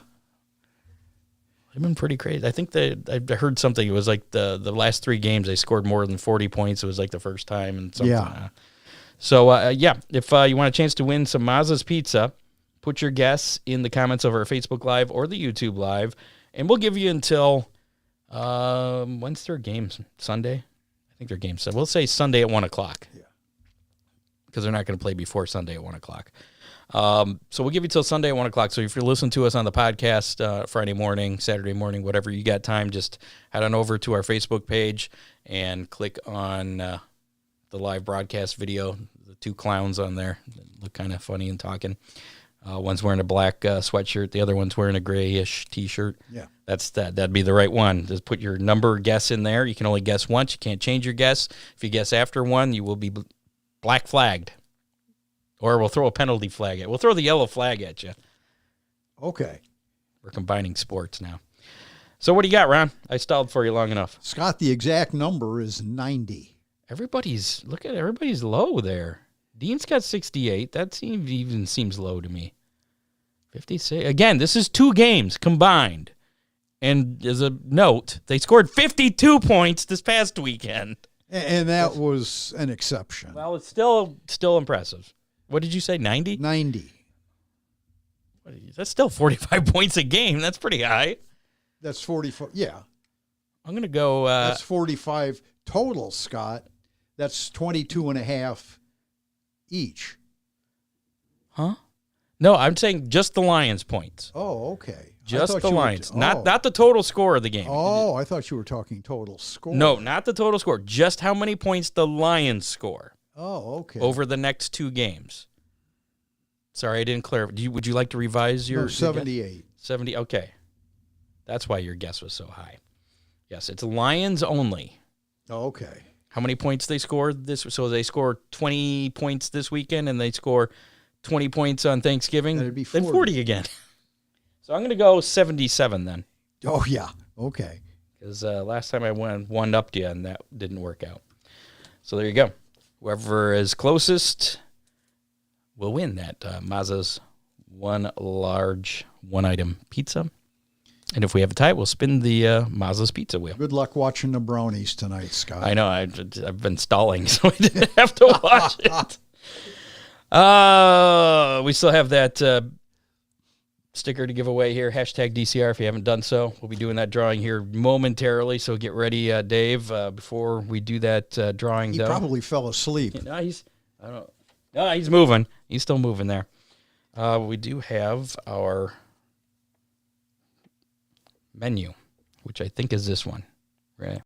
They've been pretty crazy. I think I heard something. It was like the last 3 games they scored more than 40 points. It was like the first time and something. Yeah. So, if you want a chance to win some Mazza's Pizza, put your guess in the comments of our Facebook Live or the YouTube Live, and we'll give you until, when's their games? Sunday? I think their game's, we'll say Sunday at 1 o'clock. Yeah. Because they're not going to play before Sunday at 1 o'clock. So we'll give you till Sunday at 1 o'clock. So if you're listening to us on the podcast Friday morning, Saturday morning, whatever you got time, just head on over to our Facebook page and click on the live broadcast video. The 2 clowns on there that look kind of funny and talking. One's wearing a black sweatshirt. The other one's wearing a grayish T-shirt. Yeah. That'd be the right one. Just put your number guess in there. You can only guess once. You can't change your guess. If you guess after 1, you will be black flagged. Or we'll throw a penalty flag at you. We'll throw the yellow flag at you. Okay. We're combining sports now. So what do you got, Ron? I stalled for you long enough. Scott, the exact number is 90. Everybody's low there. Dean's got 68. That seems low to me. 56. Again, this is 2 games combined. And as a note, they scored 52 points this past weekend. And that was an exception. Well, it's still impressive. What did you say, 90? 90. That's still 45 points a game. That's pretty high. That's 45. Yeah. I'm going to go. That's 45 total, Scott. That's 22 and a half each. Huh? No, I'm saying just the Lions points. Oh, okay. Just the Lions. Not the total score of the game. Oh, I thought you were talking total score. No, not the total score. Just how many points the Lions score. Oh, okay. Over the next 2 games. Sorry, I didn't clarify. Would you like to revise your... No, 78. 70, okay. That's why your guess was so high. Yes, it's Lions only. Oh, okay. How many points they scored this? So they score 20 points this weekend, and they score 20 points on Thanksgiving. That'd be 40. Then 40 again. So I'm going to go 77 then. Oh, yeah. Okay. Because last time I one-upped you, and that didn't work out. So there you go. Whoever is closest will win that Mazza's 1 large, 1-item pizza. And if we have a tie, we'll spin the Mazza's pizza wheel. Good luck watching the Brownies tonight, Scott. I know. I've been stalling, so I didn't have to watch it. We still have that sticker to give away here. Hashtag DCR if you haven't done so. We'll be doing that drawing here momentarily, so get ready, Dave, before we do that drawing. He probably fell asleep. No, he's moving. He's still moving there. We do have our menu, which I think is this one. Right.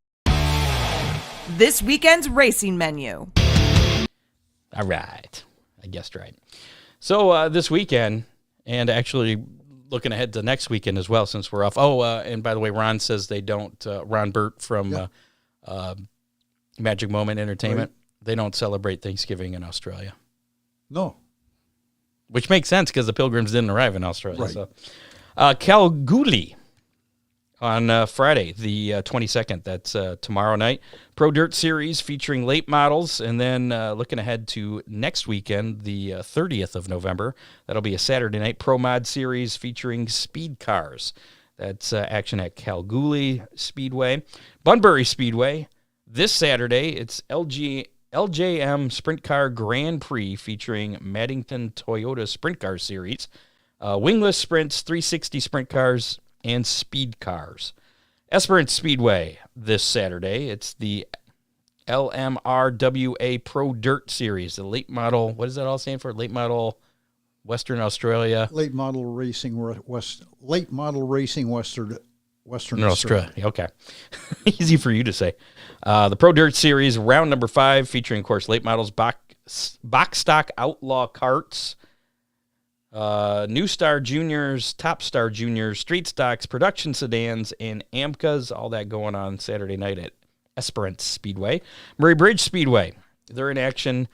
This weekend's racing menu. All right. I guessed right. So this weekend, and actually looking ahead to next weekend as well, since we're off. Oh, and by the way, Ron says they don't, Ron Burt from Magic Moment Entertainment, they don't celebrate Thanksgiving in Australia. No. Which makes sense because the Pilgrims didn't arrive in Australia. Right. So, Gurly on Friday, the 22nd. That's tomorrow night. Pro Dirt Series featuring late models. And then looking ahead to next weekend, the 30th of November. That'll be a Saturday night Pro Mod Series featuring speed cars. That's action at Kalgoorlie Speedway. Bunbury Speedway. This Saturday, it's LJM Sprint Car Grand Prix featuring Maddington Toyota Sprint Car Series. Wingless sprints, 360 sprint cars, and speed cars. Esperance Speedway this Saturday. It's the LMRWA Pro Dirt Series, the late model. What does that all stand for? Late model Western Australia. Late model racing Western Australia. Okay. Easy for you to say. The Pro Dirt Series, round number 5, featuring, of course, late models, box stock outlaw karts, New Star Juniors, Top Star Juniors, Street Stocks, production sedans, and AMCAs, all that going on Saturday night at Esperance Speedway. Murray Bridge Speedway, they're in action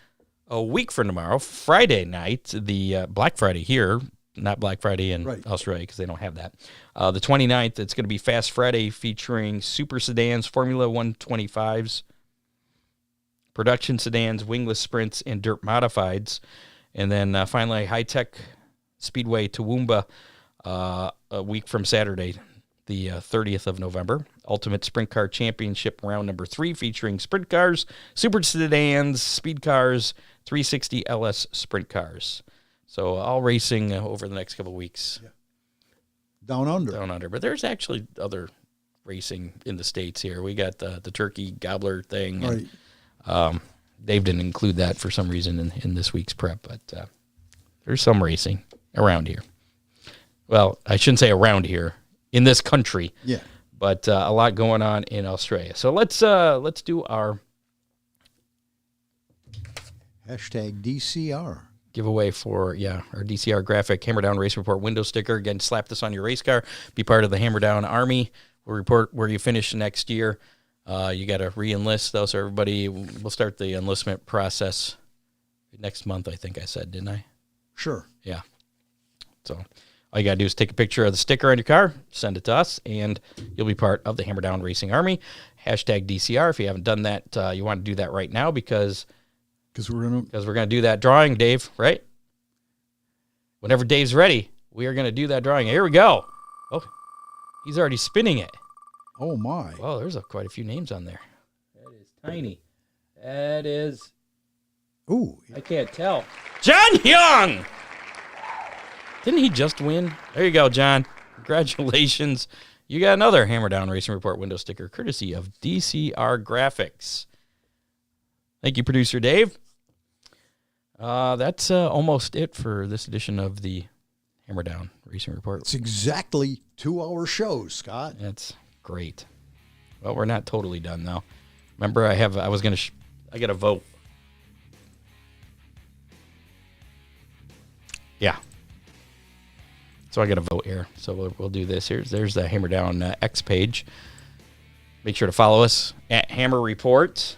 a week from tomorrow, Friday night, the Black Friday here, not Black Friday in Australia because they don't have that. The 29th, it's going to be Fast Friday featuring super sedans, Formula 125s, production sedans, wingless sprints, and dirt modifieds. And then finally, High-Tech Speedway Toowoomba a week from Saturday, the 30th of November. Ultimate Sprint Car Championship round number 3 featuring sprint cars, super sedans, speed cars, 360 LS sprint cars. So all racing over the next couple of weeks. Yeah. Down under. Down under. But there's actually other racing in the States here. We got the turkey gobbler thing. Right. And, Dave didn't include that for some reason in this week's prep, but there's some racing around here. Well, I shouldn't say around here, in this country. Yeah. But a lot going on in Australia. So let's do our hashtag DCR giveaway for our DCR graphic Hammer Down Race Report window sticker. Again, slap this on your race car. Be part of the Hammer Down Army. We'll report where you finish next year. You got to re-enlist though, so everybody. We'll start the enlistment process next month. I think I said, didn't I? Sure. Yeah. So all you got to do is take a picture of the sticker on your car, send it to us, and you'll be part of the Hammer Down Racing Army. Hashtag DCR. If you haven't done that, you want to do that right now because we're gonna do that drawing, Dave. Right? Whenever Dave's ready, we are gonna do that drawing. Here we go. Oh, he's already spinning it. Oh my! Well, there's quite a few names on there. That is tiny. That is. Ooh, I can't tell. John Young. Didn't he just win? There you go, John. Congratulations. You got another Hammer Down Racing Report window sticker courtesy of DCR Graphics. Thank you, producer Dave. That's almost it for this edition of the Hammer Down Racing Report. It's exactly 2-hour shows, Scott. That's great. Well, we're not totally done, though. Remember, I got to vote. Yeah. So I got to vote here. So we'll do this. There's the Hammer Down X page. Make sure to follow us at Hammer Report,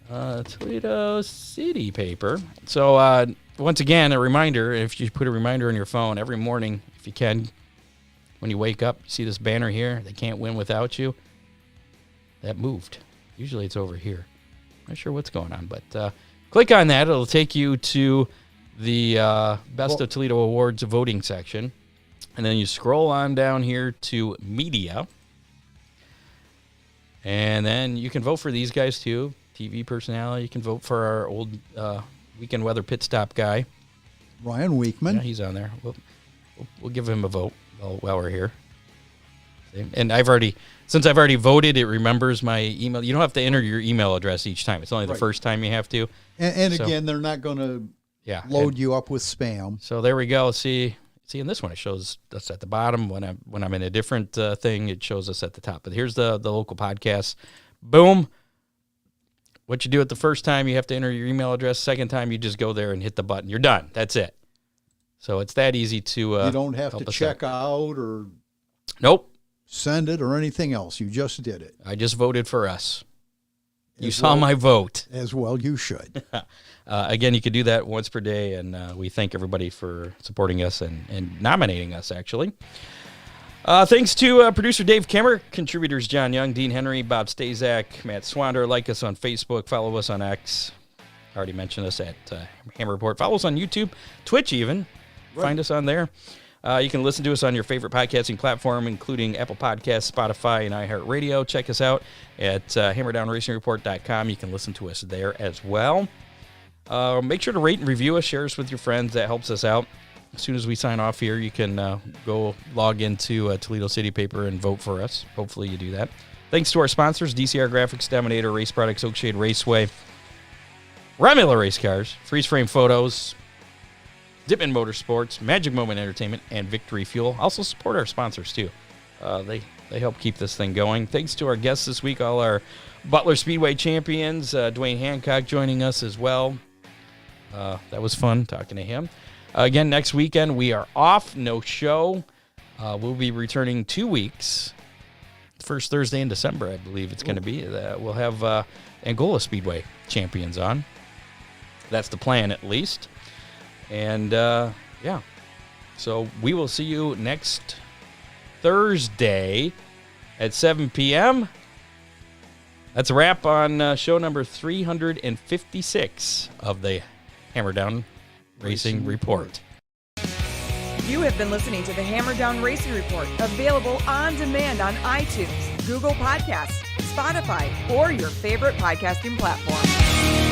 Toledo City Paper. So once again, a reminder, if you put a reminder on your phone every morning, if you can, when you wake up, you see this banner here, they can't win without you. That moved. Usually it's over here. Not sure what's going on, but click on that. It'll take you to the Best of Toledo Awards voting section. And then you scroll on down here to Media. And then you can vote for these guys too. TV personality. You can vote for our old weekend weather pit stop guy. Ryan Weekman. Yeah, he's on there. We'll give him a vote while we're here. And since I've already voted, it remembers my email. You don't have to enter your email address each time. It's only the first time you have to. And again, they're not going to load you up with spam. So there we go. See, in this one, it shows us at the bottom. When I'm in a different thing, it shows us at the top. But here's the local podcast. Boom. What you do it the first time, you have to enter your email address. Second time, you just go there and hit the button. You're done. That's it. So it's that easy to you don't have to check out or send it or anything else. You just did it. I just voted for us. You saw my vote. As well you should. Again, you could do that once per day, and we thank everybody for supporting us and nominating us, actually. Thanks to producer Dave Kemmer, contributors John Young, Dean Henry, Bob Stazak, Matt Swander. Like us on Facebook. Follow us on X. I already mentioned us at Hammer Report. Follow us on YouTube, Twitch even. Right. Find us on there. You can listen to us on your favorite podcasting platform, including Apple Podcasts, Spotify, and iHeartRadio. Check us out at hammerdownracingreport.com. You can listen to us there as well. Make sure to rate and review us. Share us with your friends. That helps us out. As soon as we sign off here, you can go log into Toledo City Paper and vote for us. Hopefully you do that. Thanks to our sponsors, DCR Graphics, Dominator, Race Products, Oakshade Raceway, Romula Race Cars, Freeze Frame Photos, Dipman Motorsports, Magic Moment Entertainment, and Victory Fuel. Also support our sponsors, too. They help keep this thing going. Thanks to our guests this week, all our Butler Speedway champions, Dwayne Hancock joining us as well. That was fun talking to him. Again, next weekend, we are off. No show. We'll be returning 2 weeks first Thursday in December, I believe it's going to be. We'll have Angola Speedway champions on. That's the plan, at least. And, yeah. So we will see you next Thursday at 7 p.m. That's a wrap on show number 356 of the Hammer Down Racing Report. You have been listening to the Hammer Down Racing Report, available on demand on iTunes, Google Podcasts, Spotify, or your favorite podcasting platform.